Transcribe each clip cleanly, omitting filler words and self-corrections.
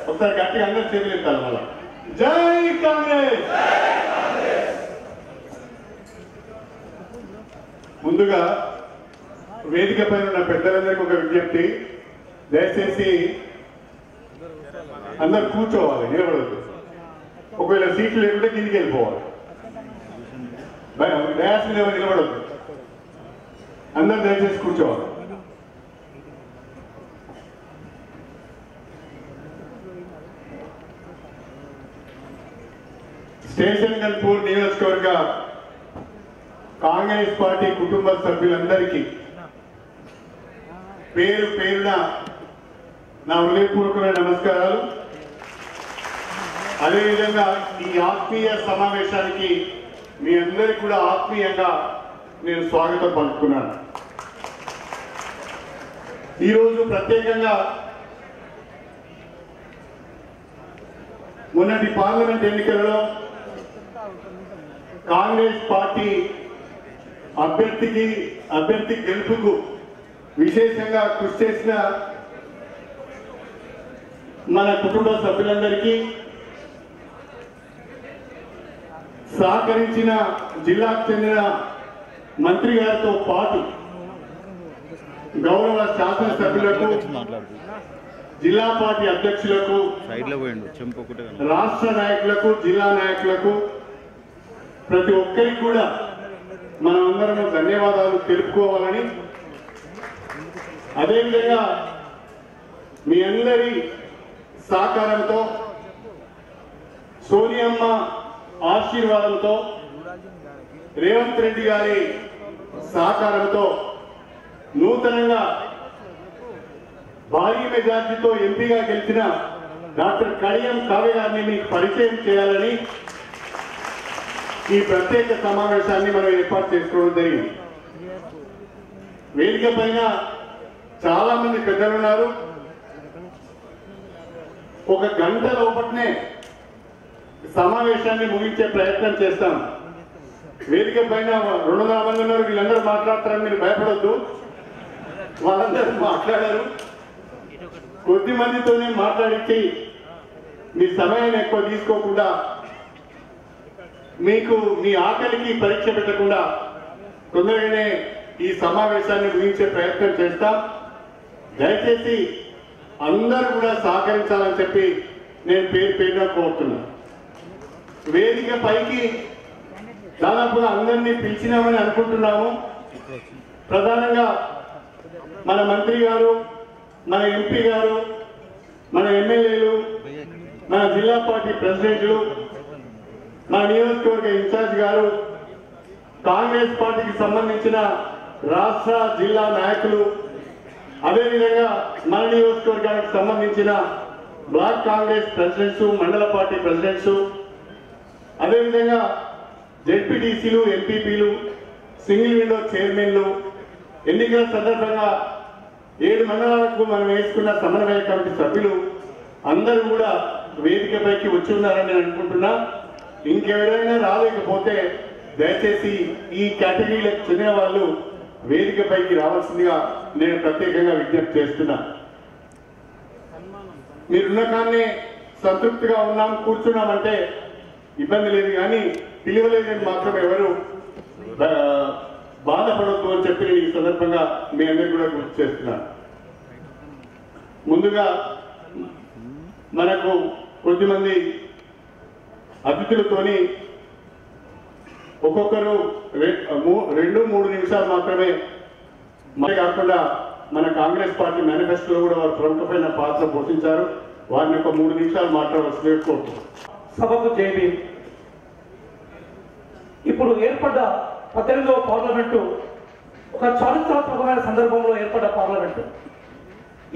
ఒకసారి గట్టిగా అందరూ చేతులు ఎత్తాలి మళ్ళా. జై కాంగ్రెస్. ముందుగా వేదిక పైన ఉన్న పెద్దలందరికీ ఒక విజ్ఞప్తి, దయచేసి అందరు కూర్చోవాలి, నిలబడద్దు. ఒకవేళ సీట్లు లేకుంటే కిందికి వెళ్ళిపోవాలి. డ్యాష్ మీద నిలబడద్దు, అందరు దయచేసి కూర్చోవాలి. స్టేషన్ గన్పూర్ నియోజకవర్గ కాంగ్రెస్ పార్టీ కుటుంబ సభ్యులందరికీ పేరు పేరున నా హృదయపూర్వకమైన నమస్కారాలు. అదేవిధంగా ఈ ఆత్మీయ సమావేశానికి మీ అందరికీ కూడా ఆత్మీయంగా నేను స్వాగతం పలుకుతున్నాను. ఈరోజు ప్రత్యేకంగా మొన్నటి పార్లమెంట్ ఎన్నికలలో కాంగ్రెస్ పార్టీ అభ్యర్థి గెలుపుకు విశేషంగా కృషి చేసిన మన కుటుంబ సభ్యులందరికీ, సహకరించిన జిల్లాకు చెందిన మంత్రి గారితో పాటు గౌరవ శాసనసభ్యులకు, జిల్లా పార్టీ అధ్యక్షులకు, రాష్ట్ర నాయకులకు, జిల్లా నాయకులకు, ప్రతి ఒక్కరికి కూడా మనమందరం ధన్యవాదాలు తెలుపుకోవాలని, అదేవిధంగా మీ అందరి సహకారంతో, సోనియమ్మ ఆశీర్వాదంతో, రేవంత్ రెడ్డి గారి సహకారంతో నూతనంగా భారీ మెజార్టీతో ఎంపీగా గెలిచిన డాక్టర్ కడియం కావ్య గారిని మీకు పరిచయం చేయాలని ఈ ప్రత్యేక సమావేశాన్ని మనం ఏర్పాటు చేసుకోవడం జరిగింది. వేదిక పైన చాలా మంది పెద్దలు ఉన్నారు. ఒక గంట లోపట్నే సమావేశాన్ని ముగించే ప్రయత్నం చేస్తాం. వేదిక పైన 200 మంది ఉన్నారు, వీళ్ళందరూ మాట్లాడతారని మీరు భయపడొద్దు. వాళ్ళందరూ మాట్లాడారు. కొద్ది మందితోనే మాట్లాడించి మీ సమయాన్ని ఎక్కువ తీసుకోకుండా, మీకు మీ ఆకలికి పరీక్ష పెట్టకుండా తొందరగానే ఈ సమావేశాన్ని ముగించే ప్రయత్నం చేస్తాం. దయచేసి అందరూ కూడా సహకరించాలని చెప్పి నేను పేరు పేరుగా కోరుతున్నా. వేదిక పైకి దాదాపుగా అందరినీ పిలిచినామని అనుకుంటున్నాము. ప్రధానంగా మన మంత్రి గారు, మన ఎంపీ గారు, మన ఎమ్మెల్యేలు, మన జిల్లా పార్టీ ప్రెసిడెంట్లు, మన నియోజకవర్గ ఇన్ఛార్జ్ గారు, కాంగ్రెస్ పార్టీకి సంబంధించిన రాష్ట్ర జిల్లా నాయకులు, అదేవిధంగా మన నియోజకవర్గానికి సంబంధించిన బ్లాక్ కాంగ్రెస్ ప్రెసిడెంట్స్, మండల పార్టీ ప్రెసిడెంట్స్, అదేవిధంగా జెడ్పీటీసీలు, ఎంపీపీలు, సింగిల్ విండో చైర్మన్లు, ఎన్నికల సందర్భంగా 7 మండలాలకు మనం వేసుకున్న సమన్వయ కమిటీ సభ్యులు అందరూ కూడా వేదికపైకి వచ్చి ఉన్నారని నేను అనుకుంటున్నా. ఇంకెవరైనా రాలేకపోతే దయచేసి ఈ కేటగిరీలకు చెందిన వాళ్ళు వేదికపైకి రావాల్సిందిగా నేను ప్రత్యేకంగా విజ్ఞప్తి చేస్తున్నా. మీరున్న కాన్నే సంతృప్తిగా ఉన్నాం, కూర్చున్నామంటే ఇబ్బంది లేదు, కానీ పిలువలేదని మాత్రం ఎవరు బాధపడద్దు అని చెప్పి నేను ఈ సందర్భంగా మీ అందరికీ కూడా గుర్తు చేస్తున్నాను. ముందుగా మనకు కొద్దిమంది అతిథులతోని ఒక్కొక్కరు 2-3 నిమిషాలు మాత్రమే, మరి కాకుండా మన కాంగ్రెస్ పార్టీ మేనిఫెస్టోలో కూడా వారు ప్రముఖమైన పాత్ర పోషించారు. వారిని ఒక 3 నిమిషాలు మాట్లాడవలసిందిగా కోరుతున్నాను. సభకు జైబీ. ఇప్పుడు ఏర్పడ్డ 18వ పార్లమెంటు ఒక చారిత్రాత్మకమైన సందర్భంలో ఏర్పడ్డ పార్లమెంటు.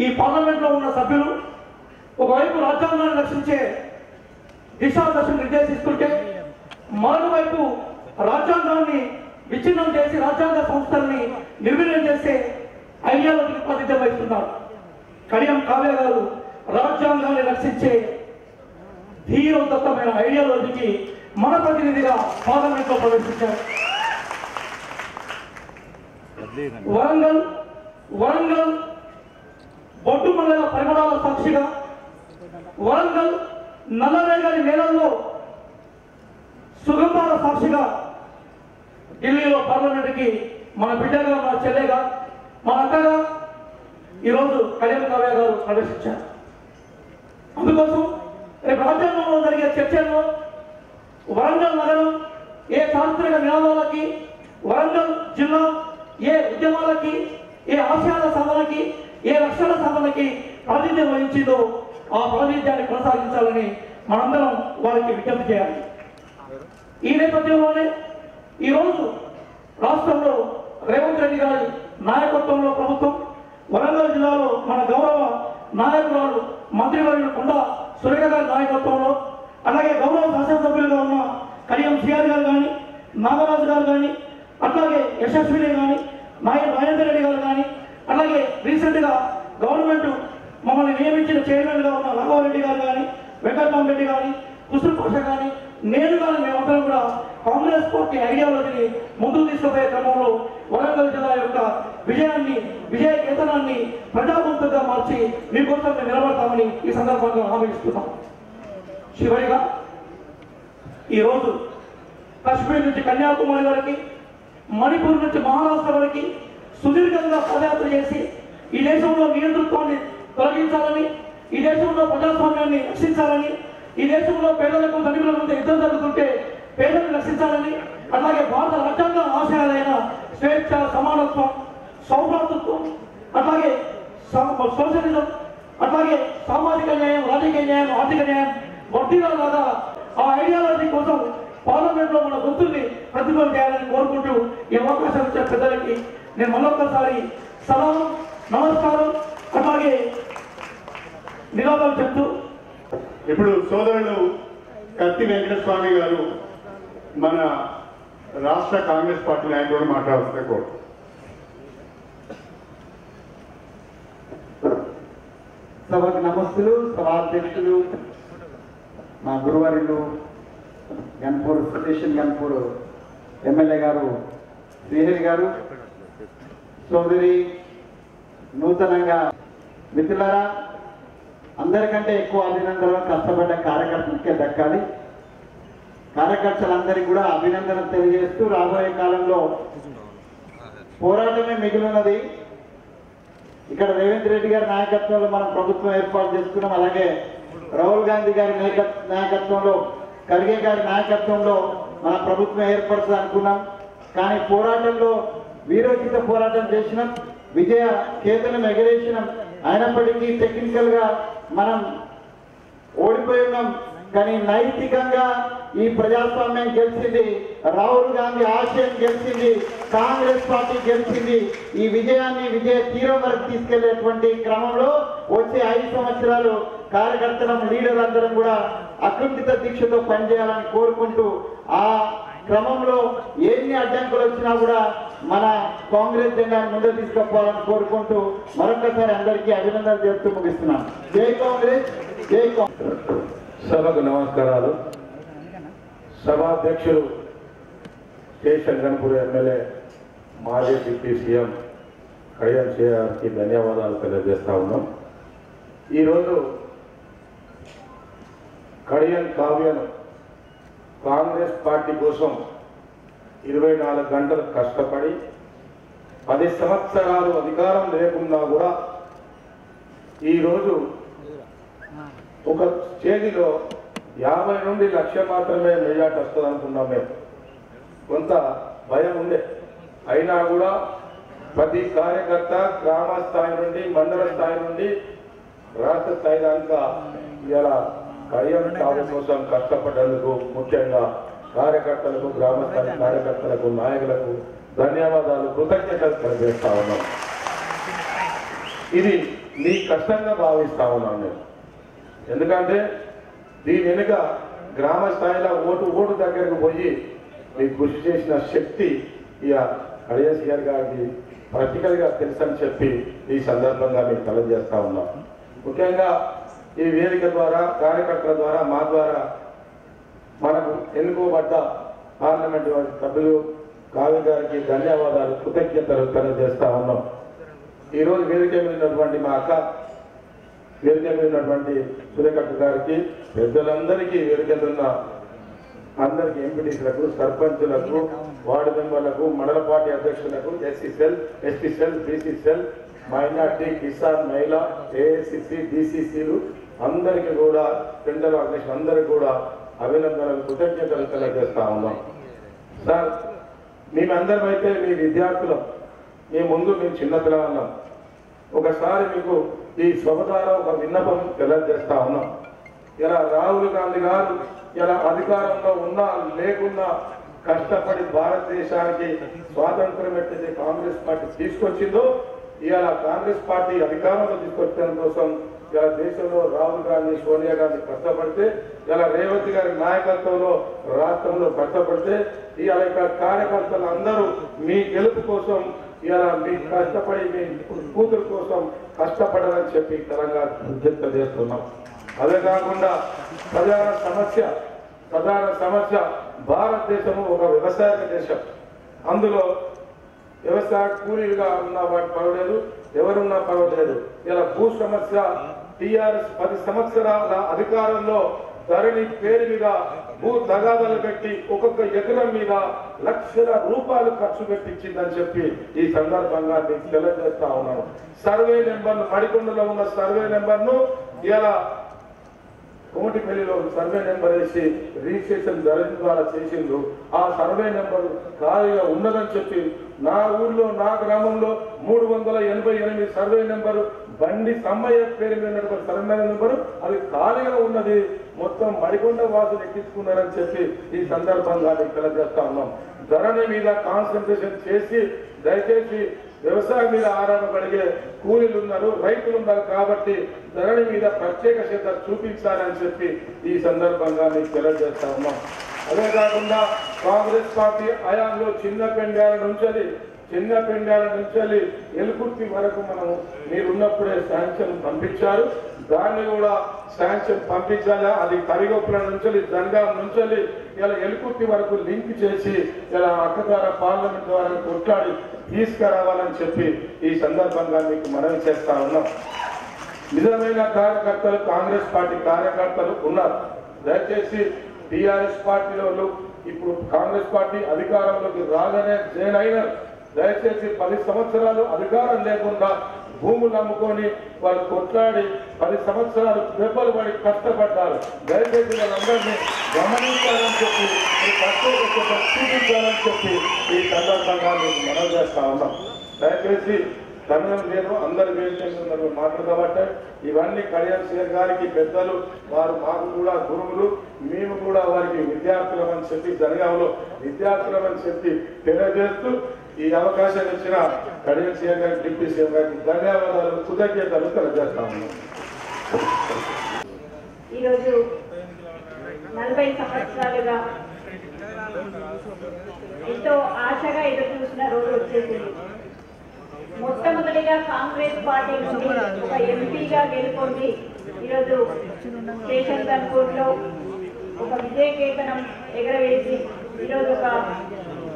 ఈ పార్లమెంట్లో ఉన్న సభ్యులు ఒకవైపు రాజ్యాంగాన్ని రక్షించే దిశాదశను నిర్దేశిస్తుంటే, మరోవైపు రాజ్యాంగాన్ని విచ్ఛిన్నం చేసి రాజ్యాంగ సంస్థల్ని నిర్వీర్యం చేసే ఐడియాలజీకి ప్రాతినిధ్యం వహిస్తున్నారు. కడియం కావ్య గారు రాజ్యాంగాన్ని రక్షించే ధీరోదత్తమైన ఐడియాలజీకి మన ప్రతినిధిగా పార్లమెంట్లో ప్రవేశించారు. వరంగల్ బొడ్డు మండల పరిమళాల సాక్షిగా వరంగల్ నల్లరేగడి నేలల్లో సుగంధాల సాక్షిగా ఢిల్లీలో పార్లమెంట్కి మన బిడ్డగా, మన చెల్లెగా, మన అక్కగా ఈరోజు కళ్యాణ్ కావ్య గారు ప్రవేశించారు. అందుకోసం రేపు రాజ్యాంగంలో జరిగే చర్చల్లో వరంగల్ నగరం ఏ చారిత్రక నినాదాలకి, వరంగల్ జిల్లా ఏ ఉద్యమాలకి, ఏ ఆశయాల సాధనకి, ఏ లక్ష్యాల సాధనకి ప్రాతినిధ్యం వహించిందో ఆ ప్రాతినిధ్యాన్ని కొనసాగించాలని మనందరం వారికి విజ్ఞప్తి చేయాలి. ఈ నేపథ్యంలోనే ఈరోజు రాష్ట్రంలో రేవంత్ రెడ్డి గారి నాయకత్వంలో ప్రభుత్వం, వరంగల్ జిల్లాలో మన గౌరవ నాయకురాలు మంత్రివర్యులు కొండా సురేఖ గారి నాయకత్వంలో, అలాగే గౌరవ శాసనసభ్యులుగా ఉన్న కడియం సిఆర్ గారు కానీ, నాగరాజు గారు కానీ, అట్లాగే యశస్విని కానీ, మహేందర్ రెడ్డి గారు కానీ, అలాగే రీసెంట్గా గవర్నమెంట్ మమ్మల్ని నియమించిన చైర్మన్గా ఉన్న రాఘవరెడ్డి గారు కానీ, వెంకటరామరెడ్డి కానీ, కుసుల్ పాష కానీ, నేను కానీ మేమందరం కూడా కాంగ్రెస్ పార్టీ ఐడియాలజీని ముందుకు తీసుకుపోయే క్రమంలో వరంగల్ జిల్లా యొక్క విజయ కేతనాన్ని ప్రజాబంధంగా మార్చి మీకోసం మేము నిలబడతామని ఈ సందర్భంగా హామీ ఇస్తున్నాం. చివరిగా ఈరోజు కశ్మీర్ నుంచి కన్యాకుమారి వరకు, మణిపూర్ నుంచి మహారాష్ట్ర వరకు సుదీర్ఘంగా పాదయాత్ర చేసి ఈ దేశంలో నియంతృత్వాన్ని తొలగించాలని, ఈ దేశంలో ప్రజాస్వామ్యాన్ని రక్షించాలని, ఈ దేశంలో పేదలకు ధనికుల మధ్య యుద్ధం జరుగుతుంటే పేదలను రక్షించాలని, అలాగే భారత రాజ్యాంగ ఆశయాలైన స్వేచ్ఛ, సమానత్వం, సౌభ్రాతృత్వం, అట్లాగే సోషలిజం, అట్లాగే సామాజిక న్యాయం, రాజకీయ న్యాయం, ఆర్థిక న్యాయం వర్ధిల్లాగా ఆ ఐడియాలజీ కోసం పార్లమెంట్లో మన గొంతుల్ని ప్రతిఫలం చేయాలని కోరుకుంటూ ఈ అవకాశం ఇచ్చిన పెద్దలకి నేను మరొకసారి సలాం, నమస్కారం, అట్లాగే నినాదాలు చెప్తూ ఇప్పుడు సోదరులు కత్తి వెంకటస్వామి గారు మన రాష్ట్ర కాంగ్రెస్ పార్టీ నాయకుడు మాట్లాడుతున్న కోరు. సభకు నమస్తులు. సభాధ్యక్షులు మా గురువారిలు గన్పూర్ స్టేషన్ గన్పూర్ ఎమ్మెల్యే గారు శ్రీహరి గారు, సోదరి నూతనంగా మిత్రులారా, అందరికంటే ఎక్కువ అభినందనలు కష్టపడ్డ కార్యకర్తలకే దక్కాలి. కార్యకర్తలందరికీ కూడా అభినందనలు తెలియజేస్తూ రాబోయే కాలంలో పోరాటమే మిగిలినది. ఇక్కడ రేవంత్ రెడ్డి గారి నాయకత్వంలో మనం ప్రభుత్వం ఏర్పాటు చేసుకున్నాం. అలాగే రాహుల్ గాంధీ గారి నాయకత్వంలో, ఖర్గే గారి నాయకత్వంలో మన ప్రభుత్వం ఏర్పడుతుంది అనుకున్నాం. కానీ పోరాటంలో వీరోచిత పోరాటం చేసినాం, విజయ కేతనం ఎగరేసినాం. అయినప్పటికీ టెక్నికల్ గా మనం ఓడిపోయి ఉన్నాం. కానీ నైతికంగా ఈ ప్రజాస్వామ్యం గెలిచింది, రాహుల్ గాంధీ ఆశయం గెలిచింది, కాంగ్రెస్ పార్టీ గెలిచింది. ఈ విజయాన్ని విజయ తీరం వరకు తీసుకెళ్లేటువంటి క్రమంలో వచ్చే 5 సంవత్సరాలు కార్యకర్తలం, లీడర్లందరం కూడా అకుంఠిత దీక్షతో పనిచేయాలని కోరుకుంటూ, ఆ క్రమంలో ఎన్ని అడ్డంకులు వచ్చినా కూడా మన కాంగ్రెస్ జెండాను ముందుకు తీసుకుపోవాలని కోరుకుంటూ మరొకసారి అందరికీ అభినందనలు చెప్తూ ముగిస్తున్నాను. జై కాంగ్రెస్, జై కాంగ్రెస్. సభకు నమస్కారాలు. సభాధ్యక్షులు స్టేషన్ గన్పూర్ ఎమ్మెల్యే మాజీ డిప్యూటీ సీఎం కడియం గారికి ధన్యవాదాలు తెలియజేస్తా ఉన్నాం. ఈరోజు కడియం కావ్యను కాంగ్రెస్ పార్టీ కోసం 24 గంటలు కష్టపడి 10 సంవత్సరాలు అధికారం లేకున్నా కూడా ఈరోజు ఒక స్టేజిలో 50 నుండి 1,00,000 మాత్రమే మెజార్టీ వస్తుంది అనుకున్నాం. మేము కొంత భయం ఉండే, అయినా కూడా ప్రతి కార్యకర్త గ్రామ స్థాయి నుండి, మండల స్థాయి నుండి రాష్ట్ర స్థాయి దాకా ఇలా కడియం కావ్య కోసం కష్టపడ్డందుకు ముఖ్యంగా కార్యకర్తలకు, గ్రామ స్థాయి కార్యకర్తలకు, నాయకులకు ధన్యవాదాలు, కృతజ్ఞతలు తెలియజేస్తా ఉన్నాం. ఇది నీ కష్టంగా భావిస్తా ఉన్నాను నేను. ఎందుకంటే దీని వెనుక గ్రామ స్థాయిలో ఓటు దగ్గరకు పోయి మీకు కృషి చేసిన శక్తి ఇక కడియం గారికి ప్రాక్టికల్గా తెలుసని చెప్పి ఈ సందర్భంగా మీకు తెలియజేస్తా ఉన్నాం. ముఖ్యంగా ఈ వేదిక ద్వారా, కార్యకర్తల ద్వారా, మా ద్వారా మనకు ఎన్నుకోబడ్డ పార్లమెంట్ సభ్యులు కావ్య గారికి ధన్యవాదాలు, కృతజ్ఞతలు తెలియజేస్తా ఉన్నాం. ఈరోజు వేదిక మీద ఉన్నటువంటి మా అక్క వేదిక మీద ఉన్నటువంటి సురేఖక్క గారికి, పెద్దలందరికీ వేదిక మీద ఉన్న అందరికి ఎంపీటీసీలకు, సర్పంచులకు, వార్డు మెంబర్లకు, మండల పార్టీ అధ్యక్షులకు, SC cell, ST cell, BC cell, minority, కిసాన్, మహిళా, ఏఐసిసి, డిసిసిలు అందరికీ కూడా, టెండర్ ఆర్గనైజేషన్ అందరికీ కూడా అభినందనలు, కృతజ్ఞతలు తెలియజేస్తా ఉన్నాం. సార్, మేమందరం అయితే మీ విద్యార్థులం, మీ ముందు మేము చిన్నపిల్లలు. ఒకసారి మీకు ఈ సభ ద్వారా ఒక విన్నపం తెలియజేస్తా ఉన్నాం. ఇలా రాహుల్ గాంధీ గారు ఇలా అధికారంలో ఉన్నా లేకున్నా కష్టపడి భారతదేశానికి స్వాతంత్రం ఎట్లయితే కాంగ్రెస్ పార్టీ తీసుకొచ్చిందో, ఇవాళ కాంగ్రెస్ పార్టీ అధికారంలో తీసుకొచ్చడం కోసం ఇలా దేశంలో రాహుల్ గాంధీ, సోనియా గాంధీ కష్టపడితే, ఇలా రేవంత్ గారి నాయకత్వంలో రాష్ట్రంలో కష్టపడితే, ఇవాళ ఇక్కడ కార్యకర్తలు అందరూ మీ గెలుపు కోసం ఇలా మీ కష్టపడి మీ కూతురు కోసం కష్టపడాలని చెప్పి తెలంగాణ విజ్ఞప్తి చేస్తున్నాం. అదే కాకుండా ప్రధాన సమస్య భారతదేశము ఒక వ్యవసాయ దేశం. అందులో వ్యవసాయ కూలీలుగా ఉన్న వాటి పర్వాలేదు, ఎవరున్నా పర్వాలేదు. ఇలా భూ సమస్య టీఆర్ఎస్ 10 సంవత్సరాల అధికారంలో ధరణి పేరు మీద భూ తగాదాలు పెట్టి ఒక్కొక్క ఎకరం మీద లక్షల రూపాయలు ఖర్చు పెట్టించిందని చెప్పి ఈ సందర్భంగా మీకు తెలియజేస్తా ఉన్నాను. సర్వే నెంబర్ను, మడికొండలో ఉన్న సర్వే నెంబర్ను ఇలా కోమటిపల్లిలో సర్వే నెంబర్ వేసి రిజిస్ట్రేషన్ ధరణి ద్వారా చేసిండ్రు. ఆ సర్వే నెంబర్ ఖాళీగా ఉన్నదని చెప్పి నా ఊర్లో, నా గ్రామంలో 388 సర్వే నెంబరు బండి సమ్మయ్య పేరు మీద సర్వే నెంబరు అది ఖాళీగా ఉన్నది. మొత్తం మడికొండ వాసులు ఎక్కించుకున్నారని చెప్పి ఈ సందర్భంగా మీకు తెలియజేస్తా ఉన్నాం. ధరణి మీద కాన్సన్ట్రేషన్ చేసి దయచేసి వ్యవసాయం మీద ఆధారపడిగే కూలీలు ఉన్నారు, రైతులు ఉన్నారు కాబట్టి ధరణి మీద ప్రత్యేక శ్రద్ధ చూపించాలని చెప్పి ఈ సందర్భంగా మీకు తెలియజేస్తా ఉన్నాం. అదే కాకుండా కాంగ్రెస్ పార్టీ హయాంలో చిన్న పెండాల నుంచి ఎలుకుర్తి వరకు మనము మీరున్నప్పుడే శాంక్షన్ పంపించారు. దాన్ని కూడా శాంక్షన్ పంపించాలా, అది కరిగొప్పల నుంచి జనగాం నుంచి ఇలా ఎలుకుర్తి వరకు లింక్ చేసి ఇలా అక్కగార పార్లమెంట్ ద్వారా కొట్లాడి తీసుకురావాలని చెప్పి ఈ సందర్భంగా మీకు మనవి చేస్తా ఉన్నాం. నిజమైన కార్యకర్తలు కాంగ్రెస్ పార్టీ కార్యకర్తలు ఉన్నారు. దయచేసి టీఆర్ఎస్ పార్టీలో ఇప్పుడు కాంగ్రెస్ పార్టీ అధికారంలోకి రాగానే జైన్ అయినారు. దయచేసి 10 సంవత్సరాలు అధికారం లేకుండా భూములు అమ్ముకొని వాళ్ళు కొట్లాడి 10 సంవత్సరాలు దెబ్బలు పడి కష్టపడ్డారు. దయచేసి వాళ్ళందరినీ గమనించాలని చెప్పి, చూపించాలని చెప్పి ఈ సందర్భంగా మీకు మనవి చేస్తా ఉన్నాం. దయచేసి సమయం లేదు, అందరు వేదికలు మాటలు కాబట్టి ఇవన్నీ కళ్యాణ్ సింగ్ గారికి పెద్దలు, వారు మాకు కూడా గురువులు, మేము కూడా వారికి విద్యార్థులమని చెప్పి జనగాంలో విద్యార్థులమని చెప్పి తెలియజేస్తూ ఈ అవకాశం ఇచ్చిన కళ్యాణ్ సింగ్ గారికి, డిప్యూటీ సీఎం గారికి ధన్యవాదాలు, కృతజ్ఞతలు తెలియజేస్తా ఉన్నాం. ఈరోజు 40 సంవత్సరాలుగా ఎంతో ఆశగా ఎదురు చూసిన రోజు వచ్చేసింది. మొట్టమొదటిగా కాంగ్రెస్ పార్టీ నుండి ఒక ఎంపీగా గెలుపొంది ఈరోజు స్టేషన్ గన్పూర్లో ఒక విజయకేతనం ఎగరవేసి ఈరోజు ఒక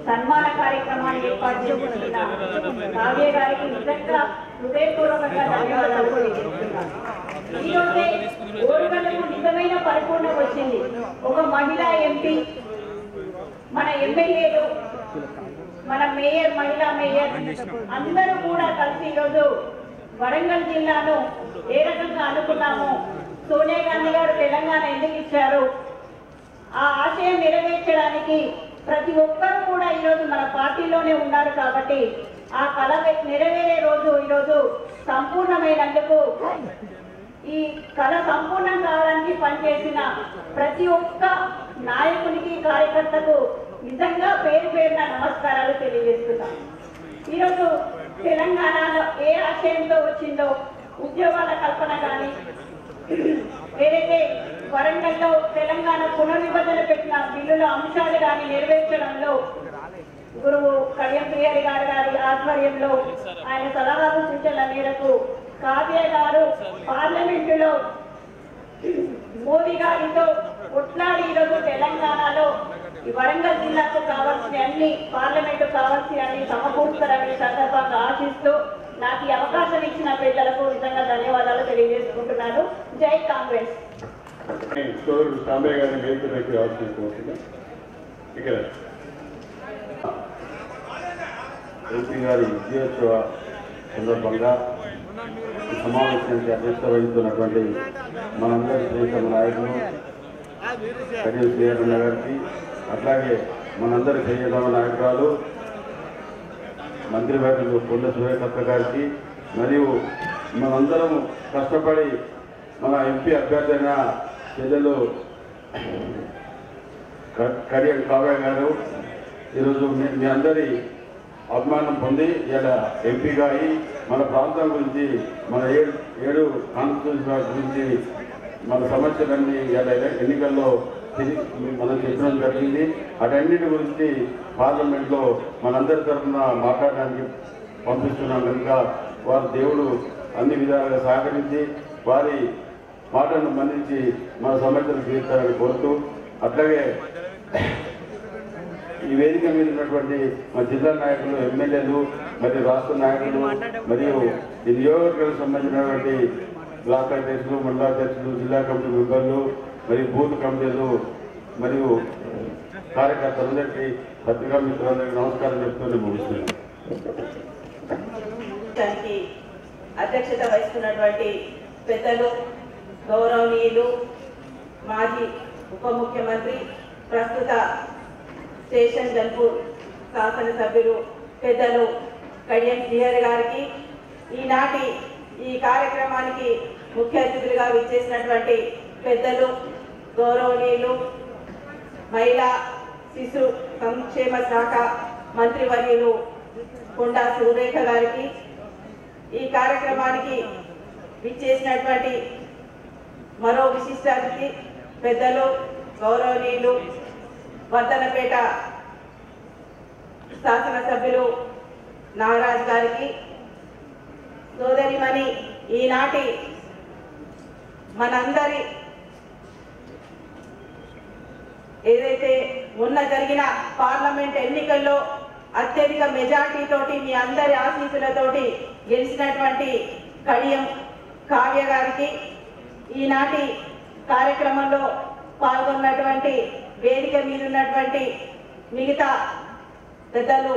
సన్మాన కార్యక్రమాన్ని ఏర్పాటు చేసుకుంటున్న కావ్య గారికి నిజంగా హృదయపూర్వకంగా ధన్యవాదాలు తెలియజేస్తున్నాను. ఈరోజే ఓరుగల్లకు నిజమైన పరిపూర్ణం వచ్చింది. ఒక మహిళా ఎంపీ, మన ఎమ్మెల్యేలు, మన మేయర్, మహిళా మేయర్ అందరూ కూడా కలిసి ఈరోజు వరంగల్ జిల్లాను ఏ రకంగా అనుకున్నాము, సోనియా గాంధీ గారు తెలంగాణ ఎందుకు ఇచ్చారు, ఆ ఆశయం నెరవేర్చడానికి ప్రతి ఒక్కరూ కూడా ఈరోజు మన పార్టీలోనే ఉన్నారు కాబట్టి ఆ కళ నెరవేరే రోజు ఈరోజు సంపూర్ణమైనందుకు, ఈ కళ సంపూర్ణం కావడానికి పనిచేసిన ప్రతి ఒక్క నాయకునికి, కార్యకర్తకు నిజంగా పేరు పేరున నమస్కారాలు తెలియజేస్తున్నాం. ఈరోజు తెలంగాణలో ఏ ఆశయంతో వచ్చిందో, ఉద్యోగాల కల్పన కానీ, ఏదైతే వరంగల్లో తెలంగాణ పునర్విభజన పెట్టిన బిల్లుల అంశాలు కానీ నెరవేర్చడంలో గురువు కళ్యాణ్ ప్రియారి గారి ఆధ్వర్యంలో ఆయన సలహాలు సూచనల మేరకు కావ్య గారు పార్లమెంటులో మోదీ గారితో కొట్లాడి ఈరోజు తెలంగాణలో ఈ వరంగల్ జిల్లాకు కావాల్సిన అన్ని, పార్లమెంటు కావాల్సిన అన్ని సమకూర్చారని సందర్భంగా ఆశిస్తూ నాకు ఈ అవకాశం ఇచ్చిన పెద్దలకు నిజంగా ధన్యవాదాలు తెలియజేసుకుంటున్నాను. జై కాంగ్రెస్. సోదరుడు సాంబయ్య గారిని వేదికలోకి రావాల్సింది. ఇక్కడ ఎంపీ గారి విజయోత్సవ సందర్భంగా ఈ సమావేశానికి అధ్యక్షత వహిస్తున్నటువంటి మనందరి ప్రియతమ నాయకులు కడియం శ్రీహరణ గారికి, అట్లాగే మనందరి ప్రియతమ నాయకురాలు మంత్రివర్యులు కొండ సురేఖత్త గారికి, మరియు మనందరం కష్టపడి మన ఎంపీ అభ్యర్థి అయిన చెల్లెలు కడియం కావ్య గారు ఈరోజు మీ అందరి అభిమానం పొంది ఇలా ఎంపీగా అయి మన ప్రాంతం గురించి, మన ఏడు కాన్స్టిట్యూన్సీ గురించి, మన సమస్యలన్నీ ఇలా ఎన్నికల్లో మనం చెప్పడం జరిగింది. అటన్నిటి గురించి పార్లమెంట్లో మనందరి తరఫున మాట్లాడడానికి పంపిస్తున్నాం కనుక వారు దేవుడు అన్ని విధాలుగా సహకరించి వారి మాటను మన్నించి మన సమస్యలు తీర్చాలని కోరుతూ, అట్లాగే ఈ వేదిక మీద ఉన్నటువంటి మా జిల్లా నాయకులు, ఎమ్మెల్యేలు, మరియు రాష్ట్ర నాయకులు, మరియు ఈ నియోజకవర్గానికి సంబంధించినటువంటి బ్లాక్ అధ్యక్షులు, మండలాధ్యక్షులు, జిల్లా కమిటీ మెంబర్లు, మరియు బూత్ కమిటీలు, మరియు కార్యకర్తలందరికీ, పత్రికా మిత్రులందరికీ నమస్కారం చెప్తూ ముగిస్తున్నాను. అధ్యక్షత వహిస్తున్నటువంటి పెద్దలు, గౌరవనీయులు, మాజీ ఉప ముఖ్యమంత్రి, ప్రస్తుత స్టేషన్ గన్పూర్ శాసనసభ్యులు పెద్దలు కడియం శ్రీహరి గారికి, ఈనాటి ఈ కార్యక్రమానికి ముఖ్య అతిథులుగా విచ్చేసినటువంటి పెద్దలు, గౌరవనీయులు, మహిళా శిశు సంక్షేమ శాఖ మంత్రివర్యులు కొండా సురేఖ గారికి, ఈ కార్యక్రమానికి విచ్చేసినటువంటి మరో విశిష్ట అతిథి పెద్దలు, గౌరవనీయులు, వర్ధనపేట శాసనసభ్యులు నాగరాజ్ గారికి, సోదరిమణి ఈనాటి మనందరి ఏదైతే మొన్న జరిగిన పార్లమెంట్ ఎన్నికల్లో అత్యధిక మెజార్టీ తోటి మీ అందరి ఆశీస్సులతోటి గెలిచినటువంటి కడియం కావ్య గారికి, ఈనాటి కార్యక్రమంలో పాల్గొన్నటువంటి వేదిక మీద ఉన్నటువంటి మిగతా పెద్దలు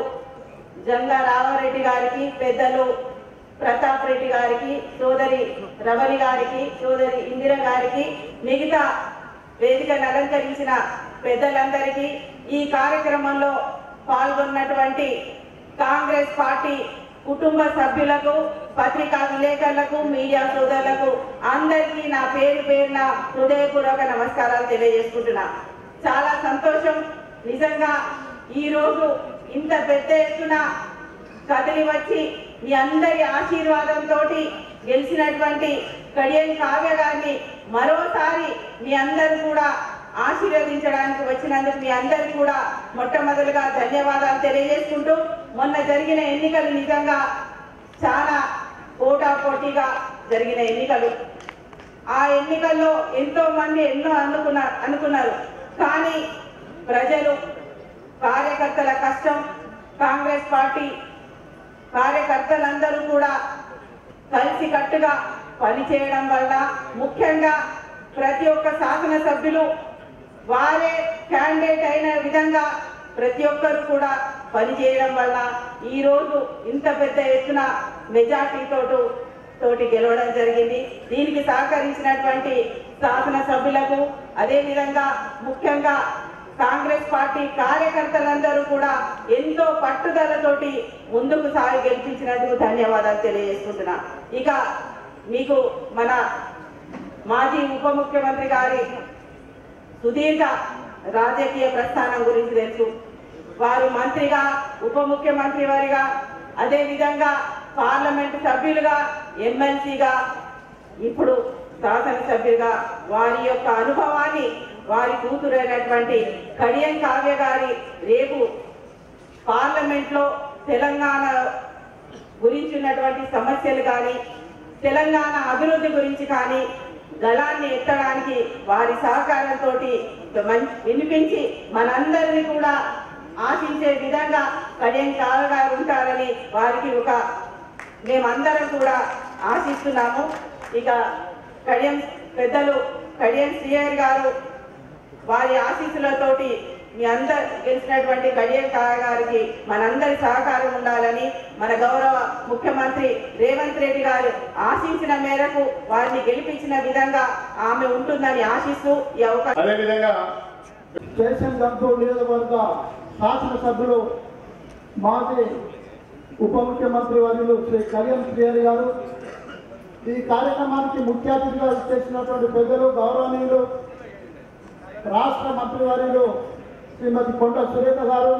జంగా రామారెడ్డి గారికి, పెద్దలు ప్రతాప్ రెడ్డి గారికి, సోదరి రమణి గారికి, సోదరి ఇందిర గారికి, మిగతా వేదికను అలంకరించిన పెద్దలందరికీ, ఈ కార్యక్రమంలో పాల్గొన్నటువంటి కాంగ్రెస్ పార్టీ కుటుంబ సభ్యులకు, పత్రికా విలేకరులకు, మీడియా సోదరులకు అందరికీ నా పేరు పేరున హృదయపూర్వక నమస్కారాలు తెలియజేసుకుంటున్నా. చాలా సంతోషం. నిజంగా ఈరోజు ఇంత పెద్ద ఎత్తున కదిలి వచ్చి మీ అందరి ఆశీర్వాదంతో గెలిచినటువంటి కడియం కావ్య గారిని మరోసారి మీ అందరూ కూడా ఆశీర్వదించడానికి వచ్చినందుకు మీ అందరికీ కూడా మొట్టమొదటిగా ధన్యవాదాలు తెలియజేసుకుంటూ, మొన్న జరిగిన ఎన్నికలు నిజంగా చాలా పోటాపోటీగా జరిగిన ఎన్నికలు. ఆ ఎన్నికల్లో ఎంతో మంది ఎన్నో అనుకున్నారు. కానీ ప్రజలు, కార్యకర్తల కష్టం, కాంగ్రెస్ పార్టీ కార్యకర్తలందరూ కూడా కలిసికట్టుగా పనిచేయడం వల్ల, ముఖ్యంగా ప్రతి ఒక్క శాసనసభ్యులు వారే క్యాండిడేట్ అయిన విధంగా ప్రతి ఒక్కరు కూడా పనిచేయడం వల్ల ఈరోజు ఇంత పెద్ద ఎత్తున మెజార్టీ తోటి గెలవడం జరిగింది. దీనికి సహకరించినటువంటి శాసనసభ్యులకు, అదేవిధంగా ముఖ్యంగా కాంగ్రెస్ పార్టీ కార్యకర్తలందరూ కూడా ఎంతో పట్టుదలతోటి ముందుకు సాగి గెలిపించినందుకు ధన్యవాదాలు తెలియజేసుకుంటున్నా. ఇక మీకు మన మాజీ ఉప ముఖ్యమంత్రి గారి సుదీర్ఘ రాజకీయ ప్రస్థానం గురించి తెలుసు. వారు మంత్రిగా, ఉప ముఖ్యమంత్రి వారిగా, అదేవిధంగా పార్లమెంటు సభ్యులుగా, ఎమ్మెల్సీగా, ఇప్పుడు శాసనసభ్యులుగా వారి యొక్క అనుభవాన్ని వారి కూతురైనటువంటి కడియం కావ్య గారి రేపు పార్లమెంట్లో తెలంగాణ గురించి ఉన్నటువంటి సమస్యలు కానీ, తెలంగాణ అభివృద్ధి గురించి కానీ గళాన్ని ఎత్తడానికి వారి సహకారంతో వినిపించి మనందరినీ కూడా ఆశించే విధంగా కడియం కావ్య గారు ఉంటారని వారికి ఒక మేమందరం కూడా ఆశిస్తున్నాము. ఇక కడియం పెద్దలు కడియం శ్రీహరి గారు వారి ఆశీస్సులతోటి మీ అందరు గెలిచినటువంటి కడియం గారికి మనందరి సహకారం ఉండాలని మన గౌరవ ముఖ్యమంత్రి రేవంత్ రెడ్డి గారు ఆశించిన మేరకు వారిని గెలిపించిన విధంగా ఆమె ఉంటుందని ఆశిస్తూ ఈ అవకాశం. అదేవిధంగా స్టేషన్ గంటూరు నియోజకవర్గ శాసనసభ్యులు మాజీ ఉప ముఖ్యమంత్రి వర్యులు శ్రీ కడియం శ్రీహరి గారు, ఈ కార్యక్రమానికి ముఖ్య అతిథిగా చేసినటువంటి పెద్దలు గౌరవనీయులు రాష్ట్ర మంత్రివర్యులు శ్రీమతి కొండ సురేఖ గారు,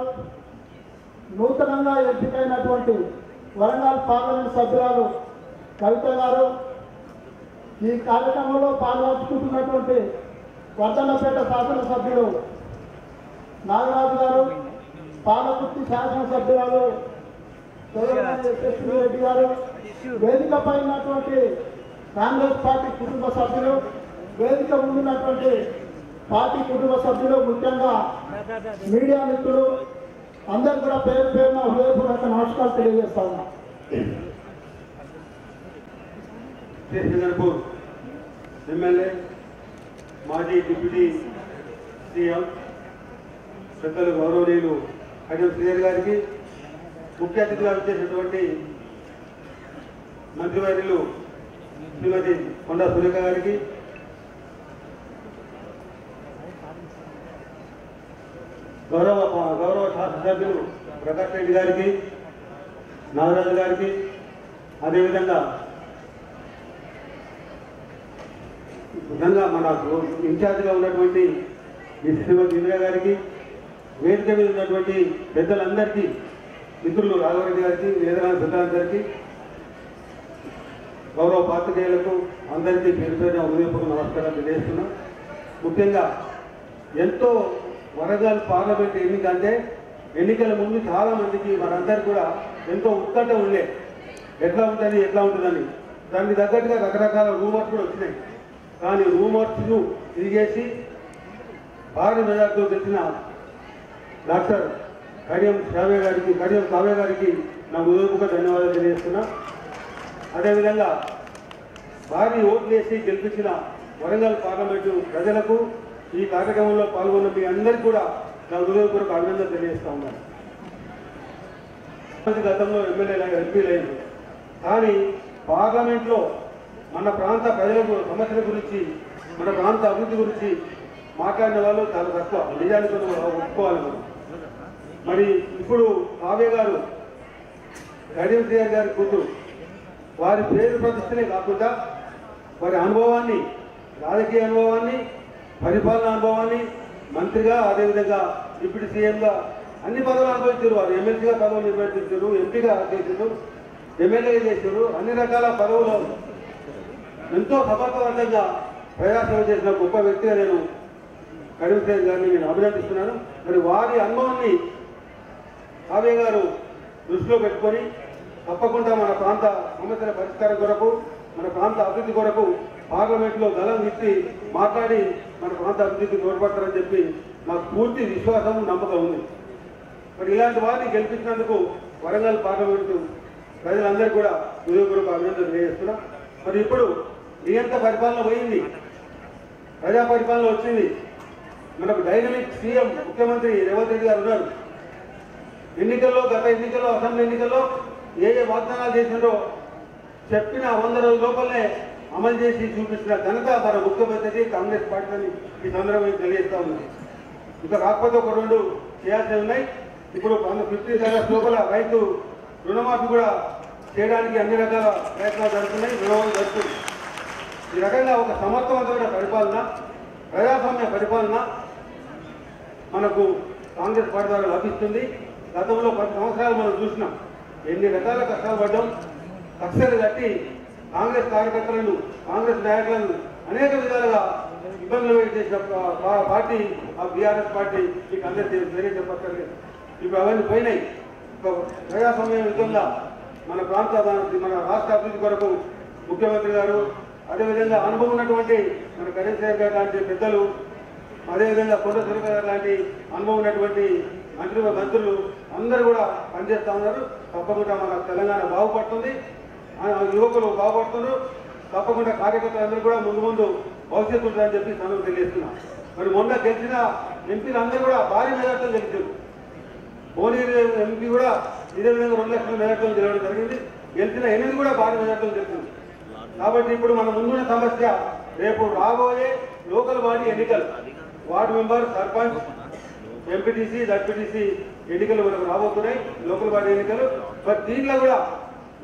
నూతనంగా ఎంపికైనటువంటి వరంగల్ పార్లమెంట్ సభ్యురాలు కవిత గారు, ఈ కార్యక్రమంలో పాల్గొంటున్నటువంటి వర్ధన్నపేట శాసనసభ్యులు నాగరాజు గారు, పాలకుర్తి శాసనసభ్యురాలు రెడ్డి గారు, వేదికపై ఉన్నటువంటి కాంగ్రెస్ పార్టీ కుటుంబ సభ్యులు, వేదిక ముందున్నటువంటి పార్టీ కుటుంబ సభ్యులు, ముఖ్యంగా మీడియా మిత్రులు అందరూ కూడా పేరు పేరున హృదయపూర్వక నమస్కారాలు తెలియజేస్తా ఉన్నా. శ్రీనగర్పూర్ ఎమ్మెల్యే మాజీ డిప్యూటీ సీఎం పెద్దలు గౌరవనీయులు కడియం శ్రీహరి గారికి, ముఖ్య అతిథిగా వచ్చేసినటువంటి మంత్రివర్యులు శ్రీమతి కొండ సురేఖ గారికి, గౌరవ శాసనసభ్యులు ప్రకాష్ రెడ్డి గారికి, నాగరాజు గారికి, అదేవిధంగా మన ఇన్ఛార్జిగా ఉన్నటువంటి శ్రీమతి ఇందిరా గారికి, వేదిక మీద ఉన్నటువంటి పెద్దలందరికీ, మిత్రులు రాఘవరెడ్డి గారికి, వేదనాథ సిద్ధాంత్ గారికి, గౌరవ పాత్రికేయులకు అందరికీ పేరు పేరున హృదయపూర్వక నమస్కారాలు తెలియజేస్తున్నాం. ముఖ్యంగా ఎంతో వరంగల్ పార్లమెంట్ ఎన్నిక అంటే ఎన్నికల ముందు చాలా మందికి మనందరికీ కూడా ఎంతో ఉత్కంఠ ఉండే, ఎట్లా ఉంటుందని. దానికి తగ్గట్టుగా రకరకాల రూమర్స్ కూడా వచ్చినాయి. కానీ రూమర్స్ను తిరిగేసి భారీ మెజార్టీతో గెలిచిన డాక్టర్ కడియం కావ్య గారికి నా హృదయపూర్వక ధన్యవాదాలు తెలియజేస్తున్నా. అదేవిధంగా భారీ ఓట్లు వేసి గెలిపించిన వరంగల్ పార్లమెంటు ప్రజలకు, ఈ కార్యక్రమంలో పాల్గొన్న మీ అందరికీ కూడా నా హృదయపూర్వక అభినందనలు తెలియజేస్తా ఉన్నాను. గతంలో ఎంపీ లేదు, కానీ పార్లమెంట్లో మన ప్రాంత ప్రజలకు సమస్యల గురించి, మన ప్రాంత అభివృద్ధి గురించి మాట్లాడిన వాళ్ళు చాలా తక్కువ. నిజానికి ఒప్పుకోవాలి మనం. మరి ఇప్పుడు కావ్య గారు కడియం శ్రీహరి గారి కూతురు, వారి పేరు ప్రతిష్టనే కాకుండా వారి అనుభవాన్ని, రాజకీయ అనుభవాన్ని, పరిపాలన అనుభవాన్ని, మంత్రిగా, అదేవిధంగా డిప్యూటీ సీఎంగా అన్ని పదవులు అనుభవించారు. వారు ఎమ్మెల్సీగా పదవులు నిర్వహించారు, ఎంపీగా చేశారు, ఎమ్మెల్యేగా చేశారు. అన్ని రకాల పదవులు ఎంతో సమర్థవంతంగా ప్రజాసేవ చేసిన గొప్ప వ్యక్తిగా నేను కడియం శ్రీహరి గారిని నేను అభినందిస్తున్నాను. మరి వారి అనుభవాన్ని కావ్య గారు దృష్టిలో పెట్టుకొని తప్పకుండా మన ప్రాంత సమస్యల పరిష్కారం కొరకు, మన ప్రాంత అభివృద్ధి కొరకు పార్లమెంట్లో గలం ఇచ్చి మాట్లాడి మన ప్రాంత అభివృద్ధికి తోడ్పడతారని చెప్పి నాకు పూర్తి విశ్వాసం, నమ్మకం ఉంది. మరి ఇలాంటి వారిని గెలిపించినందుకు వరంగల్ పార్లమెంటు ప్రజలందరికీ కూడా హృదయపూర్వక అభినందనలు తెలియజేస్తున్నా. మరి ఇప్పుడు నియంత్ర పరిపాలన పోయింది, ప్రజా పరిపాలన వచ్చింది. మనకు డైనమిక్ సీఎం ముఖ్యమంత్రి రేవంత్ రెడ్డి గారు ఉన్నారు. గత ఎన్నికల్లో అసెంబ్లీ ఎన్నికల్లో ఏ వాగ్దానాలు చేసినారో చెప్పిన 100 రోజుల లోపలనే అమలు చేసి చూపించిన ఘనత మన ముఖ్యమంత్రి కాంగ్రెస్ పార్టీ అని ఈ సందర్భంగా తెలియజేస్తా ఉంది. ఇంకా కాకపోతే ఒక 2 చేయాల్సి ఉన్నాయి. ఇప్పుడు 50 ఆగస్టు లోపల రైతు రుణమాఫీ కూడా చేయడానికి అన్ని రకాల ప్రయత్నాలు జరుగుతున్నాయి, రుణమాఫీ జరుగుతుంది. ఈ రకంగా ఒక సమర్థవంతమైన పరిపాలన, ప్రజాస్వామ్య పరిపాలన మనకు కాంగ్రెస్ పార్టీ ద్వారా లభిస్తుంది. గతంలో 10 సంవత్సరాలు మనం చూసినాం, ఎన్ని రకాల కష్టాలు పడ్డాం. కక్షలు కట్టి కాంగ్రెస్ కార్యకర్తలను, కాంగ్రెస్ నాయకులను అనేక విధాలుగా ఇబ్బందులు చేసిన పార్టీ ఆ బీఆర్ఎస్ పార్టీ. మీకు అందరికీ వేరే చెప్పక్కర్లేదు. ఇప్పుడు అవన్నీ పోయినాయి. ప్రజాస్వామ్య విధంగా మన ప్రాంత, మన రాష్ట్ర అభివృద్ధి కొరకు ముఖ్యమంత్రి గారు, అదేవిధంగా అనుభవం ఉన్నటువంటి మన కడియం శ్రీహరి గారు లాంటి పెద్దలు, అదేవిధంగా కొండ సురేఖ గారు లాంటి అనుభవం ఉన్నటువంటి మంత్రులు అందరూ కూడా పనిచేస్తూ ఉన్నారు. తప్పకుండా మన తెలంగాణ బాగుపడుతుంది. యువకులు బాగుపడుతున్నారు. తప్పకుండా కార్యకర్తలందరూ కూడా ముందు ముందు భవిష్యత్తు ఉంటుందని చెప్పి మనం తెలియజేస్తున్నాం. మరి మొన్న గెలిచిన ఎంపీలు అందరూ కూడా భారీ మెజార్టీతో గెలిచారు. భువనగిరి ఎంపీ కూడా ఇదే విధంగా 2 లక్షల మెజార్టీతో గెలవడం జరిగింది. గెలిచిన 8 కూడా భారీ మెజార్టీతో గెలిచింది. కాబట్టి ఇప్పుడు మన ముందున్న సమస్య రేపు రాబోయే లోకల్ బాడీ ఎన్నికలు, ward member, sarpanch, MPTC, ZPTC ఎన్నికలు మనకు రాబోతున్నాయి. లోకల్ బాడీ ఎన్నికలు. మరి దీంట్లో కూడా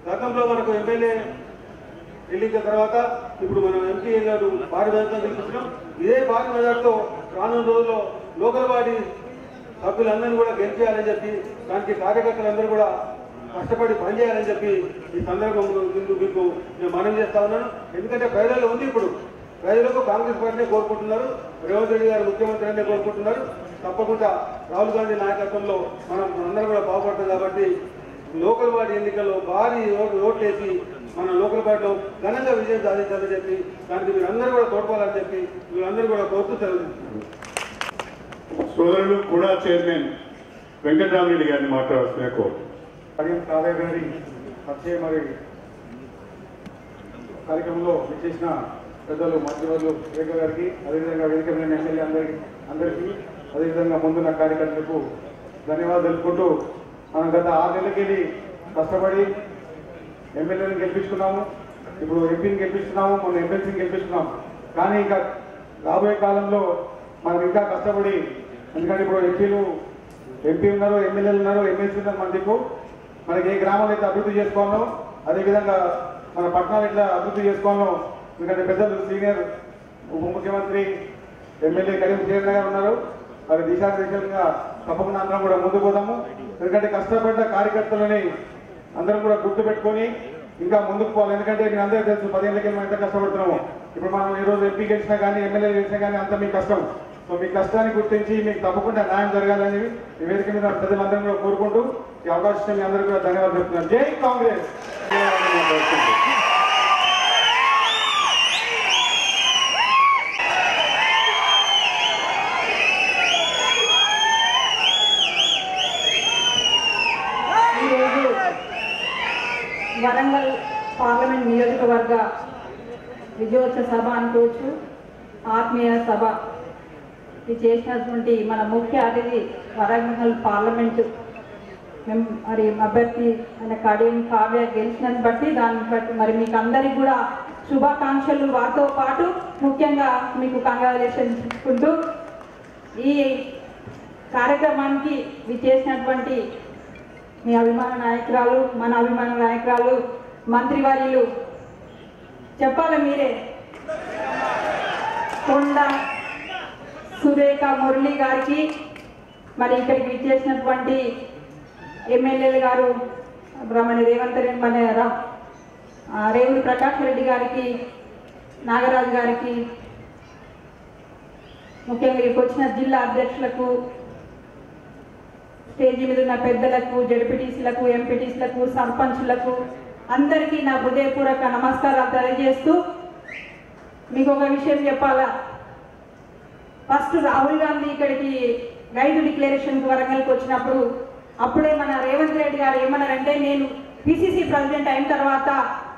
గతంలో మనకు ఎమ్మెల్యే ఎన్నికల తర్వాత ఇప్పుడు మనం ఎంపీ ఎన్నికలు భారీ మెజార్టీతో గెలిపించినాం. ఇదే భారీ మెజార్టీతో రానున్న రోజుల్లో లోకల్ బాడీ సభ్యులందరినీ కూడా గెలిచేయాలని చెప్పి దానికి కార్యకర్తలందరూ కూడా కష్టపడి పనిచేయాలని చెప్పి ఈ సందర్భంలో మీకు నేను మనవి చేస్తా ఉన్నాను. ఎందుకంటే ప్రజల్లో ఉంది, ఇప్పుడు ప్రజలకు కాంగ్రెస్ పార్టీనే కోరుకుంటున్నారు, రేవంత్ రెడ్డి గారు ముఖ్యమంత్రి అనే కోరుకుంటున్నారు. తప్పకుండా రాహుల్ గాంధీ నాయకత్వంలో మనం అందరం కూడా బాగుపడతాం. కాబట్టి లోకల్ బాడీ ఎన్నికల్లో భారీ ఓట్లేసి మన లోకల్ బాడీలో ఘనంగా విజయం సాధించాలని చెప్పి దానికి మీరు అందరూ కూడా తోడ్పాలని చెప్పి వీళ్ళందరూ కూడా కోరుతూ సెలవు. సోదరులు కూడా చైర్మన్ వెంకటరామరెడ్డి గారిని మాట్లాడుతున్నా కోరు. కడియం కావ్య గారి పరిచయం మరి కార్యక్రమంలో విచ్చేసిన పెద్దలు మంత్రివర్యులు రేఖ గారికి, అదేవిధంగా వేదిక మీద ఎమ్మెల్యే అందరికీ అదేవిధంగా ముందున్న కార్యకర్తలకు ధన్యవాదాలు తెలుపుకుంటూ, మనం గత 6 నెలలకెళ్ళి కష్టపడి ఎమ్మెల్యేని గెలిపించుకున్నాము, ఇప్పుడు ఎంపీని గెలిపిస్తున్నాము, మొన్న ఎమ్మెల్సీని గెలిపిస్తున్నాము. కానీ ఇంకా రాబోయే కాలంలో మనం ఇంకా కష్టపడి, ఎందుకంటే ఇప్పుడు ఎంపీ ఉన్నారు, ఎమ్మెల్యేలు ఉన్నారు, ఎమ్మెల్సీ ఉన్నారు, మనకి ఏ గ్రామాలు అయితే అభివృద్ధి చేసుకోవాలో అదేవిధంగా మన పట్టణాలు ఎట్లా అభివృద్ధి చేసుకోవాలో, ఎందుకంటే పెద్దలు సీనియర్ ఉప ముఖ్యమంత్రి ఎమ్మెల్యే కడియం శ్రీహరి గారు ఉన్నారు. మరి దిశానిర్దేశంగా తప్పకుండా అందరం కూడా ముందుకు పోదాము. ఎందుకంటే కష్టపడ్డ కార్యకర్తలని అందరం కూడా గుర్తుపెట్టుకొని ఇంకా ముందుకు పోవాలి. ఎందుకంటే మీకు అందరికీ తెలుసు 10 ఏళ్ళకి మనం ఎంత కష్టపడుతున్నాము. ఇప్పుడు మనం ఈరోజు ఎంపీ గెలిచినా కానీ ఎమ్మెల్యే గెలిచినా కానీ అంత మీ కష్టం. సో మీ కష్టాన్ని గుర్తించి మీకు తప్పకుండా న్యాయం జరగాలని ఈ వేదిక మీద ప్రజలందరం కూడా కోరుకుంటూ ఈ అవకాశం మీ అందరికీ కూడా ధన్యవాదాలు చెప్తున్నాను. జై కాంగ్రెస్. ఈరోజు వరంగల్ పార్లమెంట్ నియోజకవర్గ విజయోత్సవ సభ అనుకోవచ్చు, ఆత్మీయ సభ. ఇది చేసినటువంటి మన ముఖ్య అతిథి వరంగల్ పార్లమెంటు మరి అభ్యర్థి అయిన కడియం కావ్య గెలిచినది బట్టి దాన్ని బట్టి మరి మీకు అందరికీ కూడా శుభాకాంక్షలు. వారితో పాటు ముఖ్యంగా మీకు కంగ్రాచులేషన్స్ ఇచ్చుకుంటూ ఈ కార్యక్రమానికి విచ్చేసినటువంటి మీ అభిమాన నాయకురాలు, మన అభిమాన నాయకురాలు, మంత్రివర్యులు చెప్పాలి మీరే, కొండ సురేఖ మురళి గారికి, మరి ఇక్కడికి విచ్చేసినటువంటి ఎమ్మెల్యేలు గారు మన రేవంత్ రెడ్డి, మన రేవుడి ప్రకాష్ రెడ్డి గారికి, నాగరాజు గారికి, ముఖ్యంగా ఇక్కడికి వచ్చిన జిల్లా అధ్యక్షులకు, స్టేజీ మీద ఉన్న పెద్దలకు, జడ్పీటీసీలకు, ఎంపీటీసీలకు, సర్పంచులకు అందరికీ నా హృదయపూర్వక నమస్కారాలు తెలియజేస్తూ మీకు ఒక విషయం చెప్పాలా. ఫస్ట్ రాహుల్ గాంధీ ఇక్కడికి రైతు డిక్లరేషన్కి వరంగల్కి వచ్చినప్పుడు అప్పుడే మన రేవంత్ రెడ్డి గారు ఏమన్నారంటే, నేను పిసిసి ప్రెసిడెంట్ అయిన తర్వాత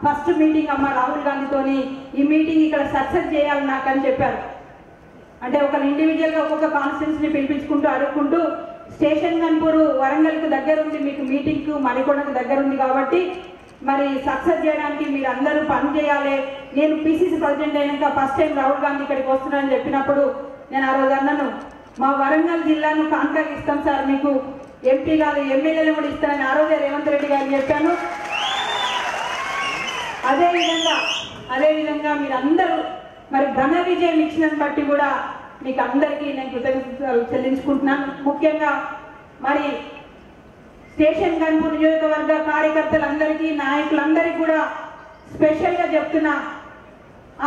ఫస్ట్ మీటింగ్ అమ్మ రాహుల్ గాంధీతోని ఈ మీటింగ్ ఇక్కడ సక్సెస్ చేయాలి నాకు అని చెప్పారు. అంటే ఒక ఇండివిజువల్గా ఒక్కొక్క కాన్స్టిట్యున్సీని పిలిపించుకుంటూ అడుక్కుంటూ స్టేషన్ గన్పూర్ వరంగల్కి దగ్గర ఉంది, మీకు మీటింగ్కు మణికొండకు దగ్గర ఉంది కాబట్టి మరి సక్సెస్ చేయడానికి మీరు అందరూ పని చేయాలి. నేను పిసిసి ప్రెసిడెంట్ అయినాక ఫస్ట్ టైం రాహుల్ గాంధీ ఇక్కడికి వస్తున్నానని చెప్పినప్పుడు నేను ఆ రోజు అన్నాను, మా వరంగల్ జిల్లాను కాంట్రాక్ట్ ఇస్తాం సార్, మీకు ఎంపీ కాదు ఎమ్మెల్యేలు కూడా ఇస్తానని ఆ రోజే రేవంత్ రెడ్డి గారికి చెప్పాను. అదేవిధంగా మీరందరూ మరి ఘన విజయం ఇచ్చినని బట్టి కూడా మీకు అందరికీ నేను కృతజ్ఞతలు చెల్లించుకుంటున్నాను. ముఖ్యంగా మరి స్టేషన్ గన్పూర్ నియోజకవర్గ కార్యకర్తలందరికీ, నాయకులందరికీ కూడా స్పెషల్గా చెప్తున్నా,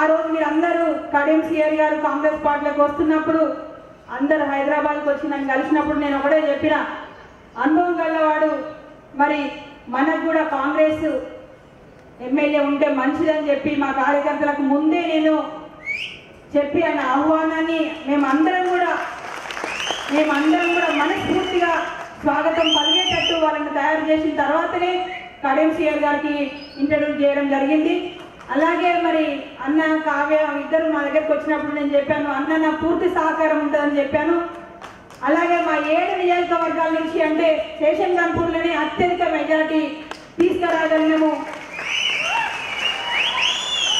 ఆ రోజు మీరు అందరూ కడియం శ్రీహరి గారు కాంగ్రెస్ పార్టీలోకి వస్తున్నప్పుడు అందరూ హైదరాబాద్కి వచ్చి నన్ను కలిసినప్పుడు నేను ఒకటే చెప్పిన, అనుభవం గల్లవాడు మరి మనకు కూడా కాంగ్రెస్ ఎమ్మెల్యే ఉంటే మంచిదని చెప్పి మా కార్యకర్తలకు ముందే నేను చెప్పి ఆయన ఆహ్వానాన్ని మేమందరం కూడా మనస్ఫూర్తిగా స్వాగతం పలిగేటట్టు వాళ్ళని తయారు చేసిన తర్వాతనే కడియం సిఆర్ గారికి ఇంట్రడ్యూస్ చేయడం జరిగింది. అలాగే మరి అన్న కావ్య ఇద్దరు మా దగ్గరకు వచ్చినప్పుడు నేను చెప్పాను, అన్న నా పూర్తి సహకారం ఉంటుందని చెప్పాను. అలాగే మా 7 నియోజకవర్గాల నుంచి అంటే శేషన్ గన్పూర్లోనే అత్యధిక మెజార్టీ తీసుకురాగలిగినాము.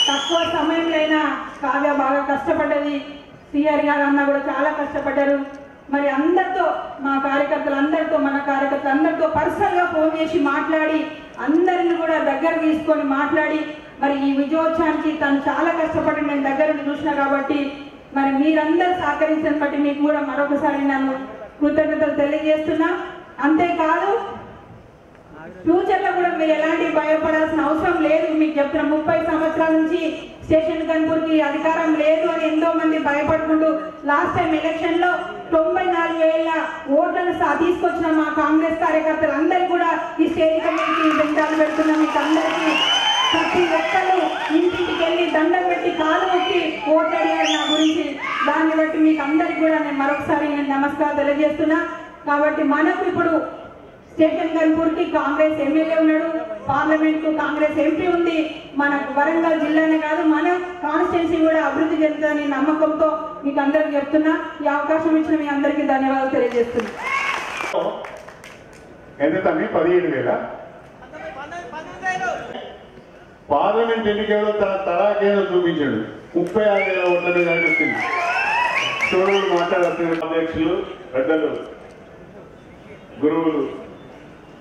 తక్కువ సమయంలో అయినా కావ్య బాగా కష్టపడ్డది, సిఆర్ గారు అన్న కూడా చాలా కష్టపడ్డారు. మరి అందరితో మా కార్యకర్తలందరితో మన కార్యకర్తలందరితో పర్సనల్గా ఫోన్ చేసి మాట్లాడి అందరిని కూడా దగ్గర తీసుకొని మాట్లాడి మరి ఈ విజయోత్సవానికి తను చాలా కష్టపడి నేను దగ్గర చూసిన కాబట్టి మరి మీరందరూ సహకరించిన బట్టి మీకు కూడా మరొకసారి నన్ను కృతజ్ఞతలు తెలియజేస్తున్నా. అంతేకాదు ఫ్యూచర్లో కూడా మీరు ఎలాంటి భయపడాల్సిన అవసరం లేదు. మీకు చెప్తున్న 30 సంవత్సరాల నుంచి స్టేషన్ గన్పూర్కి అధికారం లేదు అని ఎంతో మంది భయపడుకుంటూ లాస్ట్ టైం ఎలక్షన్లో 94,000 ఓట్లను తీసుకొచ్చిన మా కాంగ్రెస్ కార్యకర్తలు అందరూ కూడా ఈ స్టేజ్ కమిటీకి దండాలు పెడుతున్నా. మీకు అందరికీ ప్రతి ఒక్కరు ఇంటికి వెళ్ళి దండం పెట్టి కాలు మొక్కి ఓట్లు అడిగారు నా గురించి. దాన్ని బట్టి మీకు అందరికి కూడా నేను మరొకసారి నమస్కారం తెలియజేస్తున్నా. కాబట్టి మనకు ఇప్పుడు స్టేషన్ గన్పూర్కి కాంగ్రెస్ ఎమ్మెల్యే ఉన్నాడు, పార్లమెంట్ కు కాంగ్రెస్ ఎంపీ ఉంది. మనకు వరంగల్ జిల్లానే కాదు మన కాన్స్టిట్యున్సీ కూడా అభివృద్ధి చెందుతుందని నమ్మకంతో మీకు అందరికి చెప్తున్నా. ఈ అవకాశం ఇచ్చిన మీ అందరికీ ధన్యవాదాలు తెలియజేస్తున్నా. ఎంత తమ్మి 17,000 పార్లమెంట్ ఎన్నికల్లో తన తడాకేదో చూపించాడు. 36,000 ఓట్ల మీద వచ్చింది. చూడలు మాట్లాడుతున్న అధ్యక్షులు పెద్దలు గురువులు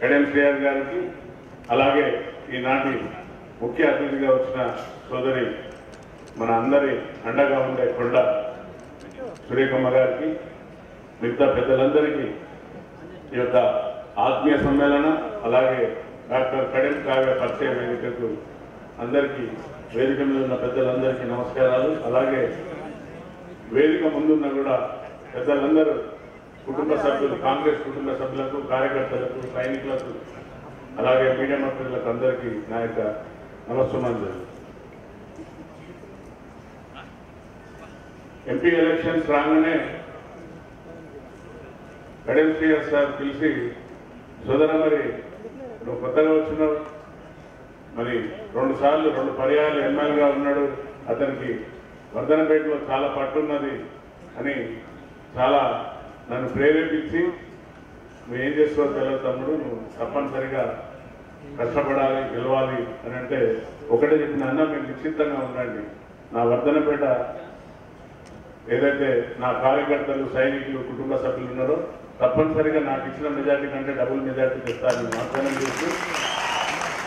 కడియం సిఆర్ గారికి, అలాగే ఈనాటి ముఖ్య అతిథిగా వచ్చిన సోదరి మన అందరి అండగా ఉండే కొండ సురేఖమ్మ గారికి, మిగతా పెద్దలందరికీ ఈ యొక్క ఆత్మీయ సమ్మేళనం, అలాగే డాక్టర్ కడియం కావ్య పరిచయ వేదికకు అందరికీ, వేదిక మీద ఉన్న పెద్దలందరికీ నమస్కారాలు. అలాగే వేదిక ముందున్న కూడా పెద్దలందరూ కుటుంబ సభ్యులు, కాంగ్రెస్ కుటుంబ సభ్యులకు, కార్యకర్తలకు, సైనికులకు, అలాగే మీడియా మంత్రులకు అందరికీ నా యొక్క నమస్సుమంజలు. ఎంపీ ఎలక్షన్స్ రాగానే కడియం సిఆర్ సార్ పిలిచి, సోదర మరి నువ్వు కొత్తగా వచ్చినావు, మరి 2 సార్లు 2 పర్యాయాలు ఎమ్మెల్యేగా ఉన్నాడు, అతనికి వర్ధనపేటలో చాలా పట్టున్నది అని చాలా నన్ను ప్రేరేపించి, నువ్వు ఏం చేస్తావో తెలియదు తమ్ముడు, నువ్వు తప్పనిసరిగా కష్టపడాలి, గెలవాలి అని అంటే ఒకటే చెప్పిన, అన్న మీరు నిశ్చితంగా ఉండండి, నా వర్ధనపేట ఏదైతే నా కార్యకర్తలు, సైనికులు, కుటుంబ సభ్యులు ఉన్నారో తప్పనిసరిగా నాకు ఇచ్చిన మెజార్టీ కంటే డబుల్ మెజార్టీ తెస్తారని వాగ్దానం చేస్తూ,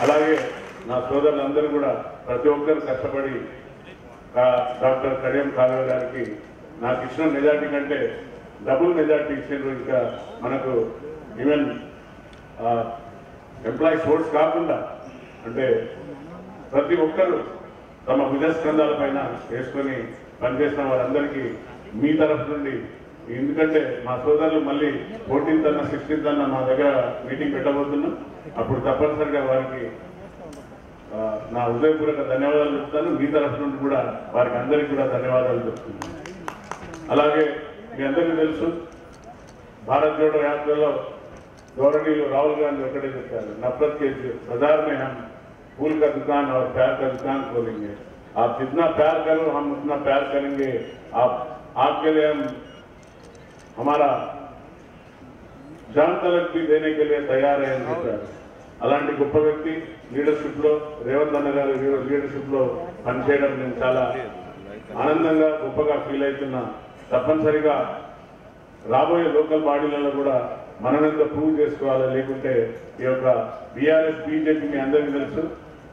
అలాగే నా సోదరులందరూ కూడా ప్రతి ఒక్కరు కష్టపడి డాక్టర్ కడియం కావ్య గారికి నాకు ఇచ్చిన మెజార్టీ కంటే డబుల్ మెజార్టీ ఇచ్చిండ్రు. ఇంకా మనకు ఈవెన్ ఎంప్లాయీస్ ఓట్స్ కాకుండా అంటే ప్రతి ఒక్కరు తమ భుజస్కంధాల పైన వేసుకొని పనిచేసిన వారందరికీ మీ తరఫు నుండి, ఎందుకంటే మా సోదరులు మళ్ళీ 14th అన్న 16th అన్న మా దగ్గర మీటింగ్ పెట్టబోతున్నాం, అప్పుడు తప్పనిసరిగా వారికి నా హృదయపూర్వక ధన్యవాదాలు చెప్తాను. మీ తరఫు నుండి కూడా వారికి అందరికీ కూడా ధన్యవాదాలు చెప్తున్నాను. అలాగే మీ అందరికీ తెలుసు, భారత్ జోడో యాత్రలో గౌరవనీయులు రాహుల్ గాంధీ ఒకటే చెప్పారు, నఫరత్ के बाजार में हम फूल का दुकान और प्यार का दुकान खोलेंगे, आप जितना प्यार करो हम उतना प्यार करेंगे, आपके लिए हम हमारा जान तलक भी देने के लिए तैयार है అని చెప్పారు. అలాంటి గొప్ప వ్యక్తి లీడర్షిప్ లో, రేవంత్ అన్న గారి లీడర్షిప్ లో పనిచేయడం నేను చాలా ఆనందంగా, గొప్పగా ఫీల్ అవుతున్నా. తప్పనిసరిగా రాబోయే లోకల్ బాడీలలో కూడా మనమెంత ప్రూవ్ చేసుకోవాలి, లేకుంటే ఈ యొక్క బీఆర్ఎస్ బీజేపీ మీ అందరికీ తెలుసు,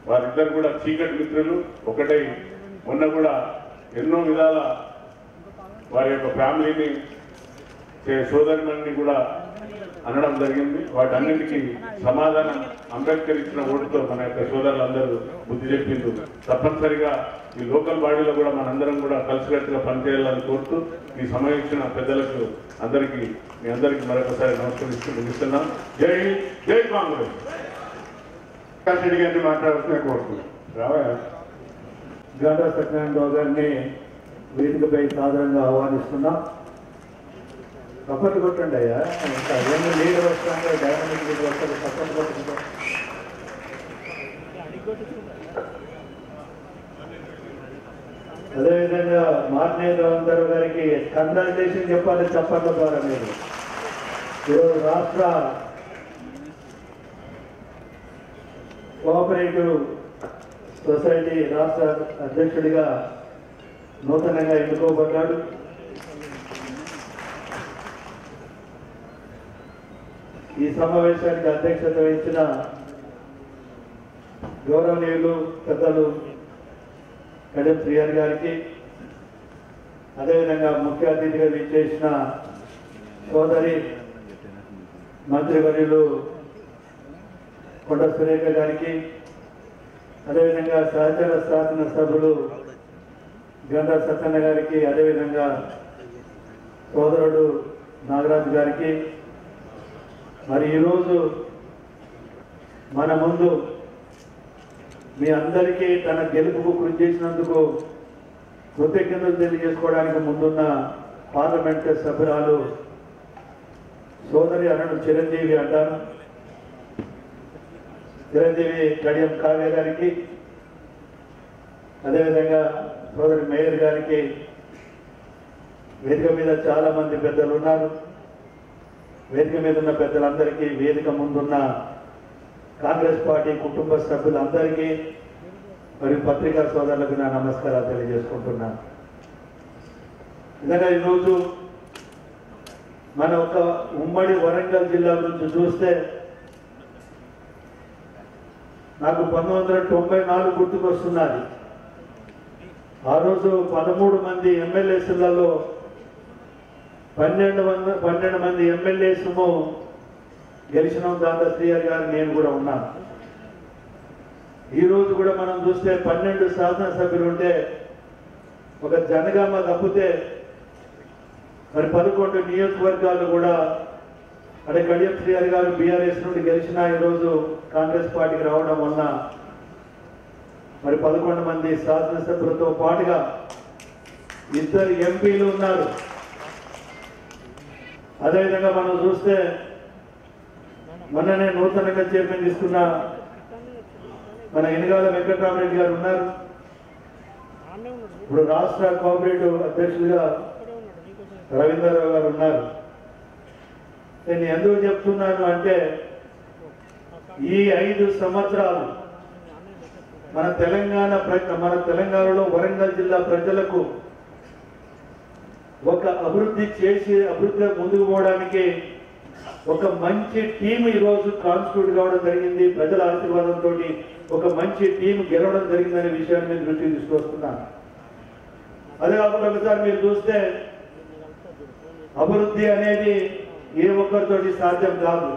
వారిద్దరు కూడా చీకటి మిత్రులు. ఒకటై మొన్న కూడా ఎన్నో విధాల వారి యొక్క ఫ్యామిలీని, సోదరులని కూడా అనడం జరిగింది. వాటన్నిటికీ సమాధానం అంబేద్కర్ ఇచ్చిన ఓటుతో మన యొక్క సోదరులందరూ బుద్ధి చెప్పింది. తప్పనిసరిగా ఈ లోకల్ బాడీలో కూడా మనందరం కూడా కలిసికట్టుగా పనిచేయాలని కోరుతూ ఈ సమయం ఇచ్చిన పెద్దలకు అందరికీ, మీ అందరికీ మరొకసారి నమస్కరిస్తూ ముగిస్తున్నాం. జై జై కాంగ్రెస్. రెడ్డి గారిని మాట్లాడుతూనే కోరుతున్నాం. గంటా సత్యనారాయణ రావు గారిని వేదికపై సాధారణంగా ఆహ్వానిస్తున్నాం. తప్పని కొట్టండి అయ్యా, ఇంకా ఏమి లీడర్ వస్తాంటే డైనమిక్ లీడర్ వస్తారు, తప్పని కొట్టండి. అదేవిధంగా మార్నేంద్రరావు గారికి కంగ్రాచులేషన్ చెప్పాలి చెప్పట్ల ద్వారా మీరు ఈరోజు రాష్ట్ర కోఆపరేటివ్ సొసైటీ రాష్ట్ర అధ్యక్షుడిగా నూతనంగా ఎన్నుకోబడ్డాడు. ఈ సమావేశానికి అధ్యక్షత వహించిన గౌరవనీయులు పెద్దలు కడియం శ్రీహరి గారికి, అదేవిధంగా ముఖ్య అతిథిగా విచ్చేసిన సోదరి మంత్రివర్యులు కొండ సురేఖ గారికి, అదేవిధంగా సహచర శాసన సభ్యులు గంటా సత్యన్న గారికి, అదేవిధంగా సోదరుడు నాగరాజు గారికి, మరి ఈరోజు మన ముందు మీ అందరికీ తన గెలుపుకు కృషి చేసినందుకు కృతజ్ఞతలు తెలియజేసుకోవడానికి ముందున్న పార్లమెంటు సభ్యురాలు సోదరి అన్నడు చిరంజీవి అంటారు, చిరంజీవి కడియం కావ్య గారికి, అదేవిధంగా సోదరి మేయర్ గారికి, వేదిక మీద చాలా మంది పెద్దలు ఉన్నారు. వేదిక మీద ఉన్న పెద్దలందరికీ, వేదిక ముందున్న కాంగ్రెస్ పార్టీ కుటుంబ సభ్యులందరికీ మరియు పత్రికా సోదరులకు నా నమస్కారాలు తెలియజేసుకుంటున్నాను. నిజంగా ఈరోజు మన ఒక ఉమ్మడి వరంగల్ జిల్లా గురించి చూస్తే నాకు 1994 గుర్తుకొస్తున్నది. ఆ రోజు 13 మంది ఎమ్మెల్యేలలో 12 మంది ఎమ్మెల్యేస్ము గెలిచినాం. దాంట్లో శ్రీహరి గారు నేను కూడా ఉన్నాను. ఈ రోజు కూడా మనం చూస్తే 12 శాసనసభ్యులు ఉంటే ఒక జనగామ తప్పితే మరి 11 నియోజకవర్గాలు కూడా అంటే కడియం శ్రీహరి గారు బీఆర్ఎస్ నుండి గెలిచినా ఈరోజు కాంగ్రెస్ పార్టీకి రావడం వల్ల మరి 11 మంది శాసనసభ్యులతో పాటుగా 2 ఎంపీలు ఉన్నారు. అదేవిధంగా మనం చూస్తే మొన్ననే నూతనంగా చైర్మన్ తీసుకున్న మన ఎనగాల వెంకటరామరెడ్డి గారు ఉన్నారు. ఇప్పుడు రాష్ట్ర కోఆపరేటివ్ అధ్యక్షులుగా రవీంద్రరావు గారు ఉన్నారు. నేను ఎందుకు చెప్తున్నాను అంటే ఈ 5 సంవత్సరాలు మన తెలంగాణలో వరంగల్ జిల్లా ప్రజలకు ఒక అభివృద్ధిగా ముందుకు పోవడానికి ఒక మంచి టీం ఈరోజు కాన్స్టిట్యూట్ కావడం జరిగింది. ప్రజల ఆశీర్వాదంతో ఒక మంచి టీం గెలవడం జరిగిందనే విషయాన్ని నేను దృష్టికి తీసుకొస్తున్నాను. అదే కాకుండా ఒకసారి మీరు చూస్తే అభివృద్ధి అనేది ఏ ఒక్కరితోటి సాధ్యం కాదు.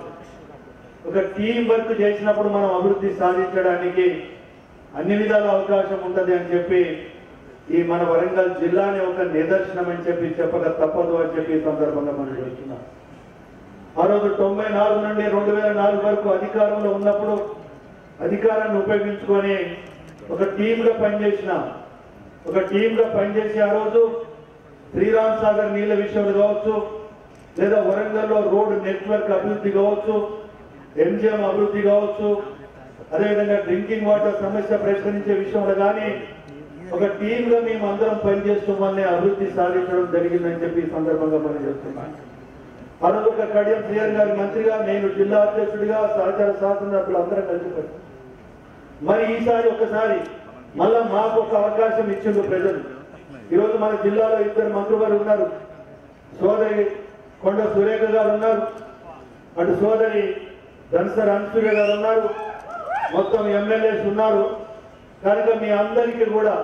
ఒక టీం వర్క్ చేసినప్పుడు మనం అభివృద్ధి సాధించడానికి అన్ని విధాల అవకాశం ఉంటుంది అని చెప్పి ఈ మన వరంగల్ జిల్లాని ఒక నిదర్శనం అని చెప్పి చెప్పక తప్పదు అని చెప్పి ఈ సందర్భంగా మనం చూస్తున్నాం. ఆ రోజు 94 నుండి 2004 వరకు అధికారంలో ఉన్నప్పుడు అధికారాన్ని ఉపయోగించుకొని ఒక టీంగా పనిచేసి ఆ రోజు శ్రీరామ్ సాగర్ నీళ్ళ విషయంలో కావచ్చు, లేదా వరంగల్లో రోడ్డు నెట్వర్క్ అభివృద్ధి కావచ్చు, ఎంజిఎం అభివృద్ధి కావచ్చు, అదేవిధంగా డ్రింకింగ్ వాటర్ సమస్య పరిష్కరించే విషయంలో కానీ ఒక టీంగా మేము అందరం పనిచేస్తామని అభివృద్ధి సాధించడం జరిగిందని చెప్పి ఈ సందర్భంగా మనం చెప్తున్నాం. ఆ రోజు ఒక కడియం శ్రీహరి గారి మంత్రిగా, నేను జిల్లా అధ్యక్షుడిగా, సహచార శాసనసభ్యులు అందరం కలిసిపోయి మరి ఈసారి ఒకసారి మళ్ళా మాకు ఒక అవకాశం ఇచ్చిండు ప్రజలు. ఈరోజు మన జిల్లాలో 2 మంత్రులు ఉన్నారు. సోదరి కొండ సురేఖ గారు ఉన్నారు, అటు సోదరి ధన్సర్ అన్సూర్య గారు ఉన్నారు, మొత్తం ఎమ్మెల్యేస్ ఉన్నారు. కనుక మీ అందరికీ కూడా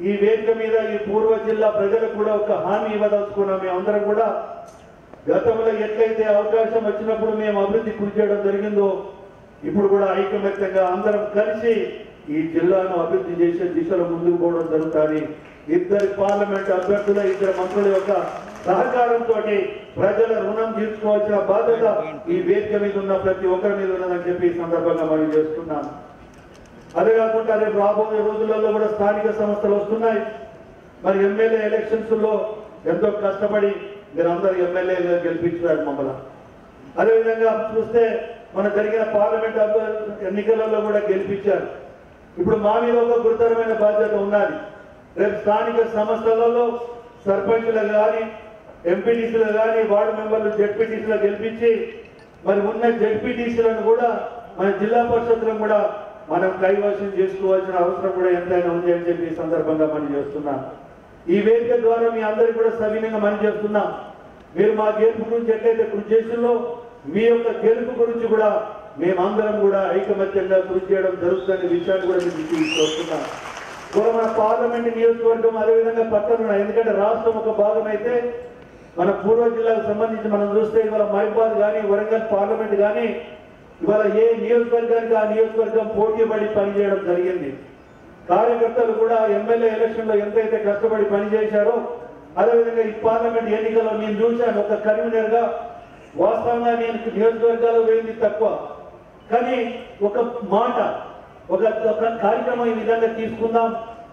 ఈ వేదిక మీద ఈ పూర్వ జిల్లా ప్రజలకు కూడా ఒక హామీ ఇవ్వదలుచుకున్నాం. మేమందరం కూడా గతంలో ఎట్లయితే అవకాశం వచ్చినప్పుడు మేము అభివృద్ధి కృషి చేయడం జరిగిందో ఇప్పుడు కూడా ఐకమత్యంగా అందరం కలిసి ఈ జిల్లాను అభివృద్ధి చేసే దిశలో ముందుకు పోవడం జరుగుతుంది. 2 పార్లమెంట్ అభ్యర్థుల 2 మంత్రుల యొక్క సహకారంతో ప్రజల రుణం తీర్చుకోవాల్సిన బాధ్యత ఈ వేదిక మీద ఉన్న ప్రతి ఒక్కరి మీద ఉన్నదని చెప్పి ఈ సందర్భంగా మనం చేస్తున్నాం. అదే కాకుండా రేపు రాబోయే రోజులలో కూడా స్థానిక సంస్థలు వస్తున్నాయి. మరి ఎమ్మెల్యే ఎలక్షన్స్ లో ఎంతో కష్టపడి మీరందరూ ఎమ్మెల్యేగా గెలిపించారు మమ్మల్ని. అదేవిధంగా చూస్తే మన జరిగిన పార్లమెంట్ ఎన్నికలలో కూడా గెలిపించారు. ఇప్పుడు మా మీద ఒక గురుతరమైన బాధ్యత ఉన్నది. రేపు స్థానిక సంస్థలలో సర్పంచులకు కానీ ఎంపీటీసీలు కానీ వార్డు మెంబర్లు జెడ్పీటీసీలు గెలిపించి మరి ఉన్న జెడ్పీటీసీలను కూడా మన జిల్లా పరిషత్లను కూడా మనం కైవశం చేసుకోవాల్సిన అవసరం కూడా ఎంతైనా ఉంది అని చెప్పి ఈ సందర్భంగా మనం చేస్తున్నాం. ఈ వేదిక ద్వారా మీ అందరికీ కూడా సవినయంగా మనం చేస్తున్నాం. మీరు మా గెలుపు గురించి ఎట్లయితే కృషి చేసిందో మీ యొక్క గెలుపు గురించి కూడా మేమందరం కూడా ఐకమత్యంగా కృషి చేయడం జరుగుతున్న విషయాన్ని కూడా మీకు తీసుకొస్తున్నాం. కూడా మన పార్లమెంట్ నియోజకవర్గం అదేవిధంగా పక్కన ఎందుకంటే రాష్ట్రం ఒక భాగం అయితే మన పూర్వ జిల్లాకు సంబంధించి మనం చూస్తే ఇవాళ మహిబాద్ కానీ వరంగల్ పార్లమెంట్ కానీ ఇవాళ ఏ నియోజకవర్గానికి ఆ నియోజకవర్గం పోటీ పడి పనిచేయడం జరిగింది. కార్యకర్తలు కూడా ఎమ్మెల్యే ఎలక్షన్ లో ఎంతైతే కష్టపడి పనిచేశారో అదేవిధంగా ఈ పార్లమెంట్ ఎన్నికల్లో నేను చూశాను. ఒక కన్వీనర్ గా వాస్తవంగా నేను నియోజకవర్గాలు వేయింది తక్కువ, కానీ ఒక మాట ఒక కార్యక్రమం ఈ విధంగా తీసుకుందాం,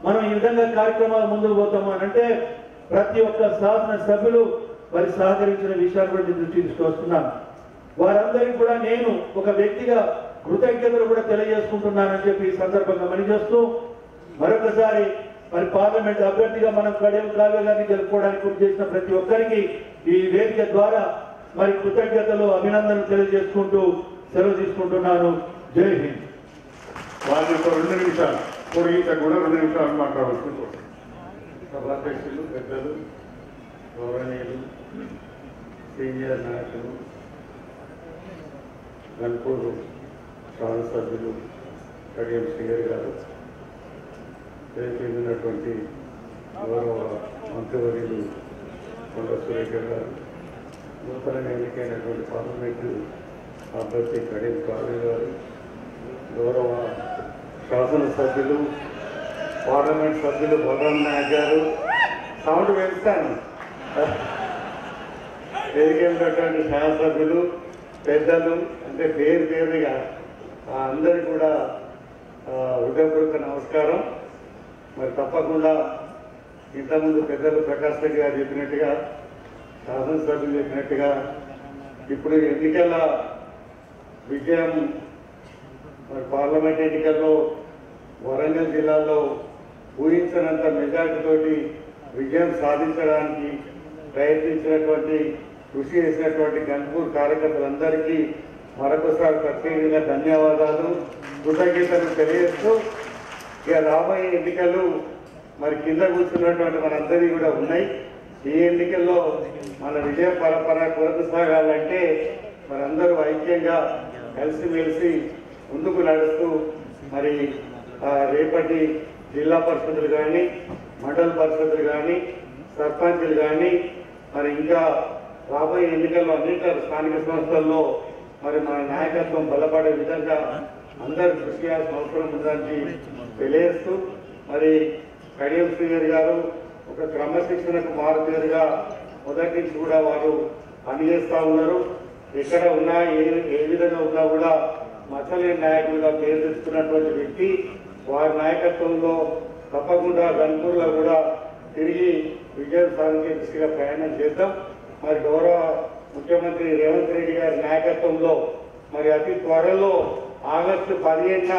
మనం ఈ విధంగా కార్యక్రమాలు ముందుకు పోతాము అని అంటే ప్రతి ఒక్క శాసన సభ్యులు మరి సహకరించిన విషయాన్ని కూడా దృష్టి తీసుకొస్తున్నాను. వారందరికీ కూడా నేను ఒక వ్యక్తిగా కృతజ్ఞతలు కూడా తెలియజేసుకుంటున్నానని చెప్పి ఈ సందర్భంగా పనిచేస్తూ మరొకసారి మరి పార్లమెంట్ అభ్యర్థిగా మనం కడియం కావ్య గారిని గెలుపుకోవడానికి కృషి చేసిన ప్రతి ఒక్కరికి ఈ వేదిక ద్వారా మరి కృతజ్ఞతలు అభినందనలు తెలియజేసుకుంటూ సెలవు తీసుకుంటున్నాను. జై హింద్. వాళ్ళ యొక్క 2 నిమిషాలు పొడిగిత కూడా 2 నిమిషాలు మాట్లాడుకుంటూ సభాధ్యక్షులు, పెద్దలు, గౌరవనీయులు, సీనియర్ నాయకులు, గన్పూరు శాసనసభ్యులు కడియం శ్రీహరి గారు, ఉన్నటువంటి గౌరవ మంత్రివర్యులు కొండ సురేఖ గారు, నూతనంగా ఎన్నికైనటువంటి పార్లమెంటు అభ్యర్థి కడియం కావ్య గారు, గౌరవ శాసనసభ్యులు పార్లమెంట్ సభ్యులు బలరాం నాయక్ గారు, సౌండ్ పెంచుతాను, ఎదిగినటువంటి శాసనసభ్యులు, పెద్దలు అంటే పేరుగా అందరికీ కూడా హృదయపూర్వక నమస్కారం. మరి తప్పకుండా ఇంతకుముందు పెద్దలు ప్రకాష్ రెడ్డి గారు చెప్పినట్టుగా శాసనసభ్యులు చెప్పినట్టుగా ఇప్పుడు ఎన్నికల విజయం మరి పార్లమెంట్ ఎన్నికల్లో వరంగల్ జిల్లాలో ఊహించినంత మెజార్టీతోటి విజయం సాధించడానికి ప్రయత్నించినటువంటి కృషి చేసినటువంటి గన్పూర్ కార్యకర్తలందరికీ మరొకసారి ప్రత్యేకంగా ధన్యవాదాలు, కృతజ్ఞతలు తెలియజేస్తూ ఇక రాబోయే ఎన్నికలు మరి కింద కూర్చున్నటువంటి మనందరికీ కూడా ఉన్నాయి. ఈ ఎన్నికల్లో మన విజయ పరంపర కొనసాగాలంటే మనందరూ ఐక్యంగా కలిసిమెలిసి ముందుకు నడుస్తూ మరి రేపటి జిల్లా పరిషత్తులు కానీ మండల పరిషత్తులు కానీ సర్పంచులు కానీ మరి ఇంకా రాబోయే ఎన్నికల్లో అనేక స్థానిక సంస్థల్లో మరి మన నాయకత్వం బలపడే విధంగా అందరూ కృషి చేయాల్సిన అవసరం ఉందని తెలియజేస్తూ మరి కడియం శ్రీహరి గారు ఒక క్రమశిక్షణకు మారుతీరుగా మొదటి నుంచి కూడా వారు పనిచేస్తూ ఉన్నారు. ఎక్కడ ఉన్నా ఏ విధంగా ఉన్నా కూడా మచ్చలేని నాయకులుగా పేరు తెచ్చుకున్నటువంటి వ్యక్తి. వారి నాయకత్వంలో తప్పకుండా గన్పూర్లో కూడా తిరిగి విజయం సాధించే దిశగా ప్రయాణం చేద్దాం. మరి గౌరవ ముఖ్యమంత్రి రేవంత్ రెడ్డి గారి నాయకత్వంలో మరి అతి త్వరలో ఆగస్టు 15న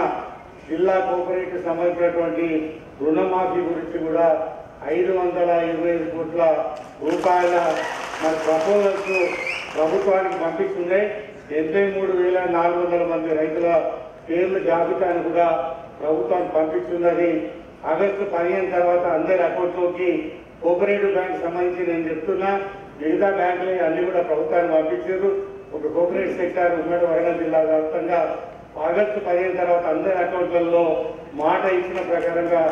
జిల్లా కోఆపరేటివ్ సంబంధించినటువంటి రుణమాఫీ గురించి కూడా 525 కోట్ల రూపాయల మరి ప్రపోజల్స్ ప్రభుత్వానికి పంపిస్తున్నాయి. 83,400 మంది రైతుల పేర్ల జాబితాను కూడా ప్రభుత్వానికి పంపిస్తున్నది. ఆగస్టు 15 తర్వాత అందరి అకౌంట్లోకి కోఆపరేటివ్ బ్యాంక్ సంబంధించి నేను చెప్తున్నా, మిగతా బ్యాంకులు అన్ని కూడా ప్రభుత్వాన్ని పంపించారు. ఒక కోఆపరేటివ్ సెక్టార్ ఉమ్మడి వరంగల్ జిల్లా వ్యాప్తంగా ఆగస్టు 15 తర్వాత అందరి అకౌంట్లలో మాట ఇచ్చిన ప్రకారంగా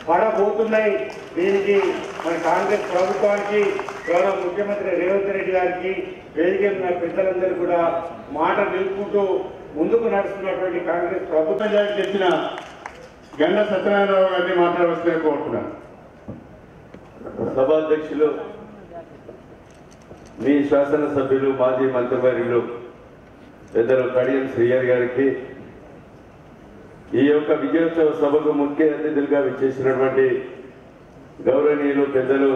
పడబోతున్నాయి. దీనికి మన కాంగ్రెస్ ప్రభుత్వానికి గౌరవ ముఖ్యమంత్రి రేవంత్ రెడ్డి గారికి వేదిక పెద్దలందరూ కూడా మాట నిలుపుకుంటూ ముందుకు నడుస్తున్నటువంటి కాంగ్రెస్ ప్రభుత్వం తెచ్చిన గండ సత్యనారాయణరావు గారిని మాట్లాడవలసిందిగా కోరుతున్నాను. సభాధ్యక్షులు, మీ శాసనసభ్యులు మాజీ మంత్రివర్యులు పెద్దలు కడియం శ్రీహరి గారికి, ఈ యొక్క విజయోత్సవ సభకు ముఖ్య అతిథులుగా విచ్చేసినటువంటి గౌరవనీయులు పెద్దలు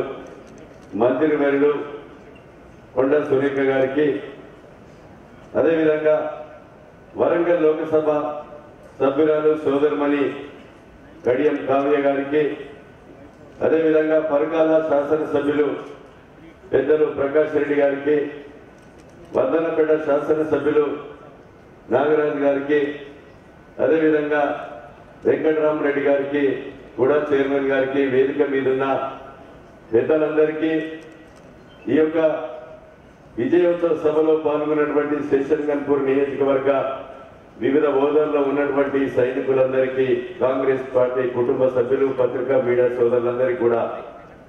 మంత్రివర్యులు కొండ సురేఖ గారికి, అదేవిధంగా వరంగల్ లోకసభ సభ్యురాలు సోదరుమణి కడియం కావ్య గారికి, అదేవిధంగా పరకాల శాసనసభ్యులు పెద్దలు ప్రకాష్ రెడ్డి గారికి, వర్ధనపేట శాసనసభ్యులు నాగరాజు గారికి, అదేవిధంగా వెంకటరామరెడ్డి గారికి కూడా చైర్మన్ గారికి, వేదిక మీదున్న పెద్దలందరికీ, ఈ యొక్క విజయోత్సవ సభలో పాల్గొన్నటువంటి శేషన్ గన్పూర్ నియోజకవర్గ వివిధ హోదాల్లో ఉన్నటువంటి సైనికులందరికీ, కాంగ్రెస్ పార్టీ కుటుంబ సభ్యులు, పత్రికా మీడియా సోదరులందరికీ కూడా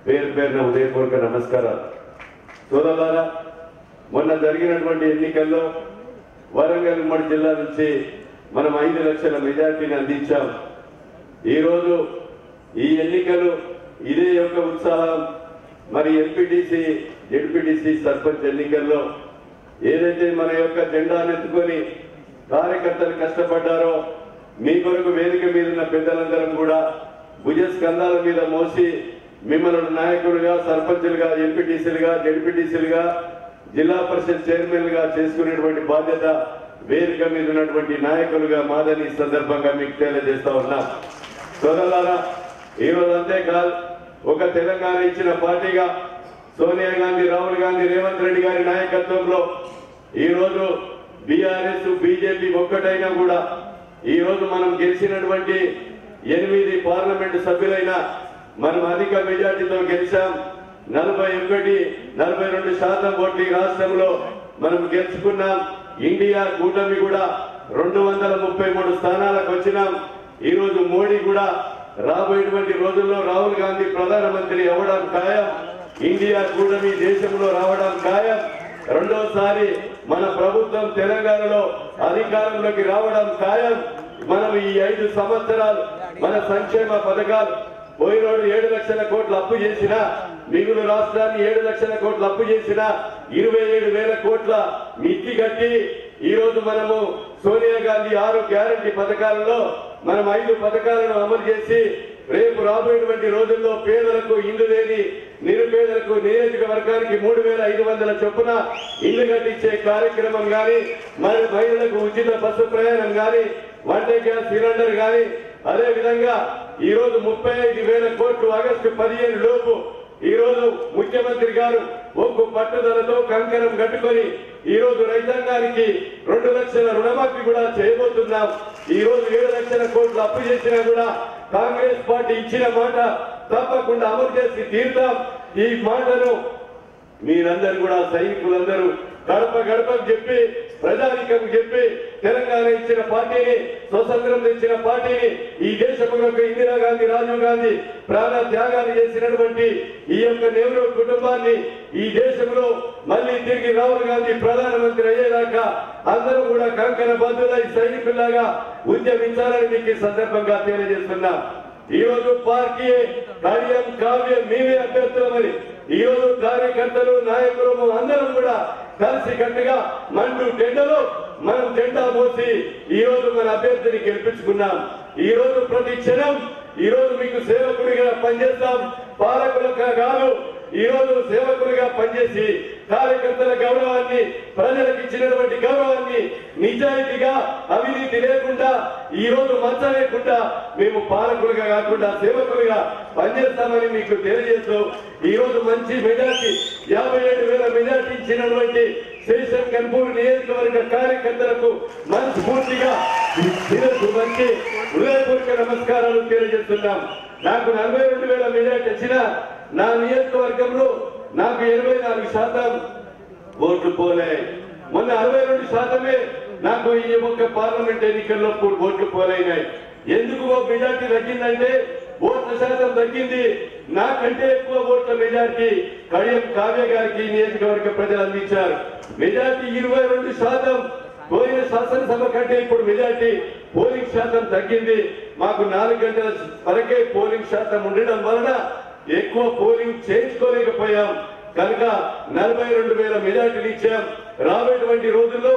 పేరు పేరున ఉదయపూర్వక నమస్కారాలు. సోదరులారా, మొన్న జరిగినటువంటి ఎన్నికల్లో వరంగల్ ఉమ్మడి జిల్లా నుంచి మనం 5 లక్షల మెజార్టీని అందించాం. ఈరోజు ఈ ఎన్నికలు ఇదే యొక్క ఉత్సాహం మరి ఎంపీటీసీ, జెడ్పీటీసీ, సర్పంచ్ ఎన్నికల్లో ఏదైతే మన యొక్క జెండాను ఎత్తుకొని కార్యకర్తలు కష్టపడ్డారో, మీ కొరకు వేదిక మీద ఉన్న పెద్దలందరం కూడా భుజ స్కంధాల మీద మోసి మిమ్మల్ని నాయకులుగా, సర్పంచులుగా, ఎంపీటీసీలుగా, జెడ్పీటీసీలుగా, జిల్లా పరిషత్ చైర్మన్లుగా చేసుకునేటువంటి బాధ్యత వేదిక మీద ఉన్నటువంటి నాయకులుగా మాదని సందర్భంగా మీకు తెలియజేస్తా ఉన్నా. సోదరులారా, ఈరోజు అంతేకాదు, ఒక తెలంగాణ ఇచ్చిన పార్టీగా సోనియా గాంధీ, రాహుల్ గాంధీ, రేవంత్ రెడ్డి గారి నాయకత్వంలో ఈరోజు బీఆర్ఎస్, బీజేపీ ఒక్కటైనా కూడా ఈరోజు మనం గెలిచినటువంటి 8 పార్లమెంటు సభ్యులైనా మనం అధిక మెజార్టీతో గెలిచాం. 41-42% ఓట్లు ఈ రాష్ట్రంలో మనం గెలుచుకున్నాం. ఇండియా కూటమి కూడా 233 స్థానాలకు వచ్చినాం. ఈరోజు మోడీ కూడా రాబోయేటువంటి రోజుల్లో రాహుల్ గాంధీ ప్రధానమంత్రి అవ్వడం ఖాయం. ఇండియా కూటమి దేశంలో రావడం ఖాయం. రెండోసారి మన ప్రభుత్వం తెలంగాణలో అధికారంలోకి రావడం ఖాయం. మనం ఈ 5 సంవత్సరాలు మన సంక్షేమ పథకాలు, పోయినోడు 7 లక్షల కోట్లు అప్పు చేసిన, మిగులు రాష్ట్రాన్ని 7 లక్షల కోట్లు అప్పు చేసిన 27,000 కోట్ల మిత్తి కట్టి ఈరోజు మనము సోనియా గాంధీ 6 గ్యారంటీ పథకాలలో మనం 5 పథకాలను అమలు చేసి రేపు రాబోయేటువంటి రోజుల్లో పేదలకు, ఇల్లు లేని నిరుపేదలకు నియోజకవర్గానికి 3,500 చొప్పున ఇల్లు కట్టించే కార్యక్రమం గాని, మరి మహిళలకు ఉచిత బస్సు ప్రయాణం గాని, వంట గ్యాస్ సిలిండర్ గాని, అదే విధంగా ఈరోజు 35,000 కోట్లు ఆగస్టు 15 లోపు ఈరోజు ముఖ్యమంత్రి గారు ఒక్క పట్టుదలతో కంకణం కట్టుకొని ఈరోజు రైతాంగానికి 2 లక్షల రుణమాఫీ కూడా చేయబోతున్నాం. ఈరోజు 7 లక్షల కోట్లు అప్పు చేసినా కూడా కాంగ్రెస్ పార్టీ ఇచ్చిన మాట తప్పకుండా అమలు చేసి తీరుతాం. ఈ మాటను మీరందరూ కూడా, సైనికులందరూ గడప గడపకు చెప్పి, ప్రజానికకు చెప్పి, తెలంగాణ ఇచ్చిన పార్టీని, స్వతంత్రం ఇచ్చిన పార్టీని, ఈ దేశంలో ఇందిరాగాంధీ, రాజీవ్ గాంధీ ప్రాణ త్యాగాలు చేసినటువంటి ఈ యొక్క నెహ్రూ కుటుంబాన్ని ఈ దేశంలో మళ్ళీ తిరిగి రాహుల్ గాంధీ ప్రధానమంత్రి అయ్యేదాకా అందరూ కూడా కంకణ బద్దులై సైనికుల్లాగా ఉద్యమించాలని మీకు ఈ సందర్భంగా తెలియజేస్తున్నా. ఈ రోజు పార్టీ కడియం కావ్య మేమే అభ్యర్థులమని ఈ రోజు కార్యకర్తలు, నాయకులు అందరం కూడా కలిసి కట్టుగా మండు టెండలో మనం జెండా మోసి ఈ రోజు మన అభ్యర్థిని గెలిపించుకున్నాం. ఈ రోజు ప్రతి క్షణం ఈ రోజు మీకు సేవకుడిగా పనిచేస్తాం. పాలకులుగా కాదు, ఈ రోజు సేవకులుగా పనిచేసి కార్యకర్తల గౌరవాన్ని, ప్రజలకు ఇచ్చినటువంటి గౌరవాన్ని నిజాయితీగా, అవినీతి లేకుండా, ఈ రోజు మచ్చ లేకుండా మేము పాలకులుగా కాకుండా సేవకులుగా పనిచేస్తామని మీకు తెలియజేస్తూ ఈ రోజు మంచి మెజార్టీ 57,000 మెజార్టీ ఇచ్చినటువంటి శేషన్ గన్పూర్ నియోజకవర్గ కార్యకర్తలకు మనస్ఫూర్తిగా మంచి హృదయపూర్వక నమస్కారాలు తెలియజేస్తున్నాం. నాకు 42,000 మెజార్టీ వచ్చిన నా నియోజకవర్గంలో నాకు 84% ఓట్లు పోలే. మొన్న 62% నాకు ఈ ఒక్క పార్లమెంట్ ఎన్నికల్లో ఓట్లు పోలైనాయి. ఎందుకు మెజార్టీ తగ్గిందంటే ఓట్ల శాతం తగ్గింది. నాకంటే ఎక్కువ ఓట్ల మెజార్టీ కడియం కావ్య గారికి నియోజకవర్గ ప్రజలు అందించారు. మెజార్టీ 22%. పోయిన శాసనసభ కంటే ఇప్పుడు మెజార్టీ పోలింగ్ శాతం తగ్గింది. మాకు 4 గంటల వరకే పోలింగ్ శాతం ఉండడం వలన ఎక్కువ పోలింగ్ చేయించుకోలేకపోయాం. కనుక 42,000 మెజార్టీలు ఇచ్చాం. రాబోయేటువంటి రోజుల్లో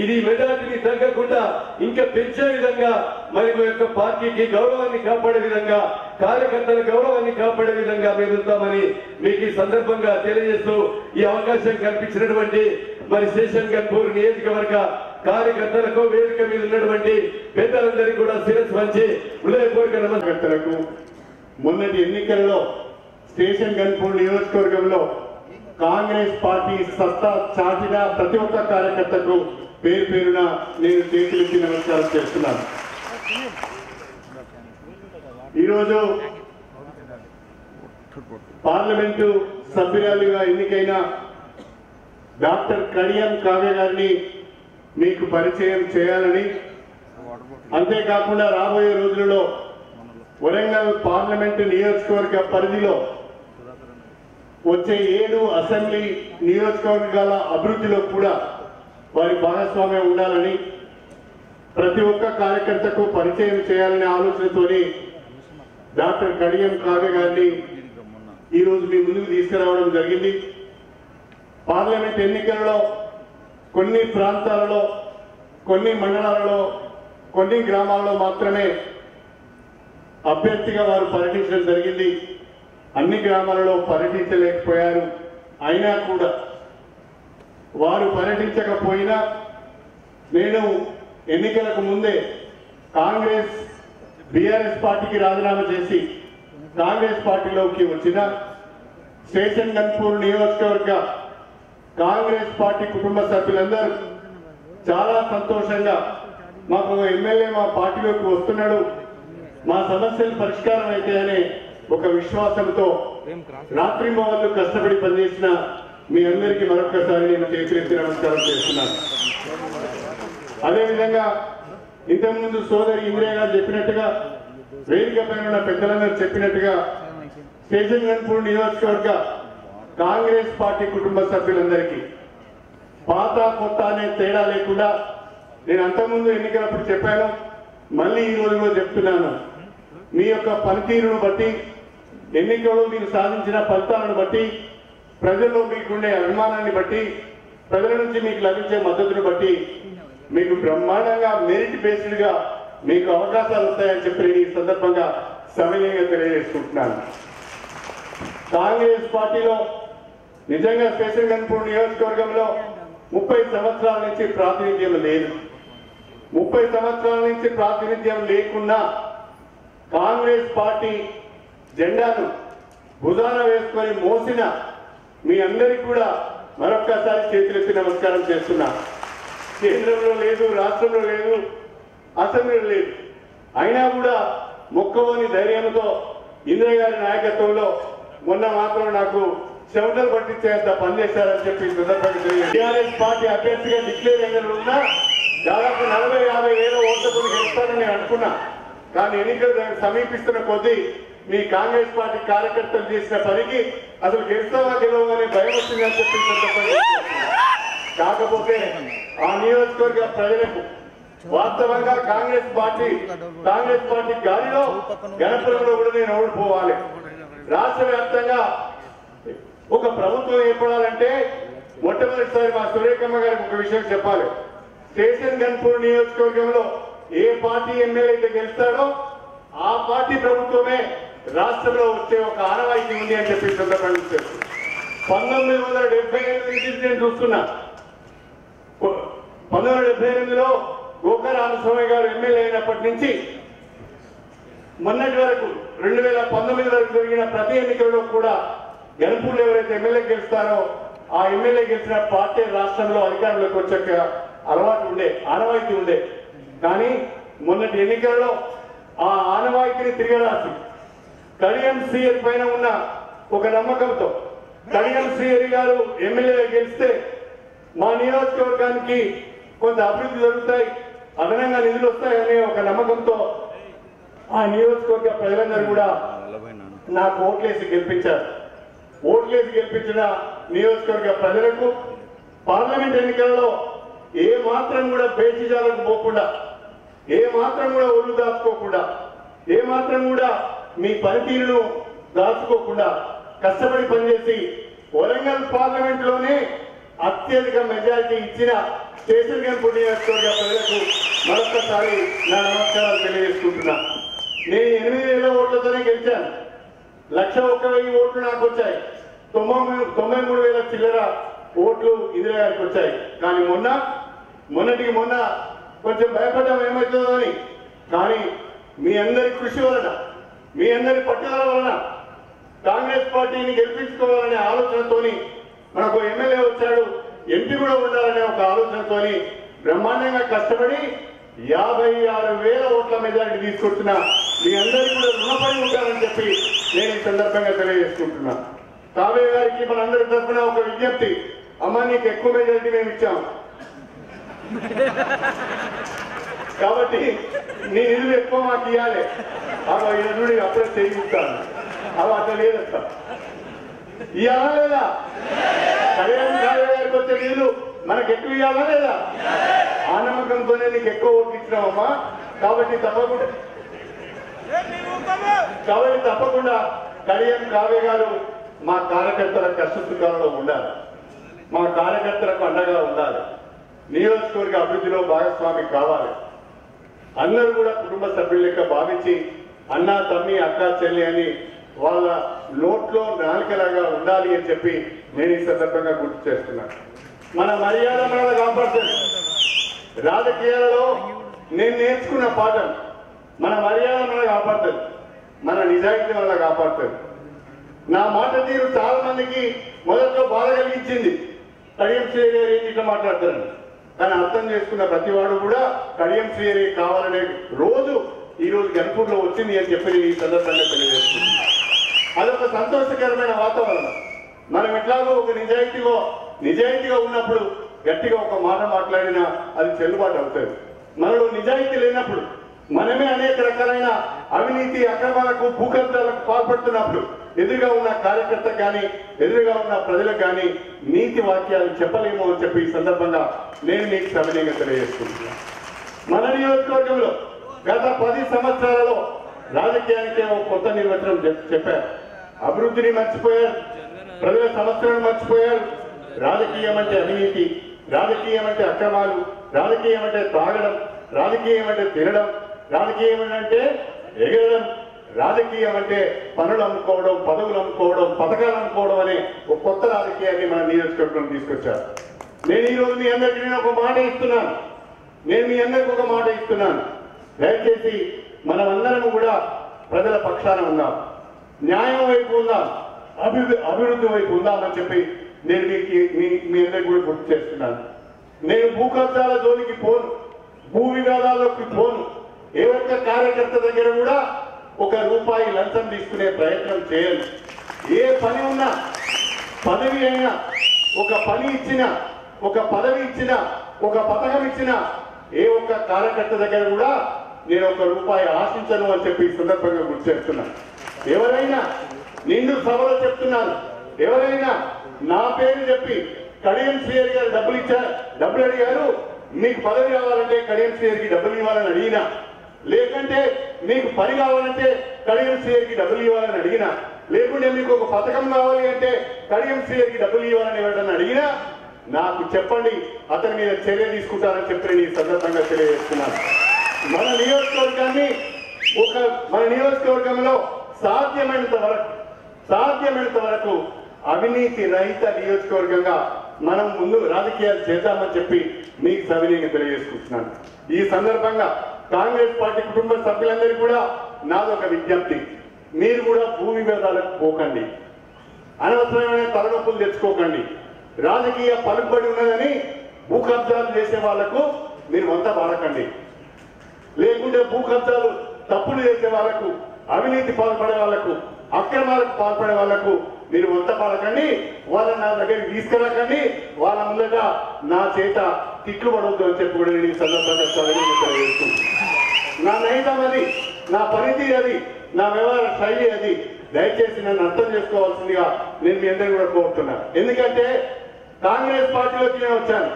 ఇది మెజార్టీని తగ్గకుండా ఇంకా పెంచే విధంగా, మరి మా యొక్క పార్టీకి గౌరవాన్ని కాపాడే విధంగా, కార్యకర్తల గౌరవాన్ని కాపాడే విధంగా మేము ఉంటామని మీకు ఈ సందర్భంగా తెలియజేస్తూ ఈ అవకాశం కల్పించినటువంటి మరి శేషన్ గన్పూర్ నియోజకవర్గ కార్యకర్తలకు వేదిక మీద ఉన్నటువంటి పెద్దలందరికీ కూడా శిరస్సు వంచి హృదయపూర్వక నమస్కారాలకు. మొన్నటి ఎన్నికల్లో స్టేషన్ గన్పూర్ నియోజకవర్గంలో కాంగ్రెస్ పార్టీ సత్తా చాటిన ప్రతి ఒక్క కార్యకర్తకు పేరు పేరున నేను చేతులెత్తి నమస్కారం చేస్తున్నాను. ఈరోజు పార్లమెంటు సభ్యురాలుగా ఎన్నికైన డాక్టర్ కడియం కావ్య గారిని మీకు పరిచయం చేయాలని, అంతేకాకుండా రాబోయే రోజులలో వరంగల్ పార్లమెంటు నియోజకవర్గ పరిధిలో వచ్చే 7 అసెంబ్లీ నియోజకవర్గాల అభివృద్ధిలో కూడా వారి భాగస్వామ్యం ఉండాలని, ప్రతి ఒక్క కార్యకర్తకు పరిచయం చేయాలనే ఆలోచనతోని డాక్టర్ కడియం కావ్య గారిని ఈరోజు మీ ముందుకు తీసుకురావడం జరిగింది. పార్లమెంట్ ఎన్నికలలో కొన్ని ప్రాంతాలలో, కొన్ని మండలాలలో, కొన్ని గ్రామాల్లో మాత్రమే అభ్యర్థిగా వారు పర్యటించడం జరిగింది. అన్ని గ్రామాలలో పర్యటించలేకపోయారు. అయినా కూడా వారు పర్యటించకపోయినా నేను ఎన్నికలకు ముందే కాంగ్రెస్ బీఆర్ఎస్ పార్టీకి రాజీనామా చేసి కాంగ్రెస్ పార్టీలోకి వచ్చిన స్టేషన్ గన్పూర్ నియోజకవర్గ కాంగ్రెస్ పార్టీ కుటుంబ సభ్యులందరూ చాలా సంతోషంగా మాకు ఎమ్మెల్యే మా పార్టీలోకి వస్తున్నాడు, మా సమస్యలు పరిష్కారం అవుతాయనే ఒక విశ్వాసంతో రాత్రింబవళ్ళు కష్టపడి పనిచేసిన మీ అందరికీ మరొకసారి నేను చేతులెత్తి నమస్కారం చేస్తున్నాను. అదేవిధంగా ఇంతకుముందు సోదరి ఇందిరా గారు చెప్పినట్టుగా, వేదిక పైన ఉన్న పెద్దలందరూ చెప్పినట్టుగా స్టేషన్ గన్పూర్ నియోజకవర్గ కాంగ్రెస్ పార్టీ కుటుంబ సభ్యులందరికీ పాత కొత్త అనే తేడా లేకుండా నేను అంతకుముందు ఎన్నికలప్పుడు చెప్పాను, మళ్ళీ ఈ రోజులో చెప్తున్నాను. మీ యొక్క పనితీరును బట్టి, ఎన్నికల్లో మీరు సాధించిన ఫలితాలను బట్టి, ప్రజల్లో మీకుండే అభిమానాన్ని బట్టి, ప్రజల నుంచి మీకు లభించే మద్దతును బట్టి మీకు బ్రహ్మాండంగా మెరిట్ బేస్డ్ గా మీకు అవకాశాలు వస్తాయని చెప్పి నేను ఈ సందర్భంగా సవినయంగా తెలియజేసుకుంటున్నాను. కాంగ్రెస్ పార్టీలో నిజంగా స్టేషన్ గన్పూర్ నియోజకవర్గంలో 30 సంవత్సరాల నుంచి ప్రాతినిధ్యం లేదు. 30 సంవత్సరాల నుంచి ప్రాతినిధ్యం లేకున్నా కాంగ్రెస్ పార్టీ జెండాను భుజాన వేసుకొని మోసిన మీ అందరికీ కూడా మరొక్కసారి చేతులెత్తి నమస్కారం చేస్తున్నా. కేంద్రంలో లేదు, రాష్ట్రంలో లేదు, అసెంబ్లీలో లేదు, అయినా కూడా మొక్కవోని ధైర్యంతో ఇందిరా గారి నాయకత్వంలో మొన్న మాత్రం నాకు చెమటలు పట్టించేంత పనిచేశారని చెప్పి సందర్భంగా టీఆర్ఎస్ పార్టీ అభ్యర్థిగా డిక్లేర్ అయిన ఉన్నా దాదాపు 40-50 వేల ఓట్లతో గెలుస్తానని నేను అనుకున్నా. కానీ ఎన్నికలు సమీపిస్తున్న కొద్దీ మీ కాంగ్రెస్ పార్టీ కార్యకర్తలు చేసిన పనికి అసలు గెలుస్తావా గెలవగానే భయం వచ్చిందని చెప్పి సందర్భంగా కాకపోతే ఆ నియోజకవర్గ ప్రజలకు వాస్తవంగా కాంగ్రెస్ పార్టీ గాలిలో గణపురంలో కూడా నేను ఓడిపోవాలి. రాష్ట్ర వ్యాప్తంగా ఒక ప్రభుత్వం ఏర్పడాలంటే మొట్టమొదటిసారి మా సురేఖమ్మ గారికి ఒక విషయం చెప్పాలి. స్టేషన్ గన్పూర్ నియోజకవర్గంలో ఏ పార్టీ ఎమ్మెల్యే అయితే గెలుస్తాడో ఆ పార్టీ ప్రభుత్వమే రాష్ట్రంలో వచ్చే ఒక ఆనవాయితీ ఉంది అని చెప్పి సందర్భంగా 1978 నుంచి నేను చూస్తున్నా. 1978లో గోకా రామస్వామి గారు ఎమ్మెల్యే అయినప్పటి నుంచి మొన్నటి వరకు 2019 వరకు జరిగిన ప్రతి ఎన్నికల్లో కూడా గన్పూర్లో ఎవరైతే ఎమ్మెల్యే గెలుస్తారో ఆ ఎమ్మెల్యే గెలిచిన పార్టీ రాష్ట్రంలో అధికారంలోకి వచ్చాక ఆనవాయితీ ఉండే. కానీ మొన్నటి ఎన్నికల్లో ఆ ఆనవాయితీని తిరగరాసి కడియం శ్రీహరి పైన ఉన్న ఒక నమ్మకంతో కడియం శ్రీహరి గారు ఎమ్మెల్యే గెలిస్తే మా నియోజకవర్గానికి కొంత అభివృద్ధి జరుగుతాయి, అదనంగా నిధులు వస్తాయనే ఒక నమ్మకంతో ఆ నియోజకవర్గ ప్రజలందరూ కూడా నాకు ఓట్లేసి గెలిపించారు. ఓట్లేసి గెలిపించిన నియోజకవర్గ ప్రజలకు పార్లమెంట్ ఎన్నికల్లో ఏ మాత్రం కూడా బేచిజాలకు పోకుండా, ఏ మాత్రం కూడా ఒళ్ళు దాచుకోకుండా, ఏ మాత్రం కూడా మీ పనితీరును దాచుకోకుండా కష్టపడి పనిచేసి వరంగల్ పార్లమెంట్ లోనే అత్యధిక మెజారిటీ ఇచ్చిన స్టేషన్ గన్పూర్ నియోజకవర్గ ప్రజలకు మరొకసారి నా నమస్కారాలు తెలియజేసుకుంటున్నా. నేను 8,000 ఓట్లతోనే గెలిచాను. 1,01,000 ఓట్లు నాకు వచ్చాయి. 93,000 చిల్లర ఓట్లు ఇందిరా గారికి వచ్చాయి. కానీ మొన్న మొన్నటికి మొన్న కొంచెం భయపడ్డాం ఏమవుతుందో అని. కానీ మీ అందరి కృషి వలన, మీ అందరి పట్టుదల వలన కాంగ్రెస్ పార్టీని గెలిపించుకోవాలనే ఆలోచనతోని మనకు ఎమ్మెల్యే వచ్చాడు, ఎంపీ కూడా ఉండాలనే ఒక ఆలోచనతోని బ్రహ్మాండంగా కష్టపడి 56,000 ఓట్ల మెజారిటీ తీసుకొచ్చిన మీ అందరికీ కూడా రుణపడి ఉంటారని చెప్పి నేను ఈ సందర్భంగా తెలియజేసుకుంటున్నా. కావ్య గారికి మనందరి తరఫున ఒక విజ్ఞప్తి, అమ్మ నీకు ఎక్కువ మెజారిటీ మేము ఇచ్చాం కాబట్టి నీ నిధులు ఎక్కువ మాకు ఇవ్వాలి. అవి ఎదుడి అప్పుడే చేయిస్తాను, అవి అట్లా లేదట ఇవ్వాలా లేదా? కళ్యాణ్ కావ్య గారికి వచ్చే నిధులు మనకు ఎక్కువ ఇవ్వాలా లేదా? ఆ నమ్మకంతోనే నీకు ఎక్కువ ఓట్లు ఇచ్చినామమ్మా. కాబట్టి తప్పకుండా కళ్యాణ్ కావ్య గారు మా కార్యకర్తల కష్టసుఖాలలో ఉండాలి, మా కార్యకర్తలకు అండగా ఉండాలి, నియోజకవర్గ అభివృద్ధిలో భాగస్వామి కావాలి. అందరూ కూడా కుటుంబ సభ్యుల లెక్క భావించి అన్నా తమ్మి అక్క చెల్లి అని వాళ్ళ నోట్లో నాలుకలాగా ఉండాలి అని చెప్పి నేను ఈ సందర్భంగా గుర్తు చేస్తున్నాను. మన మర్యాద మనల్ని కాపాడుతుంది. రాజకీయాలలో నేను నేర్చుకున్న పాఠం, మన మర్యాద మనల్ని కాపాడుతుంది, మన నిజాయితీ మనల్ని కాపాడుతుంది. నా మాట తీరు చాలా మందికి మొదట్లో బాధ కలిగించింది. కడియం శ్రీగారు ఏంటి ఇట్లా మాట్లాడతారని. కానీ అర్థం చేసుకున్న ప్రతివాడు కూడా కడియం శ్రీగారి కావాలనే రోజు ఈ రోజు గన్పూర్లో వచ్చింది అని చెప్పి ఈ సందర్భంగా తెలియజేస్తుంది. అదొక సంతోషకరమైన వాతావరణం. మనం ఎట్లాగో ఒక నిజాయితీగా ఉన్నప్పుడు గట్టిగా ఒక మాట మాట్లాడినా అది చెల్లుబాటు అవుతుంది. మనలో నిజాయితీ లేనప్పుడు, మనమే అనేక రకాలైన అవినీతి అక్రమాలకు భూకబ్జాలకు పాల్పడుతున్నప్పుడు ఎదురుగా ఉన్న కార్యకర్తకు కానీ ఎదురుగా ఉన్న ప్రజలకు కానీ నీతి వాక్యాలు చెప్పలేము అని చెప్పి ఈ సందర్భంగా నేను మీకు సవినయంగా తెలియజేస్తున్నాను. మన నియోజకవర్గంలో గత 10 సంవత్సరాలలో రాజకీయానికే ఒక కొత్త నిర్వచనం చెప్పారు. అభివృద్ధిని మర్చిపోయారు, ప్రజల సమస్యలను మర్చిపోయారు. రాజకీయం అంటే అవినీతి, రాజకీయం అంటే అక్రమాలు, రాజకీయం అంటే తాగడం, రాజకీయం అంటే తినడం, రాజకీయం అంటే ఎగరడం, రాజకీయం అంటే పనులు అమ్ముకోవడం, పదవులు అమ్ముకోవడం, పథకాలు అమ్ముకోవడం అనే ఒక కొత్త రాజకీయాన్ని మన నియోజకవర్గం తీసుకొచ్చారు. నేను ఈరోజు మీ అందరికీ ఒక మాట ఇస్తున్నాను. దయచేసి మనమందరం కూడా ప్రజల పక్షాన ఉందాం, న్యాయం వైపు ఉందాం, అభివృద్ధి వైపు ఉందామని చెప్పి నేను మీ అందరికీ కూడా గుర్తు చేస్తున్నాను. నేను భూ కబ్జాల జోలికి పోను, భూ వివాదాల్లోకి పోను. ఏ ఒక్క కార్యకర్త దగ్గర కూడా ₹1 లంచం తీసుకునే ప్రయత్నం చేయను. ఏ పని ఉన్నా, పదవి అయినా, ఒక పని ఇచ్చినా, ఒక పదవి ఇచ్చినా, ఒక పథకం ఇచ్చినా ఏ ఒక్క కార్యకర్త దగ్గర కూడా నేను ₹1 ఆశించను అని చెప్పి ఈ సందర్భంగా గుర్తు చేస్తున్నాను. ఎవరైనా నిండు సభలో చెప్తున్నాను, ఎవరైనా నా పేరు చెప్పి కడియం శ్రీహరి గారు డబ్బులు అడిగారు, మీకు పదవి కావాలంటే కడియం శ్రీహరికి డబ్బులు ఇవ్వాలని అడిగినా, లేకంటే మీకు పని కావాలంటే కడియం శ్రీహరికి డబ్బులు ఇవ్వాలని అడిగినా, లేకుంటే మీకు ఒక పథకం కావాలి అంటే కడియం శ్రీహరికి డబ్బులు ఇవ్వాలని ఎవరైనా అడిగినా నాకు చెప్పండి, అతని మీద చర్య తీసుకుంటారని చెప్పి ఈ సందర్భంగా తెలియజేస్తున్నాను. మన నియోజకవర్గంలో సాధ్యమైనంత వరకు అవినీతి రహిత నియోజకవర్గంగా మనం ముందు రాజకీయాలు చేద్దామని చెప్పి మీకు సవినయంగా తెలియజేసుకుంటున్నాను. ఈ సందర్భంగా కాంగ్రెస్ పార్టీ కుటుంబ సభ్యులందరికీ కూడా నాదొక విజ్ఞప్తి, మీరు కూడా భూ వివాదాలకు పోకండి, అనవసరమైన తలనొప్పులు తెచ్చుకోకండి. రాజకీయ పలుకుబడి ఉన్నదని భూ కబ్జాలు చేసే వాళ్లకు మీరు వంత పాడకండి, లేకుంటే భూ కబ్జాలు తప్పులు చేసే వాళ్లకు, అవినీతి పాల్పడే వాళ్లకు, అక్రమాలకు పాల్పడే వాళ్లకు మీరు వంత పాడకండి. వాళ్ళని నా దగ్గరికి తీసుకురాకండి, వాళ్ళ ముందట నా చేత తిట్లు పడవద్దు అని చెప్పి కూడా నేను ఈ సందర్భంగా తెలియజేస్తున్నాను. నా నైతం అది, నా పనితీరు అది, నా వ్యవహార శైలి అది. దయచేసి నన్ను అర్థం చేసుకోవాల్సిందిగా నేను మీ అందరినీ కూడా కోరుతున్నాను. ఎందుకంటే కాంగ్రెస్ పార్టీలోకి నేను వచ్చాను.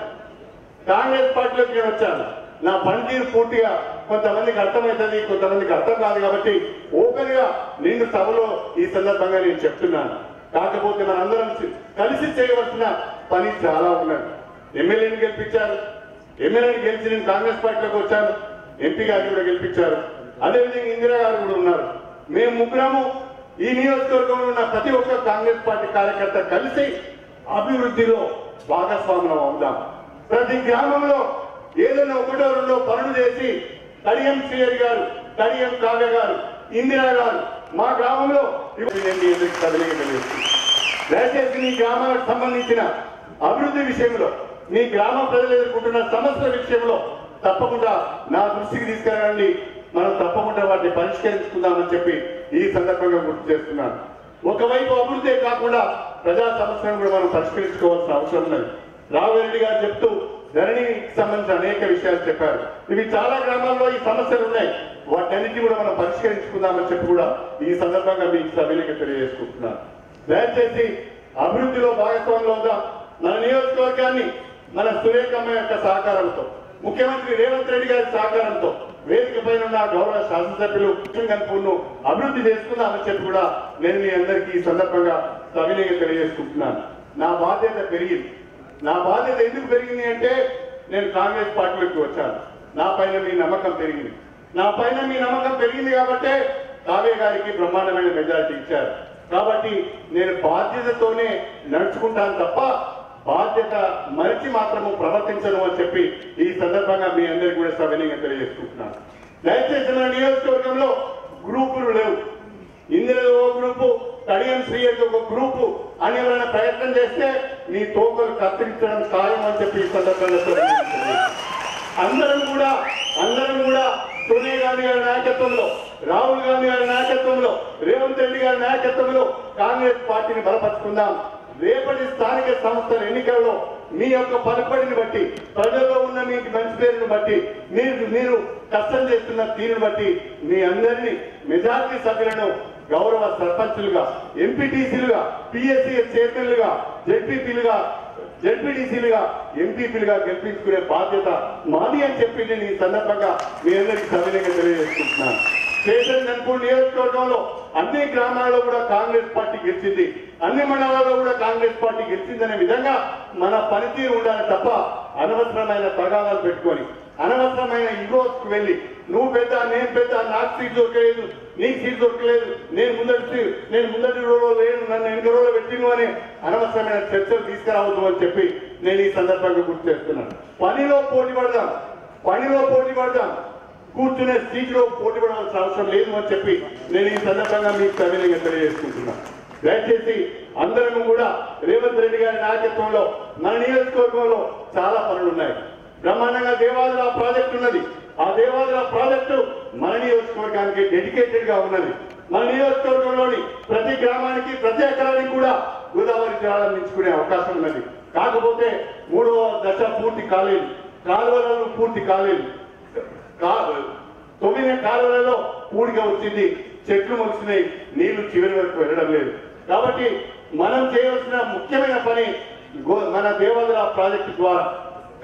నా పనితీరు పూర్తిగా కొంతమందికి అర్థమవుతుంది, కొంతమందికి అర్థం కాదు. కాబట్టి ఓపెన్ గా నిండు సభలో ఈ సందర్భంగా నేను చెప్తున్నాను. కాకపోతే మనందరం కలిసి చేయవలసిన పని చాలా ఉన్నది. ఎమ్మెల్యేని గెలిపించారు, ఎమ్మెల్యేని గెలిచి నేను కాంగ్రెస్ పార్టీలోకి వచ్చాను, ఎంపీ గారిని కూడా గెలిపించారు, అదేవిధంగా ఇందిరా గారు కూడా ఉన్నారు. మేము ముగ్గురము ఈ నియోజకవర్గంలో ఉన్న ప్రతి ఒక్క కాంగ్రెస్ పార్టీ కార్యకర్త కలిసి అభివృద్ధిలో భాగస్వాములం అవుదాం. ప్రతి గ్రామంలో ఏదైనా ఒకటో రెండో పనులు చేసి కడియం శ్రీహరి గారు, కడియం కావ్య గారు, ఇందిరా గారు మా గ్రామంలో దయచేసి నీ గ్రామాలకు సంబంధించిన అభివృద్ధి విషయంలో, నీ గ్రామ ప్రజలు ఎదుర్కొంటున్న సమస్యల విషయంలో తప్పకుండా నా దృష్టికి తీసుకురండి. మనం తప్పకుండా వాటిని పరిష్కరించుకుందామని చెప్పి ఈ సందర్భంగా గుర్తు చేస్తున్నాను. ఒకవైపు అభివృద్ధి కాకుండా ప్రజా సమస్యలను కూడా మనం పరిష్కరించుకోవాల్సిన అవసరం ఉన్నది. రాఘవరెడ్డి గారు చెప్తూ ధరణికి సంబంధించిన అనేక విషయాలు చెప్పారు. ఇవి చాలా గ్రామాల్లో ఈ సమస్యలు ఉన్నాయి. వాటన్నిటిని కూడా మనం పరిష్కరించుకుందామని చెప్పి కూడా ఈ సందర్భంగా మీకు సభ్యులకి తెలియజేసుకుంటున్నాను. దయచేసి అభివృద్ధిలో భాగస్వామ్యంలో ఉందాం. మన నియోజకవర్గాన్ని మన సురేఖమ్మ యొక్క సహకారంతో, ముఖ్యమంత్రి రేవంత్ రెడ్డి గారి సహకారంతో, వేదిక పైన ఉన్న గౌరవ శాసనసభ్యులు కన్పూర్ను అభివృద్ధి చేసుకుందామని చెప్పి కూడా నేను మీ అందరికీ ఈ సందర్భంగా సవినయంగా తెలియజేసుకుంటున్నాను. నా బాధ్యత పెరిగింది. నా బాధ్యత ఎందుకు పెరిగింది అంటే నేను కాంగ్రెస్ పార్టీలోకి వచ్చాను. నా పైన మీ నమ్మకం పెరిగింది. నా పైన మీ నమ్మకం పెరిగింది కాబట్టే కావ్య గారికి బ్రహ్మాండమైన మెజారిటీ ఇచ్చారు. కాబట్టి నేను బాధ్యతతోనే నడుచుకుంటాను తప్ప బాధ్యత మరిచి మాత్రము ప్రవర్తించను అని చెప్పి ఈ సందర్భంగా మీ అందరికీ కూడా సవినయంగా తెలియజేసుకుంటున్నాను. దయచేసి మన నియోజకవర్గంలో గ్రూపులు లేవు. ఇందులో ఒక గ్రూపు, కడియం శ్రీహరికి ఒక గ్రూపు అని ఎవరైనా ప్రయత్నం చేస్తే మీ తోకలు కత్తిరించడం ఖాయం అని చెప్పి ఈ సందర్భంగా అందరం కూడా సోనియా గాంధీ గారి నాయకత్వంలో, రాహుల్ గాంధీ గారి నాయకత్వంలో, రేవంత్ రెడ్డి గారి నాయకత్వంలో కాంగ్రెస్ పార్టీని బలపరుచుకుందాం. రేపటి స్థానిక సంస్థల ఎన్నికల్లో మీ యొక్క పలుపడిని బట్టి, ప్రజల్లో ఉన్న మీ మంచి పేరును బట్టి, మీరు కష్టం చేస్తున్న తీరును బట్టి మీ అందరినీ మెజార్టీ సభ్యులను గౌరవ సర్పంచులుగా, ఎంపీటీసీలుగా, పిఎస్సీఎస్ చైర్మన్లుగా, జెడ్పీపీలుగా, జెడ్పీటీసీలుగా, ఎంపీపీలుగా గెలిపించుకునే బాధ్యత మాది అని చెప్పి నేను ఈ సందర్భంగా మీ అందరికీ సవినయంగా తెలియజేసుకుంటున్నాను. స్టేషన్ కన్పూర్ నియోజకవర్గంలో అన్ని గ్రామాల్లో కూడా కాంగ్రెస్ పార్టీ గెలిచింది, అన్ని మండలాల్లో కూడా కాంగ్రెస్ పార్టీ గెలిచిందనే విధంగా మన పనితీరు ఉండాలి తప్ప అనవసరమైన తగాదాలు పెట్టుకొని, అనవసరమైన ఈగోస్కి వెళ్ళి నువ్వు పెద్ద, నేను పెద్ద, నాకు సీట్ దొరకలేదు, నీకు సీట్ దొరకలేదు, నేను ముందటి రోజులో లేను, నన్ను ఎన్ని రోజులు పెట్టిను అనే అనవసరమైన చర్చలు తీసుకురావద్దు అని చెప్పి నేను ఈ సందర్భంగా గుర్తు చేస్తున్నాను. పనిలో పోటీ పడదాం, కూర్చునే సీట్లో పోటీ పడాల్సిన అవసరం లేదు అని చెప్పి నేను ఈ సందర్భంగా మీకు సవినయంగా తెలియజేసుకుంటున్నాను. దయచేసి అందరం కూడా రేవంత్ రెడ్డి గారి నాయకత్వంలో మన నియోజకవర్గంలో చాలా పనులు ఉన్నాయి. బ్రహ్మాండంగా దేవాదుల ప్రాజెక్టు ఉన్నది. ఆ దేవాదుల ప్రాజెక్టు మన నియోజకవర్గానికి డెడికేటెడ్ గా ఉన్నది. మన నియోజకవర్గంలోని ప్రతి గ్రామానికి, ప్రతి ఎకరానికి కూడా గోదావరి జలాలను మించుకునే అవకాశం ఉన్నది. కాకపోతే 3వ దశ పూర్తి కాలేదు, కాలువలను పూర్తి కాలేదు. 9 కాలువలలో పూడిగా వచ్చింది, చెట్లు మొలిసినాయి, నీళ్లు చివరి వరకు వెళ్ళడం లేదు. కాబట్టి మనం చేయవలసిన ముఖ్యమైన పని మన దేవాదుల ప్రాజెక్టు ద్వారా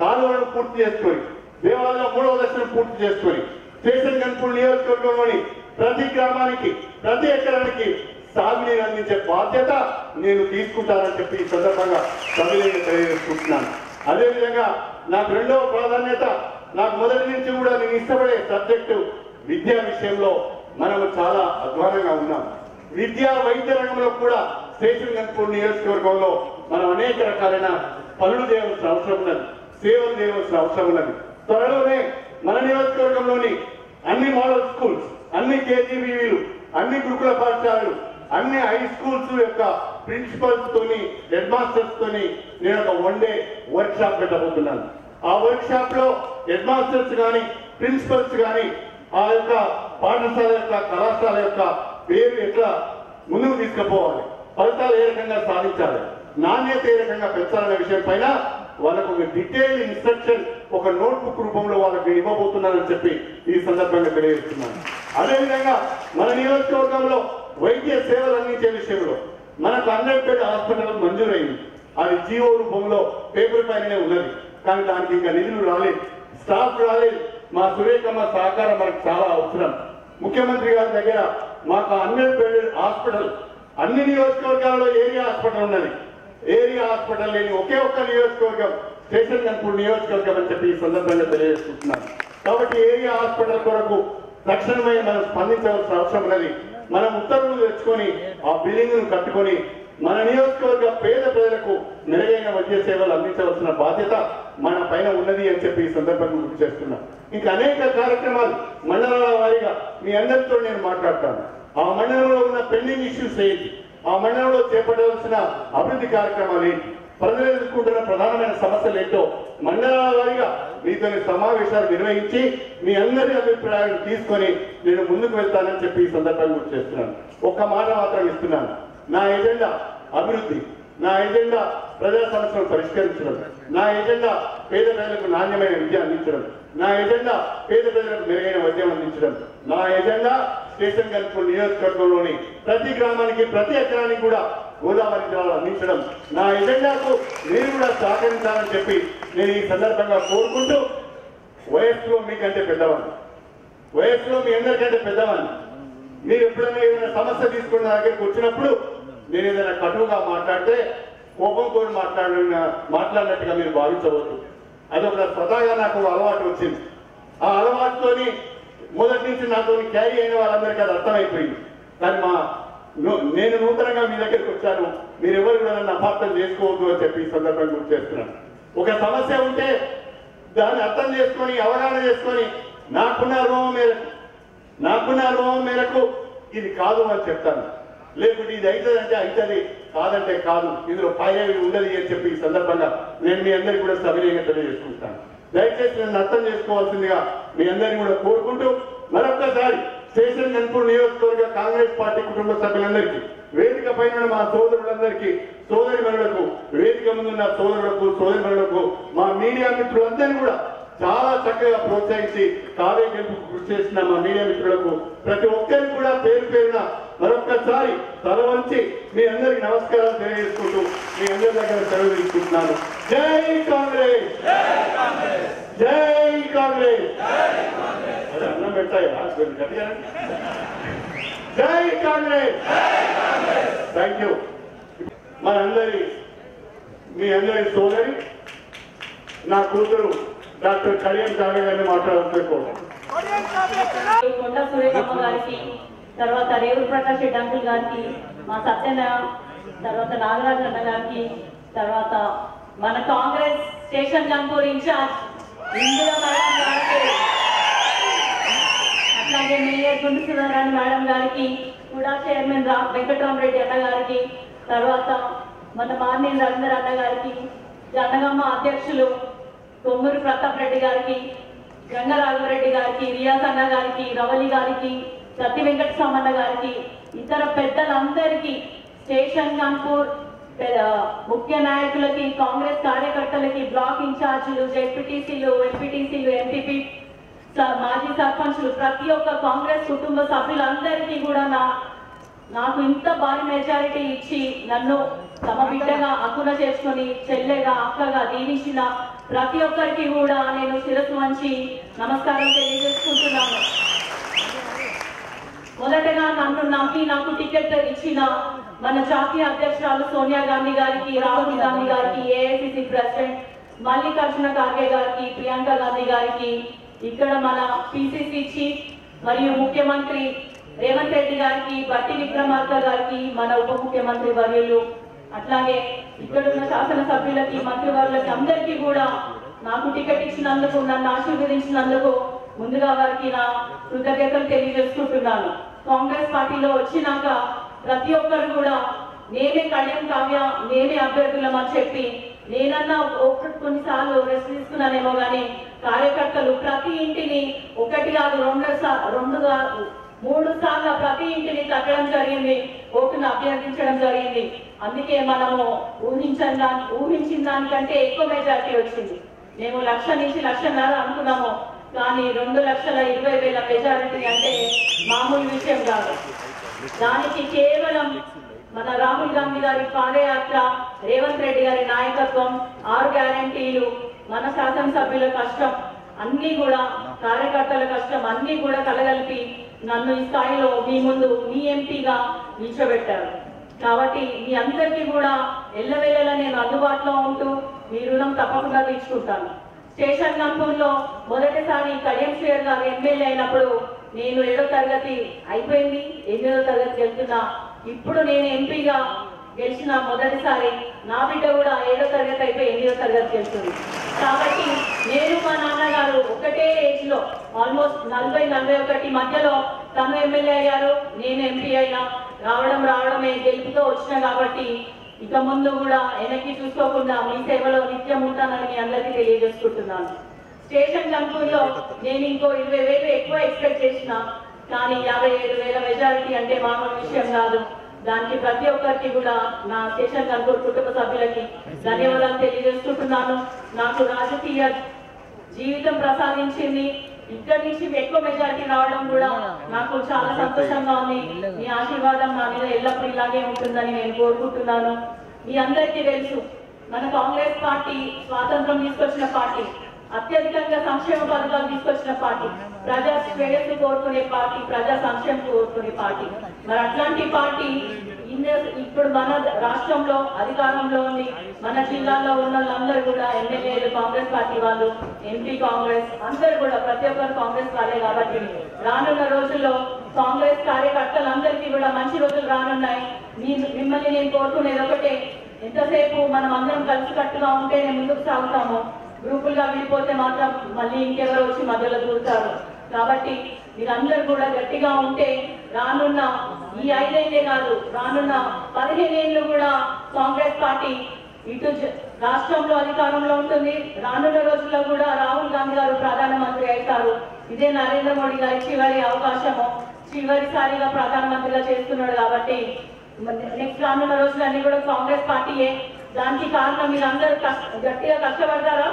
కాలువలను పూర్తి చేసుకొని, దేవాదుల 3వ దశను పూర్తి చేసుకొని, స్టేషన్ కన్పూర్ నియోజకవర్గంలోని ప్రతి గ్రామానికి, ప్రతి ఎకరానికి సాగునీరు అందించే బాధ్యత నేను తీసుకుంటానని చెప్పి ఈ సందర్భంగా సభ్యులను తెలియజేసుకుంటున్నాను. అదేవిధంగా నాకు 2వ ప్రాధాన్యత, నాకు మొదటి నుంచి కూడా నేను ఇష్టపడే సబ్జెక్టు విద్యా విషయంలో మనము చాలా అధ్వానంగా ఉన్నాం. విద్యా వైద్య రంగంలో కూడా స్టేషన్ కన్పూర్ నియోజకవర్గంలో మనం అనేక రకాలైన పనులు చేయవలసిన అవసరం ఉన్నది, సేవలు చేయవలసిన అవసరం ఉన్నది. త్వరలోనే మన నియోజకవర్గంలోని అన్ని మోడల్ స్కూల్స్, అన్ని కేజీబీవీలు, అన్ని గురుకుల పాఠశాలలు, అన్ని హై స్కూల్స్ యొక్క ప్రిన్సిపల్స్ తోని, హెడ్ మాస్టర్స్ తోని నేను ఒక 1 డే వర్క్ షాప్ పెట్టబోతున్నాను. ఆ వర్క్ షాప్ లో హెడ్ మాస్టర్స్ కానీ, ప్రిన్సిపల్స్ కానీ ఆ యొక్క పాఠశాల యొక్క, కళాశాల యొక్క పేరు ఎట్లా ముందుకు తీసుకుపోవాలి, ఫలితాలు ఏ రకంగా సాధించాలి, నాణ్యత ఏ రకంగా పెంచాలనే విషయం పైన వాళ్ళకు ఒక డీటెయిల్ ఇన్స్ట్రక్షన్ ఒక నోట్బుక్ రూపంలో వాళ్ళకి ఇవ్వబోతున్నానని చెప్పి ఈ సందర్భంగా తెలియజేస్తున్నాను. అదేవిధంగా మన నియోజకవర్గంలో వైద్య సేవలు అందించే విషయంలో మనకు 100 బెడ్ హాస్పిటల్ మంజూరైంది. అది జీవో రూపంలో పేపర్ పైననే ఉన్నది. కానీ దానికి ఇంకా నిధులు రాలేదు, స్టాఫ్ రాలేదు. మా సురేఖమ్మ సహకారం మనకు చాలా అవసరం. ముఖ్యమంత్రి గారి దగ్గర మాకు 100 బెడ్ హాస్పిటల్, అన్ని నియోజకవర్గాల్లో ఏరియా హాస్పిటల్ ఉన్నది. ఏరియా హాస్పిటల్ లేని ఒకే ఒక్క నియోజకవర్గం స్టేషన్ కన్పూర్ నియోజకవర్గం అని చెప్పి ఈ సందర్భంగా తెలియజేసుకుంటున్నాను. కాబట్టి ఏరియా హాస్పిటల్ కొరకు తక్షణమే మనం స్పందించవలసిన అవసరం ఉన్నది. మనం ఉత్తర్వులు తెచ్చుకొని ఆ బిల్డింగ్ ను కట్టుకొని మన నియోజకవర్గ పేద ప్రజలకు మెరుగైన వైద్య సేవలు అందించవలసిన బాధ్యత మన పైన ఉన్నది అని చెప్పి ఈ సందర్భంగా గుర్తు చేస్తున్నా. ఇంకా అనేక కార్యక్రమాలు మండలాల వారీగా మీ అందరితో నేను మాట్లాడతాను. ఆ మండలంలో ఉన్న పెండింగ్ ఇష్యూస్ ఏంటి, ఆ మండలంలో చేపట్టవలసిన అభివృద్ధి కార్యక్రమాలు ఏంటి, ప్రజలు ఎదుర్కొంటున్న ప్రధానమైన సమస్యలు ఏంటో మండలాల వారీగా మీతో సమావేశాలు నిర్వహించి మీ అందరి అభిప్రాయాలు తీసుకొని నేను ముందుకు వెళ్తానని చెప్పి ఈ సందర్భంగా గుర్తు చేస్తున్నాను. ఒక్క మాట మాత్రం ఇస్తున్నాను, నా ఎజెండా అభివృద్ధి, నా ఎజెండా ప్రజా సమస్యలను పరిష్కరించడం, నా ఎజెండా పేద ప్రజలకు నాణ్యమైన విద్య అందించడం, నా ఎజెండా పేద ప్రజలకు మెరుగైన వైద్యం అందించడం, నా ఎజెండా స్టేషన్ గన్పూర్ నియోజకవర్గంలోని ప్రతి గ్రామానికి ప్రతి ఎకరానికి కూడా గోదావరి జలాలు అందించడం, నా ఎజెండాకు మీరు కూడా సహకరించాలని చెప్పి నేను ఈ సందర్భంగా కోరుకుంటూ, వయస్సులో మీకంటే పెద్దవాడిని, వయస్సులో మీ అందరికంటే పెద్దవాడిని. మీరు ఎప్పుడైనా ఏదైనా సమస్య తీసుకున్న దగ్గరికి వచ్చినప్పుడు నేను ఏదైనా కటువుగా మాట్లాడితే కోపంతో మాట్లాడినట్టుగా మీరు భావించవద్దు. అదొక స్వతహాగా నాకు అలవాటు వచ్చింది. ఆ అలవాటుతోని మొదటి నుంచి నాతో క్యారీ అయిన వాళ్ళందరికీ అది అర్థమైపోయింది. కానీ నేను నూతనంగా మీ దగ్గరికి వచ్చాను, మీరు ఎవరు కూడా నన్ను అపార్థం చేసుకోవద్దు అని చెప్పి ఈ సందర్భంగా గుర్తు చేస్తున్నాను. ఒక సమస్య ఉంటే దాన్ని అర్థం చేసుకొని అవగాహన చేసుకొని నాకున్న అనుభవం మేరకు ఇది కాదు అని చెప్తాను. లేకుంటే ఇది అవుతుంది అంటే అవుతుంది, కాదంటే కాదు, ఇందులో పైరవి ఉండదు అని చెప్పి ఈ సందర్భంగా నేను మీ అందరికీ కూడా సవినయంగా తెలియజేసుకుంటాను. దయచేసి నన్ను అర్థం చేసుకోవాల్సిందిగా మీ అందరినీ కూడా కోరుకుంటూ మరొక్కసారి స్టేషన్ గన్పూర్ నియోజకవర్గ కాంగ్రెస్ పార్టీ కుటుంబ సభ్యులందరికీ, వేదిక పైన మా సోదరులందరికీ, సోదరిమణులకు, వేదిక ముందున్న సోదరులకు, సోదరిమణులకు, మా మీడియా మిత్రులందరినీ కూడా చాలా చక్కగా ప్రోత్సహించి కావ్య గెలుపుకు కృషి చేసిన మా మీడియా మిత్రులకు ప్రతి ఒక్కరికి కూడా పేరు పేరున మరొక్కసారి తల వంచి మీ అందరికి నమస్కారాలు తెలియజేసుకుంటూ మీ అందరి దగ్గర సెలవు తీసుకుంటున్నాను. జై కాంగ్రెస్, జై కాంగ్రెస్. అన్నం పెట్టాయా జై కాంగ్రెస్. Thank you. మీ అందరి సోదరి నా కూతురు డాక్టర్ కళ్యాణ్ కావ్య గారిని మాట్లాడుకోవాలి. కొండ సురేఖమ్మ గారికి, తర్వాత రేవు ప్రకాష్ రెడ్డి అంకుల్ గారికి, మా సత్యన, తర్వాత నాగరాజు అన్న గారికి, తర్వాత మన Congress station Ghanpur incharge Indira madam గారికి, అట్లాగే మేయర్ గుండు సుధారాణి మేడం గారికి, కూడా చైర్మన్ వెంకటరామరెడ్డి అన్న గారికి, తర్వాత మన మార్నింగ్ రవీంద్ర అన్న గారికి, జనగమ్మ అధ్యక్షులు కొమ్మూరు ప్రతాప్ రెడ్డి గారికి, గంగరాఘవరెడ్డి గారికి, రియాజ్ అన్న గారికి, రవలి గారికి, సత్య వెంకట స్వామన్న గారికి, ఇతర పెద్దలందరికీ, స్టేషన్ గన్పూర్ ముఖ్య నాయకులకి, కాంగ్రెస్ కార్యకర్తలకి, బ్లాక్ ఇన్ఛార్జీలు, జెడ్పీటీసీలు, ఎంపీటీసీలు, ఎంపీపీ, మాజీ సర్పంచ్లు, ప్రతి ఒక్క కాంగ్రెస్ కుటుంబ సభ్యులందరికీ కూడా నాకు ఇంత భారీ మెజారిటీ ఇచ్చి నన్ను తమ బిడ్డగా అక్కున చేసుకొని చెల్లెగా అక్కగా దీవించిన ప్రతి ఒక్కరికి కూడా నేను శిరస్సు వంచి నమస్కారం తెలియజేసుకుంటున్నాను. మొదటగా నన్ను నమ్మి నాకు టికెట్ ఇచ్చిన మన జాతీయ అధ్యక్షురాలు సోనియా గాంధీ గారికి, రాహుల్ గాంధీ గారికి, ఏఐసిసి ప్రెసిడెంట్ మల్లికార్జున ఖార్గే గారికి, ప్రియాంక గాంధీ గారికి, ఇక్కడ మన పిసిసి చీఫ్ మరియు ముఖ్యమంత్రి రేవంత్ రెడ్డి గారికి, బట్టి విక్రమార్క గారికి, మన ఉప ముఖ్యమంత్రి వర్యులు, అట్లాగే ఇక్కడున్న శాసనసభ్యులకి, మంత్రివర్యులకి అందరికీ కూడా నాకు టికెట్ ఇచ్చినందుకు, నన్ను ఆశీర్వదించినందుకు ముందుగా వారికి నా కృతజ్ఞతలు తెలియజేసుకుంటున్నాను. కాంగ్రెస్ పార్టీలో వచ్చినాక ప్రతి ఒక్కరు కూడా నేనే కళ్యాణ్ కావ్య, నేనే అభ్యర్థులం అని చెప్పి నేనన్నా కొన్నిసార్లు రెస్ట్ తీసుకున్నానేమో కానీ కార్యకర్తలు ప్రతి ఇంటిని ఒకటి కాదు, రెండు కాదు, 3 సార్లు ప్రతి ఇంటిని తగ్గడం జరిగింది, ఓటును అభ్యర్థించడం జరిగింది. అందుకే మనము ఊహించిన దానికంటే ఎక్కువ మెజార్టీ వచ్చింది. మేము 1,00,000 నుంచి 1,50,000 అనుకున్నాము, కానీ 2,20,000 మెజారిటీ అంటే మామూలు విషయం కాదు. దానికి కేవలం మన రాహుల్ గాంధీ గారి పాదయాత్ర, రేవంత్ రెడ్డి గారి నాయకత్వం, 6 గ్యారంటీలు, మన శాసనసభ్యుల కష్టం అన్ని కూడా, కార్యకర్తల కష్టం అన్ని కూడా కలగలిపి నన్ను ఈ స్థాయిలో మీ ముందు మీ ఎంపీగా నిల్చోబెట్టారు. కాబట్టి మీ అందరికీ కూడా ఎల్లవేళలా నేను అందుబాటులో ఉంటూ మీ రుణం తప్పకుండా తీర్చుకుంటాను. స్టేషన్ గన్పూర్లో మొదటిసారి కళ్యాణ్ శ్రీయర్ గారు ఎమ్మెల్యే అయినప్పుడు నేను 7వ తరగతి అయిపోయింది, 8వ తరగతికి వెళ్తున్నా. ఇప్పుడు నేను ఎంపీగా గెలిచిన మొదటిసారి నా బిడ్డ కూడా 7వ తరగతి అయిపోయి 8వ తరగతి వెళ్తుంది. కాబట్టి నేను మా నాన్నగారు ఒకటే ఏజ్ లో ఆల్మోస్ట్ 40-41 మధ్యలో తను ఎమ్మెల్యే అయ్యారు, నేను ఎంపీ అయినా. రావడమే గెలుపుతో వచ్చిన కాబట్టి ఇక ముందు కూడా వెనక్కి చూసుకోకుండా మీ సేవలో నిత్యం ఉంటానని మీ అందరికీ తెలియజేసుకుంటున్నాను. స్టేషన్ గన్పూర్లో నేను ఇంకో 20,000 ఎక్కువ ఎక్స్పెక్ట్ చేసిన, కానీ 57,000 మెజారిటీ అంటే మామూలు విషయం కాదు. దానికి ప్రతి ఒక్కరికి కూడా నా స్టేషన్ గన్పూర్ కుటుంబ సభ్యులకి ధన్యవాదాలు తెలియజేసుకుంటున్నాను. నాకు రాజకీయ జీవితం ప్రసాదించింది, ఇక్కడి నుంచి ఎక్కువ మెజారిటీ రావడం కూడా నాకు చాలా సంతోషంగా ఉంది. మీ ఆశీర్వాదం నా మీద ఎల్లప్పుడూ ఇలాగే ఉంటుందని నేను కోరుకుంటున్నాను. మీ అందరికీ తెలుసు, మన కాంగ్రెస్ పార్టీ స్వాతంత్రం తీసుకొచ్చిన పార్టీ, అత్యధికంగా సంక్షేమ పథకాలు తీసుకొచ్చిన పార్టీ, ప్రజా శ్రేయస్సు కోరుకునే పార్టీ, ప్రజా సంక్షేమం కోరుకునే పార్టీ. మరి అట్లాంటి పార్టీ ఇప్పుడు మన రాష్ట్రంలో అధికారంలో ఉంది. మన జిల్లాలో ఉన్న వాళ్ళందరూ కూడా ఎమ్మెల్యేలు కాంగ్రెస్ పార్టీ వాళ్ళు, ఎంపీ కాంగ్రెస్, అందరూ కూడా ప్రతి ఒక్కరు కాంగ్రెస్ వాళ్ళే. కాబట్టి రానున్న రోజుల్లో కాంగ్రెస్ కార్యకర్తలందరికీ కూడా మంచి రోజులు రానున్నాయి. మిమ్మల్ని నేను కోరుకునేది ఒకటే, ఎంతసేపు మనం అందరం కలిసికట్టుగా ఉంటేనే ముందుకు సాగుతాము. గ్రూపులుగా విడిపోతే మాత్రం మళ్ళీ ఇంకెవరో వచ్చి మధ్యలో దూరుతారు. కాబట్టి మీరందరూ కూడా గట్టిగా ఉంటే రానున్న ఈ 5 ఏళ్లే కాదు, రానున్న 15 ఏళ్ళు కూడా కాంగ్రెస్ పార్టీ ఇటు రాష్ట్రంలో అధికారంలో ఉంటుంది. రానున్న రోజుల్లో కూడా రాహుల్ గాంధీ గారు ప్రధానమంత్రి అవుతారు. ఇదే నరేంద్ర మోడీ గారి చివరి అవకాశము, చివరిసారిగా ప్రధానమంత్రిగా చేస్తున్నాడు. కాబట్టి నెక్స్ట్ రానున్న రోజులన్నీ కూడా కాంగ్రెస్ పార్టీయే. దానికి కారణం మీరందరూ గట్టిగా కష్టపడతారా?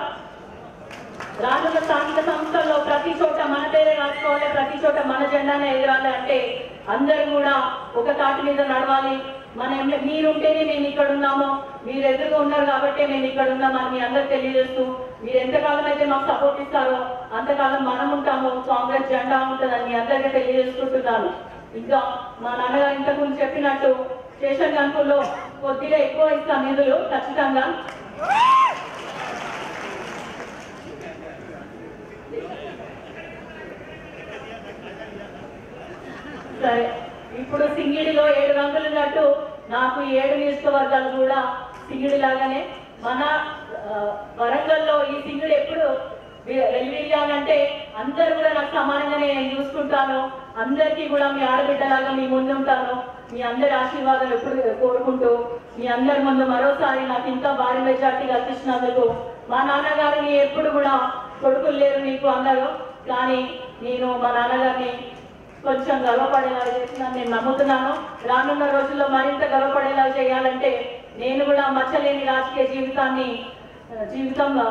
రానున్న స్థానిక సంస్థల్లో ప్రతి చోట మన పేరే రాసుకోవాలి, ప్రతి చోట మన జెండానే ఎగరాలి. అంటే అందరూ కూడా ఒక తాటి మీద నడవాలి. మీరుంటేనే మేము ఇక్కడ ఉన్నాము, మీరు ఎదురుగా ఉన్నారు కాబట్టి మేము ఇక్కడ ఉన్నామని మీ అందరూ తెలియజేస్తూ, మీరు ఎంతకాలం అయితే మాకు సపోర్ట్ ఇస్తారో అంతకాలం మనం ఉంటాము, కాంగ్రెస్ జెండా ఉంటుందని మీ అందరికీ తెలియజేసుకుంటున్నాను. ఇంకా మా నాన్నగారు ఇంతకుముందు చెప్పినట్టు స్టేషన్ గన్పూర్లో కొద్దిగా ఎక్కువ ఇస్తాం నిధులు ఖచ్చితంగా. సరే, ఇప్పుడు సింగిడిలో 7 రంగులు ఉన్నట్టు నాకు 7 నియోజకవర్గాలు కూడా సింగిడి లాగానే. మన వరంగల్లో ఈ సింగిడి ఎప్పుడు వెలివియాలంటే అందరూ కూడా నాకు సమానంగానే నేను చూసుకుంటాను. అందరికీ కూడా మీ ఆడబిడ్డలాగా మీ ముందు ఉంటాను. మీ అందరి ఆశీర్వాదం ఎప్పుడు కోరుకుంటూ మీ అందరి ముందు మరోసారి నాకు ఇంకా భారీ మెజార్టీ కల్పించినందుకు, మా నాన్నగారిని ఎప్పుడు కూడా కొడుకులు లేరు మీకు అందరూ, కానీ నేను మా నాన్నగారిని కొంచెం గర్వపడేలా చేస్తున్నాను నేను నమ్ముతున్నాను. రానున్న రోజుల్లో మరింత గర్వపడేలా చేయాలంటే నేను కూడా మచ్చలేని రాజకీయ జీవితంలో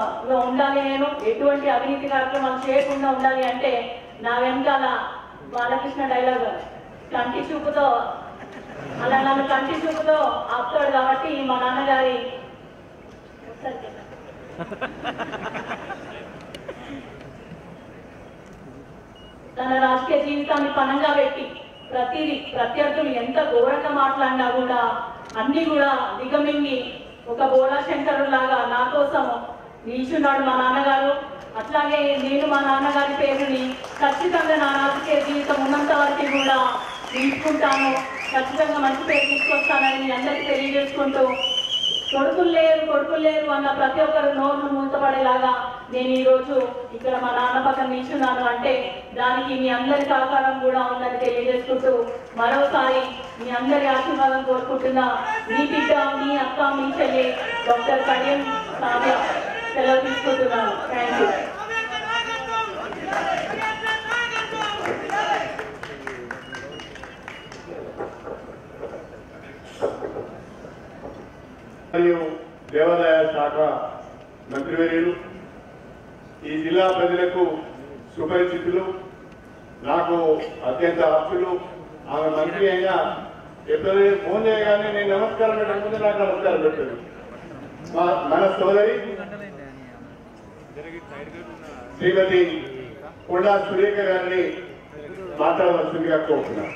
ఉండాలి. నేను ఎటువంటి అవినీతి కార్యక్రమాలు చేయకుండా ఉండాలి అంటే నా వెనకాల బాలకృష్ణ డైలాగ్ కంటి చూపుతో, అలా నన్ను కంటి చూపుతో ఆపుతాడు. కాబట్టి మా నాన్నగారి తన రాజకీయ జీవితాన్ని పణంగా పెట్టి ప్రత్యర్థులు ఎంత ఘోరంగా మాట్లాడినా కూడా అన్ని కూడా దిగమింగి ఒక బోలా శంకరుడు లాగా నా కోసం నిల్చున్నాడు మా నాన్నగారు. అట్లాగే నేను మా నాన్నగారి పేరుని ఖచ్చితంగా నా రాజకీయ జీవితం ఉన్నంత వరకు కూడా నిలుపుకుంటాను. ఖచ్చితంగా మంచి పేరు తీసుకొస్తానని మీ అందరికీ తెలియజేసుకుంటూ, కొడుకులు లేరు అన్న ప్రతి ఒక్కరు నోరు మూతపడేలాగా నేను ఈరోజు ఇక్కడ మా నాన్న పక్కన నిల్చున్నాను అంటే దానికి మీ అందరి సహకారం కూడా ఉందని తెలియజేసుకుంటూ, మరోసారి మీ అందరి ఆశీర్వాదం కోరుకుంటున్నా మీ బిడ్డ, మీ అక్క, మీ చెల్లి డాక్టర్ కడియం కావ్య సెలవు తీసుకుంటున్నాను. Thank you. మరియు దేవాదాయ శాఖ మంత్రివర్యులు, ఈ జిల్లా ప్రజలకు సుపరిచితులు, నాకు అత్యంత ఆప్తులు. ఆమె మంత్రి అయినా ఎప్పుడైనా ఫోన్ చేయగానే నేను నమస్కారం పెట్టకముందే నాకు నమస్కారం పెట్టాను. మన సోదరి శ్రీమతి కొండా సురేఖ గారిని మాట్లాడవలసిందిగా కోరుతున్నాను.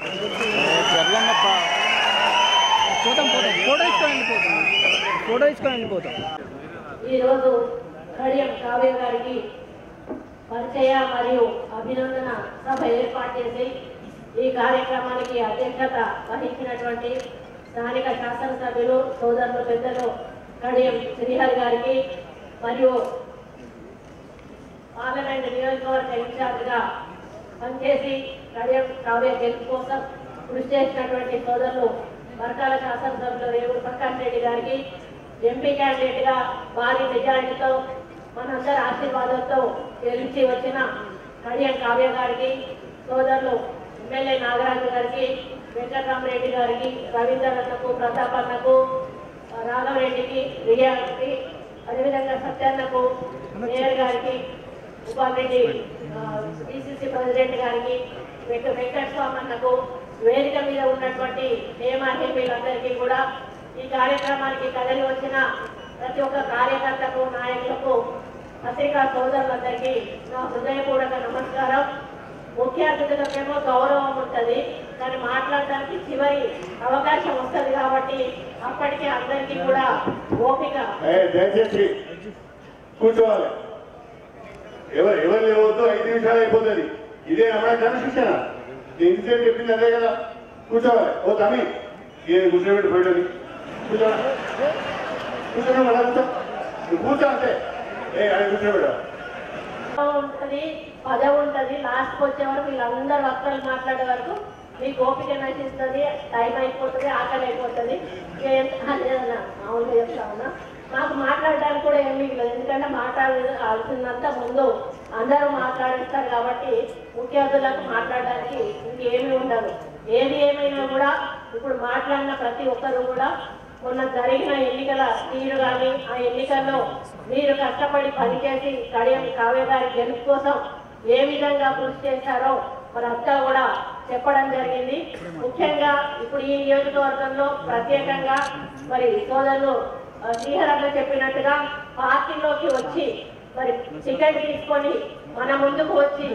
ఈరోజు కడియం కావ్య గారికి పరిచయ మరియు అభినందన సభ ఏర్పాటు చేసి ఈ కార్యక్రమానికి అధ్యక్షత వహించినటువంటి స్థానిక శాసనసభ్యులు సోదరులు పెద్దలు కడియం శ్రీహరి గారికి మరియు పార్లమెంట్ నియోజకవర్గ ఇన్ఛార్జిగా పనిచేసి కడియం కావ్య గెలుపు కోసం కృషి చేసినటువంటి సోదరులు వర్గాల శాసనసభ్యులు రేవుడు ప్రకాష్ రెడ్డి గారికి ఎంపీ క్యాండిడేట్ గా భారీ మెజారిటీతో మనందరి ఆశీర్వాదంతో గెలిచి వచ్చిన కడియం కావ్య గారికి సోదరులు ఎమ్మెల్యే నాగరాజు గారికి వెంకటరామరెడ్డి గారికి రవీంద్రన్నకు ప్రతాపన్నకు రాఘవరెడ్డికి రియాకి అదేవిధంగా సత్యన్నకు మేయర్ గారికి ఉపారెడ్డి పిసిసి ప్రెసిడెంట్ గారికి వెంకటస్వామి అన్నకు వేదిక మీద ఉన్నటువంటి నియమాహిమీలందరికీ కూడా ఈ కార్యక్రమానికి కదలి వచ్చిన ప్రతి ఒక్క కార్యకర్తకు నాయకులకు పత్రికా సోదరులందరికీ నా హృదయపూర్వక నమస్కారం. ముఖ్య అతిథులకేమో గౌరవం ఉంటుంది, కానీ మాట్లాడడానికి చివరి అవకాశం వస్తుంది కాబట్టి అప్పటికే అందరికీ కూడా ఓపిక. దయచేసి కూర్చోవాలి, ఎవరు లేవద్దు, 5 నిమిషాలు అయిపోతుంది. ఇదే అమ్మ శిక్షణ ఇంతసేపు చెప్పింది అదే కదా. కూర్చోవాలి. ఓ తమ్మి కూర్చోబెట్టి పోయటని కూర్చోవాలి. కూర్చోండి మళ్ళా కూర్చో అంతే. అది కూర్చోబెట్ట ఉంటది, పదవి ఉంటది. లాస్ట్ వచ్చే వరకు వీళ్ళందరూ వక్తలు మాట్లాడే వరకు మీకు ఓపిక నశిస్తుంది, టైం అయిపోతుంది, ఆకలి అయిపోతుంది. మామూలుగా చెప్తా ఉన్నా, మాకు మాట్లాడడానికి కూడా ఏం మిగలేదు. ఎందుకంటే మాట్లాడాల్సిందంతా ముందు అందరూ మాట్లాడేస్తారు కాబట్టి ముఖ్య అతిథులకు మాట్లాడడానికి ఇంకేమీ ఉండదు. ఏది ఏమైనా కూడా ఇప్పుడు మాట్లాడిన ప్రతి ఒక్కరు కూడా మొన్న జరిగిన ఎన్నికల తీరు కానీ ఆ ఎన్నికల్లో మీరు కష్టపడి పనిచేసి కడియం కావ్య గారి గెలుపు కోసం ఏ విధంగా కృషి చేశారో మరంతా కూడా చెప్పడం జరిగింది. ముఖ్యంగా ఇప్పుడు ఈ నియోజకవర్గంలో ప్రత్యేకంగా మరి సోదరులు శ్రీహరన్న చెప్పినట్టుగా పార్టీలోకి వచ్చి మరి టికెట్ తీసుకొని మన ముందుకు వచ్చి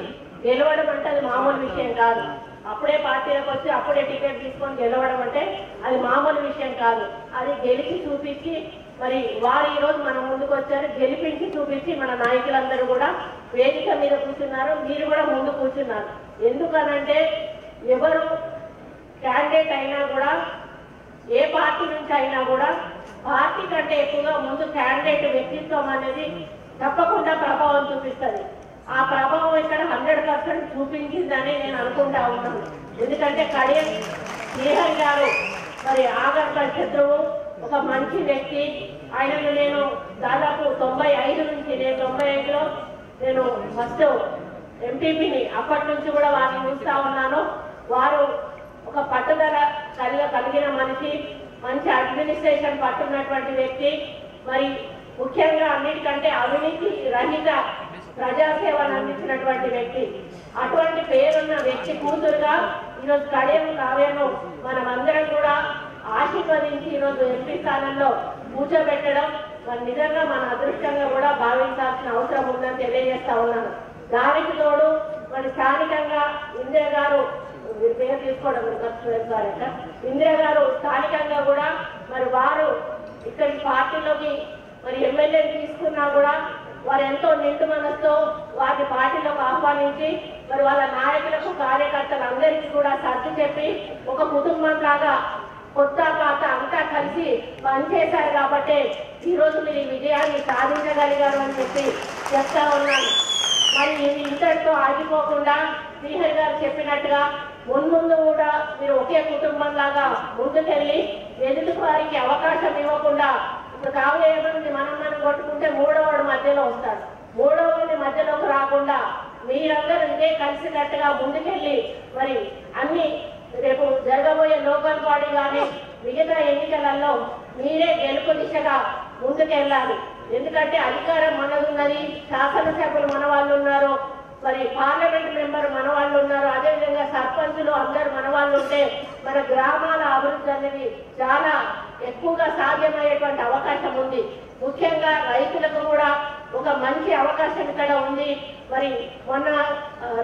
గెలవడం అంటే అది మామూలు విషయం కాదు. అప్పుడే పార్టీలకు వచ్చి అప్పుడే టికెట్ తీసుకొని గెలవడం అంటే అది మామూలు విషయం కాదు. అది గెలిచి చూపించి మరి వారు ఈరోజు మన ముందుకు వచ్చారు, గెలిపించి చూపించి మన నాయకులందరూ కూడా వేదిక మీద కూర్చున్నారు, మీరు కూడా ముందు కూర్చున్నారు. ఎందుకనంటే ఎవరు క్యాండిడేట్ అయినా కూడా ఏ పార్టీ నుంచి అయినా కూడా పార్టీ కంటే ఎక్కువగా ముందు క్యాండిడేట్ వ్యక్తిత్వం అనేది తప్పకుండా ప్రభావం చూపిస్తుంది. ఆ ప్రభావం ఇక్కడ 100% చూపించిందని నేను అనుకుంటా ఉన్నాను. ఎందుకంటే కడియం శ్రీహరి గారు మరి ఆగర్భ శత్రువు, ఒక మంచి వ్యక్తి. ఆయనను నేను దాదాపు 95 నుంచి, నేను 95లో నేను ఫస్ట్ ఎంపీపీని, అప్పటి నుంచి కూడా వారిని చూస్తా ఉన్నాను. వారు ఒక పట్టుదల కలిగిన మనిషి, మంచి అడ్మినిస్ట్రేషన్ పట్టున్నటువంటి వ్యక్తి, మరి ముఖ్యంగా అన్నిటికంటే అవినీతి రహిత ప్రజాసేవను అందించినటువంటి వ్యక్తి. అటువంటి పేరున్న వ్యక్తి కూతురుగా ఈరోజు కడియం కావ్యను మనమందరం కూడా ఆశీర్వదించి ఈరోజు ఎంపీ స్థానంలో కూర్చోబెట్టడం మరి నిజంగా మన అదృష్టంగా కూడా భావించాల్సిన అవసరం ఉందని తెలియజేస్తా ఉన్నాను. దానికి తోడు మరి స్థానికంగా ఇందిరా గారు, పేరు తీసుకోవడం ఇందిరా గారు స్థానికంగా కూడా మరి వారు ఇక్కడి పార్టీలోకి మరి ఎమ్మెల్యేని తీసుకున్నా కూడా వారు ఎంతో నిండు మనసుతో వారి పార్టీలోకి ఆహ్వానించి మరి వాళ్ళ నాయకులకు కార్యకర్తలందరికీ కూడా సర్ది చెప్పి ఒక కుటుంబం లాగా కొత్త పాత అంతా కలిసి పనిచేశారు కాబట్టి ఈరోజు మీరు ఈ విజయాన్ని సాధించగలిగారు అని చెప్పి చెప్తా ఉన్నాను. మరి ఇది ఇంతటితో ఆగిపోకుండా శ్రీహరి గారు చెప్పినట్టుగా ముందు కూడా మీరు ఒకే కుటుంబం లాగా ముందుకెళ్ళి ఎదుటి వారికి అవకాశం ఇవ్వకుండా, ఇప్పుడు కావ్య ఏమంది మనం కొట్టుకుంటే మూడోవాడు మధ్యలో వస్తాడు, మూడోవాడి మధ్యలోకి రాకుండా మీరందరూ ఇదే కలిసికట్టుగా ముందుకెళ్ళి మరి అన్ని రేపు జరగబోయే లోకల్ బాడీ కానీ మిగతా ఎన్నికలలో మీరే గెలుపు దిశగా ముందుకెళ్ళాలి. ఎందుకంటే అధికారం మనదున్నది, శాసనసభ్యులు మన వాళ్ళు ఉన్నారు, మరి పార్లమెంట్ మెంబర్ మన వాళ్ళు ఉన్నారు, అదేవిధంగా సర్పంచులు అందరూ మన వాళ్ళు ఉంటే మన గ్రామాల అభివృద్ధి అనేది చాలా ఎక్కువగా సాధ్యమయ్యేటువంటి అవకాశం ఉంది. ముఖ్యంగా రైతులకు కూడా ఒక మంచి అవకాశం ఇక్కడ ఉంది. మరి మొన్న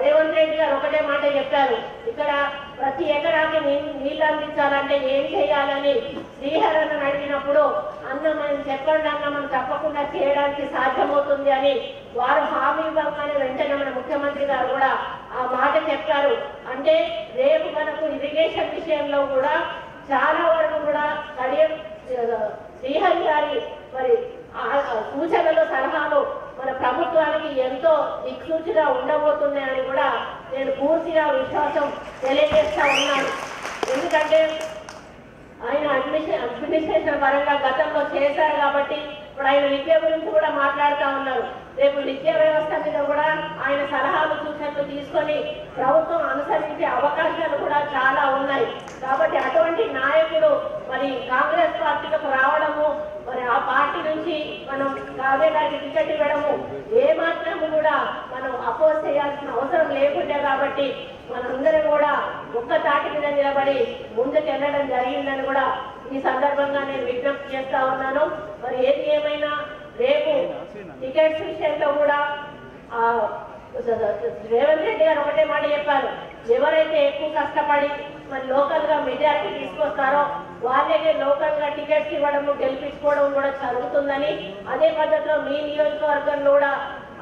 రేవంత్ రెడ్డి గారు ఒకటే మాట చెప్పారు, ఇక్కడ ప్రతి ఎకరాకి నీళ్లు అందించాలంటే ఏం చేయాలని శ్రీహరన్న అడిగినప్పుడు అన్న మనం చెప్పండి అన్న మనం తప్పకుండా చేయడానికి సాధ్యమవుతుంది అని వారు హామీ ఇవ్వగానే వెంటనే మన ముఖ్యమంత్రి గారు కూడా ఆ మాట చెప్పారు. అంటే రేపు మనకు ఇరిగేషన్ విషయంలో కూడా చాలా వరకు కూడా కడియం శ్రీహరి గారి మరి సూచనలు సలహాలు మన ప్రభుత్వానికి ఎంతో దిక్సూచిగా ఉండబోతున్నాయని కూడా నేను పూర్తిగా విశ్వాసం తెలియజేస్తా ఉన్నాను. ఎందుకంటే ఆయన అడ్మినిస్ట్రేషన్ పరంగా గతంలో చేశారు కాబట్టి ఇప్పుడు ఆయన విద్య గురించి కూడా మాట్లాడుతూ ఉన్నారు. రేపు విద్యా వ్యవస్థ మీద కూడా ఆయన సలహాలు సూచనలు తీసుకొని ప్రభుత్వం అనుసరించే అవకాశాలు కూడా చాలా ఉన్నాయి. కాబట్టి అటువంటి నాయకుడు మరి కాంగ్రెస్ పార్టీలకు రావడము, మరి ఆ పార్టీ నుంచి మనం కావ్య గారికి టికెట్ ఇవ్వడము ఏ మాత్రము కూడా మనం అపోజ్ చేయాల్సిన అవసరం లేకుండే కాబట్టి మనందరం కూడా ఒక్క తాటి మీద నిలబడి ముందుకు వెళ్ళడం జరిగిందని కూడా ఈ సందర్భంగా నేను విజ్ఞప్తి చేస్తా ఉన్నాను. మరి ఏది ఏమైనా రేపు టికెట్స్ విషయంలో కూడా రేవంత్ రెడ్డి గారు ఒకటే మాట చెప్పారు, ఎవరైతే ఎక్కువ కష్టపడి మరి లోకల్ గా మెజారిటీ తీసుకొస్తారో వాళ్ళకే లోకల్ గా టికెట్స్ ఇవ్వడము గెలిపించుకోవడం కూడా జరుగుతుందని, అదే పద్ధతిలో మీ నియోజకవర్గంలో కూడా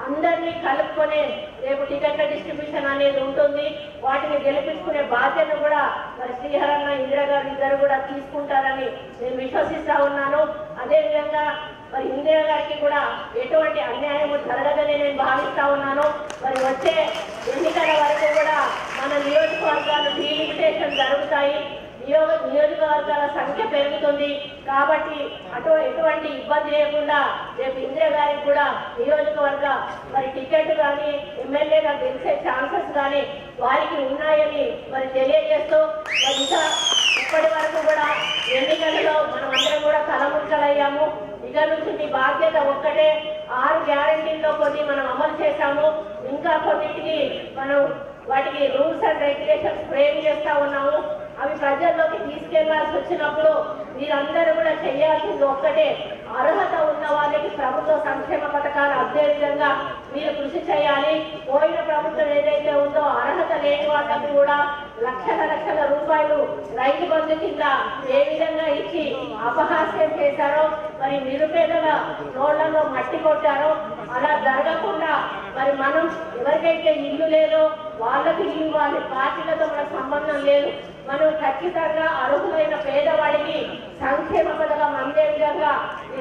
అందరినీ కలుపుకొనే రేపు టికెట్ల డిస్ట్రిబ్యూషన్ అనేది ఉంటుంది. వాటిని గెలిపించుకునే బాధ్యత కూడా మరి శ్రీహరన్న ఇందిరాగారు ఇద్దరు కూడా తీసుకుంటారని నేను విశ్వసిస్తా ఉన్నాను. అదేవిధంగా మరి ఇందిరా గారికి కూడా ఎటువంటి అన్యాయం జరగదని నేను భావిస్తా ఉన్నాను. మరి వచ్చే ఎన్నికల వరకు కూడా మన నియోజకవర్గాలు డీలిమిటేషన్ జరుగుతాయి, నియోజకవర్గాల సంఖ్య పెరుగుతుంది. కాబట్టి ఎటువంటి ఇబ్బంది లేకుండా రేపు ఇందిరా గారికి కూడా నియోజకవర్గ మరి టికెట్ కానీ ఎమ్మెల్యేగా గెలిచే ఛాన్సెస్ కానీ వారికి ఉన్నాయని మరి తెలియజేస్తూ మరి ఇంకా ఇప్పటి వరకు కూడా ఎన్నికలలో మనం అందరం కూడా తలముక్కలయ్యాము. ఇక నుంచి మీ బాధ్యత ఒక్కటే, 6 గ్యారంటీల్లో కొన్ని మనం అమలు చేశాము, ఇంకా కొన్నిటికి మనం వాటికి రూల్స్ అండ్ రెగ్యులేషన్స్ ఫ్రేమ్ చేస్తా ఉన్నాము. అవి ప్రజల్లోకి తీసుకెళ్లాల్సి వచ్చినప్పుడు మీరందరూ కూడా చేయాల్సింది ఒక్కటే, అర్హత ఉన్న వాళ్ళకి ప్రభుత్వ సంక్షేమ పథకాలు అందే విధంగా మీరు కృషి చేయాలి. పోయిన ప్రభుత్వం ఏదైతే ఉందో అర్హత లేని వాళ్ళకి కూడా లక్షల రూపాయలు రైతు బంధు కింద ఏ విధంగా ఇచ్చి అపహాస్యం చేశారో, మరి నిరుపేదల నోళ్లలో మట్టి కొట్టారో అలా జరగకుండా మరి మనం ఎవరికైతే ఇల్లు లేదో వాళ్ళకి ఇల్లు, వాళ్ళ పార్టీలతో మనకు సంబంధం లేదు, మనం ఖచ్చితంగా అర్హులైన పేదవాడికి సంక్షేమ పథకం అందే విధంగా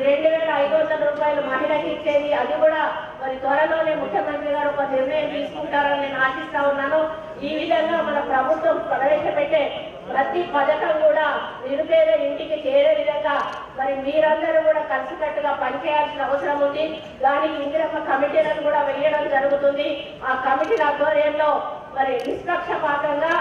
2,500 రూపాయలు మహిళకి ఇచ్చేది, అది కూడా మరి త్వరలోనే ముఖ్యమంత్రి గారు ఒక నిర్ణయం తీసుకుంటారని నేను ఆశిస్తా ఉన్నాను. ఈ విధంగా మన ప్రభుత్వం ప్రవేశపెట్టే ప్రతి పథకం కూడా నిరుపేద ఇంటికి చేరే విధంగా మరి మీరందరూ కూడా కలిసికట్టుగా పనిచేయాల్సిన అవసరం ఉంది. దానికి ఇందిరమ్మ కమిటీలను కూడా వేయడం జరుగుతుంది. ఆ కమిటీల ఆధ్వర్యంలో మరి నిష్పక్షపాతంగా,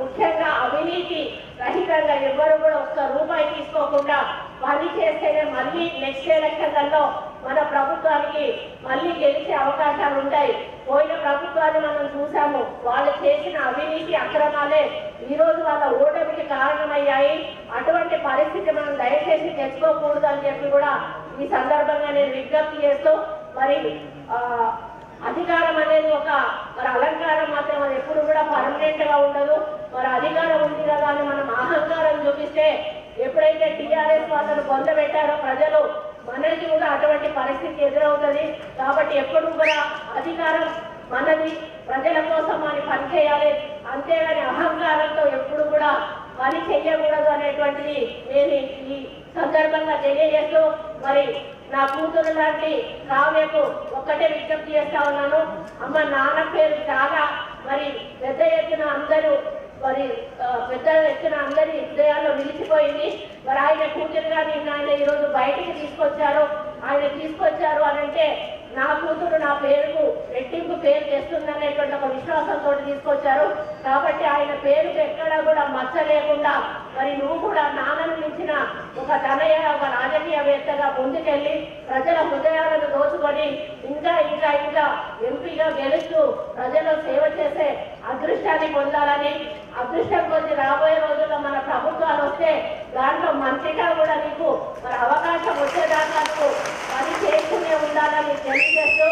ముఖ్యంగా అవినీతి రహితంగా ఎవరు కూడా ఒక్క రూపాయి తీసుకోకుండా పని చేస్తేనే మళ్ళీ నెక్స్ట్ ఎలక్షన్లలో మన ప్రభుత్వానికి మళ్ళీ గెలిచే అవకాశాలు ఉంటాయి. పోయిన ప్రభుత్వాన్ని మనం చూసాము, వాళ్ళు చేసిన అవినీతి అక్రమాలే ఈరోజు వాళ్ళ ఓటమికి కారణమయ్యాయి. అటువంటి పరిస్థితి మనం దయచేసి తెచ్చుకోకూడదు అని చెప్పి కూడా ఈ సందర్భంగా నేను విజ్ఞప్తి చేస్తూ, మరి అధికారం అనేది ఒక మరి అలంకారం మాత్రం అది ఎప్పుడు కూడా పర్మనెంట్ గా ఉండదు. మరి అధికారం ఉంది కదా అని మనం అహంకారం చూపిస్తే ఎప్పుడైతే టీఆర్ఎస్ వాళ్ళను పొందబెట్టారో ప్రజలు, మనకి కూడా అటువంటి పరిస్థితి ఎదురవుతుంది. కాబట్టి ఎప్పుడు కూడా అధికారం మనది, ప్రజల కోసం అని పనిచేయాలి, అంతేగాని అహంకారంతో ఎప్పుడు కూడా పని చెయ్యకూడదు అనేటువంటిది నేను ఈ సందర్భంగా తెలియజేస్తూ, మరి నా కూతురు లాంటి కావ్యకు ఒక్కటే విజ్ఞప్తి చేస్తా ఉన్నాను. అమ్మ నాన్న పేరు చాలా మరి పెద్ద ఎత్తున అందరూ అందరి హృదయాల్లో నిలిచిపోయింది. మరి ఆయన కూతురుగా నిన్న ఆయన ఈరోజు బయటికి తీసుకొచ్చారు. ఆయన తీసుకొచ్చారు అని అంటే నా కూతురు నా పేరుకు రెట్టింపు పేరు తెస్తుందనేటువంటి ఒక విశ్వాసంతో తీసుకొచ్చారు. కాబట్టి ఆయన పేరుకు ఎక్కడా కూడా మచ్చ లేకుండా మరి నువ్వు కూడా నాన్నను మించిన ఒక తనయ, ఒక రాజకీయవేత్తగా ముందుకెళ్ళి ప్రజల హృదయాలను దోచుకొని ఇంకా ఇంకా ఇంకా ఎంపీగా గెలుస్తూ ప్రజలు సేవ చేసే అదృష్టాన్ని పొందాలని, అదృష్టం కొద్ది రాబోయే రోజుల్లో మన ప్రభుత్వాలు వస్తే దాంట్లో మంచిగా కూడా నీకు మరి అవకాశం వచ్చేదాకా పని చేస్తూనే ఉండాలని తెలియజేస్తూ,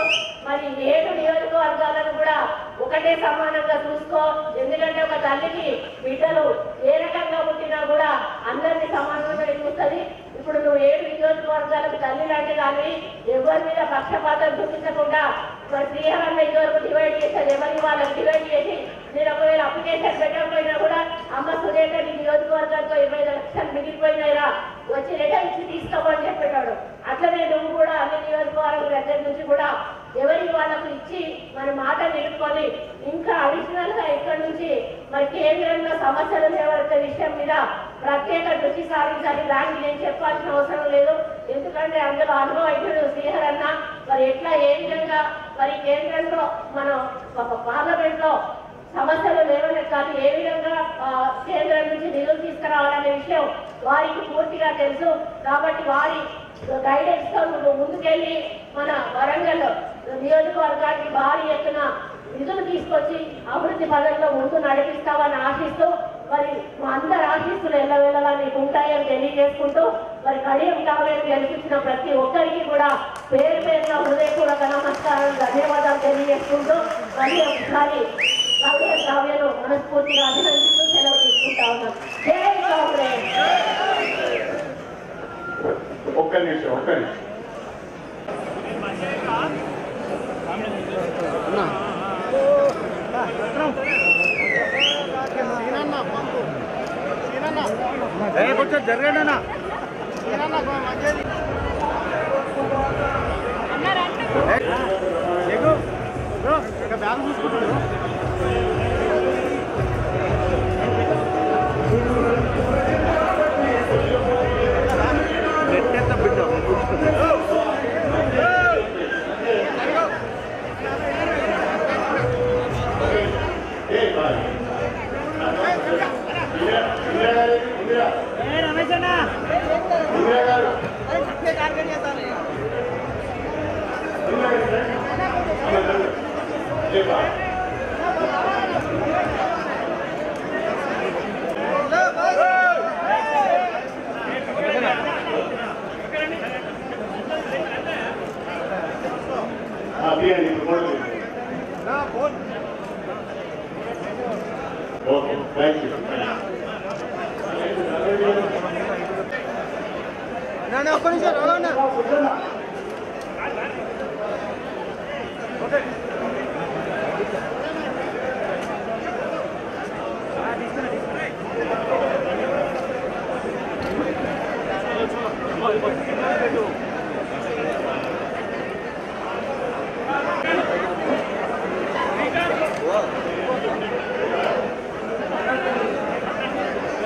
మరి 7 నియోజకవర్గాలను కూడా ఒకటే సమానంగా చూసుకో. ఎందుకంటే ఒక తల్లికి బిడ్డలు ఏ రకంగా పుట్టినా కూడా అందరినీ సమానంగా చూస్తుంది. ఇప్పుడు నువ్వు 7 నియోజకవర్గాలకు తల్లి లాంటి దాన్ని ఎవరి మీద పక్షపాతం చూపించకుండా మరి శ్రీహరన్న ఇదివరకు డివైడ్ చేసేది ఎవరి వాళ్ళకి డివైడ్ చేసి నేను ఒకవేళ అప్లికేషన్ పెట్టడం ఇవ్వకపోయినా కూడా అమ్మ సురేఖ నీ నియోజకవర్గానికి 25 లక్షలు మిగిలిపోయినాయిరా వచ్చి లెటర్ ఇచ్చి తీసుకోమని చెప్పేటాడు. అట్లనే నువ్వు కూడా అన్ని నియోజకవర్గాల దగ్గర నుంచి కూడా ఎవరికి వాళ్ళకు ఇచ్చి మన మాట నిలుపుకొని ఇంకా అడిషనల్ గా ఇక్కడ నుంచి మరి కేంద్రంలో సమస్యలు లేవనే విషయం మీద ప్రత్యేక దృష్టి సారించాలి. దానికి నేను చెప్పాల్సిన అవసరం లేదు, ఎందుకంటే అందులో అనుభవజ్ఞుడు శ్రీహర్ అన్న మరి ఎట్లా ఏ విధంగా మరి కేంద్రంలో మనం పార్లమెంట్ లో సమస్యలు లేవనెత్తాలి, ఏ విధంగా కేంద్రం నుంచి నిధులు తీసుకురావాలనే విషయం వారికి పూర్తిగా తెలుసు. కాబట్టి వారి గైడెన్స్ తో నువ్వు ముందుకెళ్ళి మన వరంగల్ నియోజకవర్గానికి భారీ ఎత్తున నిధులు తీసుకొచ్చి అభివృద్ధి పదంలో ముందు నడిపిస్తామని ఆశిస్తూ మరి మా అందరి ఆశీస్సులు ఎల్లవేళలా నీకు ఉంటాయని తెలియజేసుకుంటూ మరి కడియం కావ్యాన్ని గెలిపించిన ప్రతి ఒక్కరికి కూడా పేరు పేరున హృదయపూర్వక నమస్కారం, ధన్యవాదాలు తెలియజేసుకుంటూ మరి ఒకసారి కావ్యను మనస్ఫూర్తిగా అభినందిస్తూ సెలవు తీసుకుంటా ఉన్నాం. జై కాంగ్రెస్. ఒక్క నిమిషం కొంచెం జరగండి. బ్యాగ్ చూసుకుంటాడు. Okay, thank you. No, finish it. Hold on now. Okay.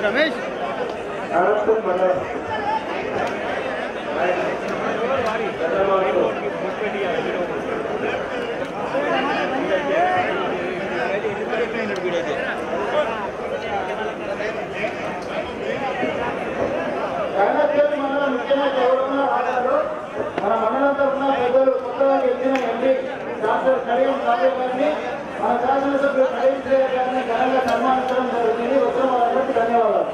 Ramesh మన మండలం తరఫున పెద్దలు కొత్తగా గెలిచిన ఎంపీ డాక్టర్ కడియం కావ్య గారిని మన శాసనసభ్యులు కడియం శ్రీహర్ గారిని ఘనంగా సన్మానించడం జరుగుతుంది. వచ్చిన వాళ్ళందరికీ ధన్యవాదాలు.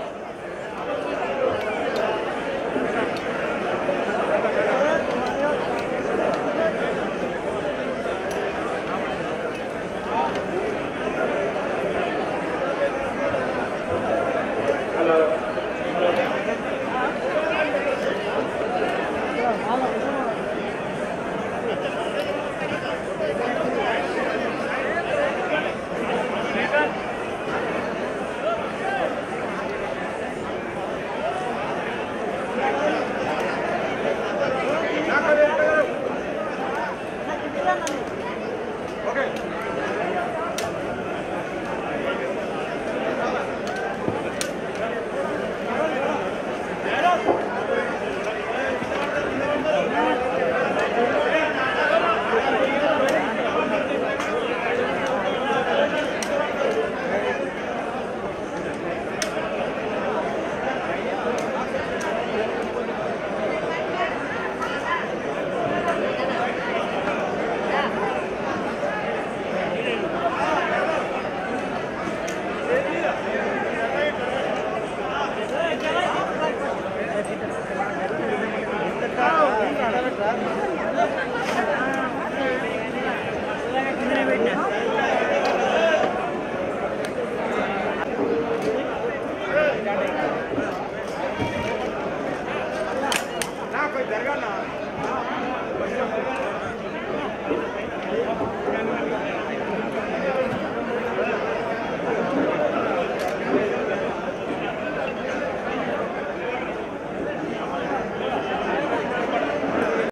Gracias.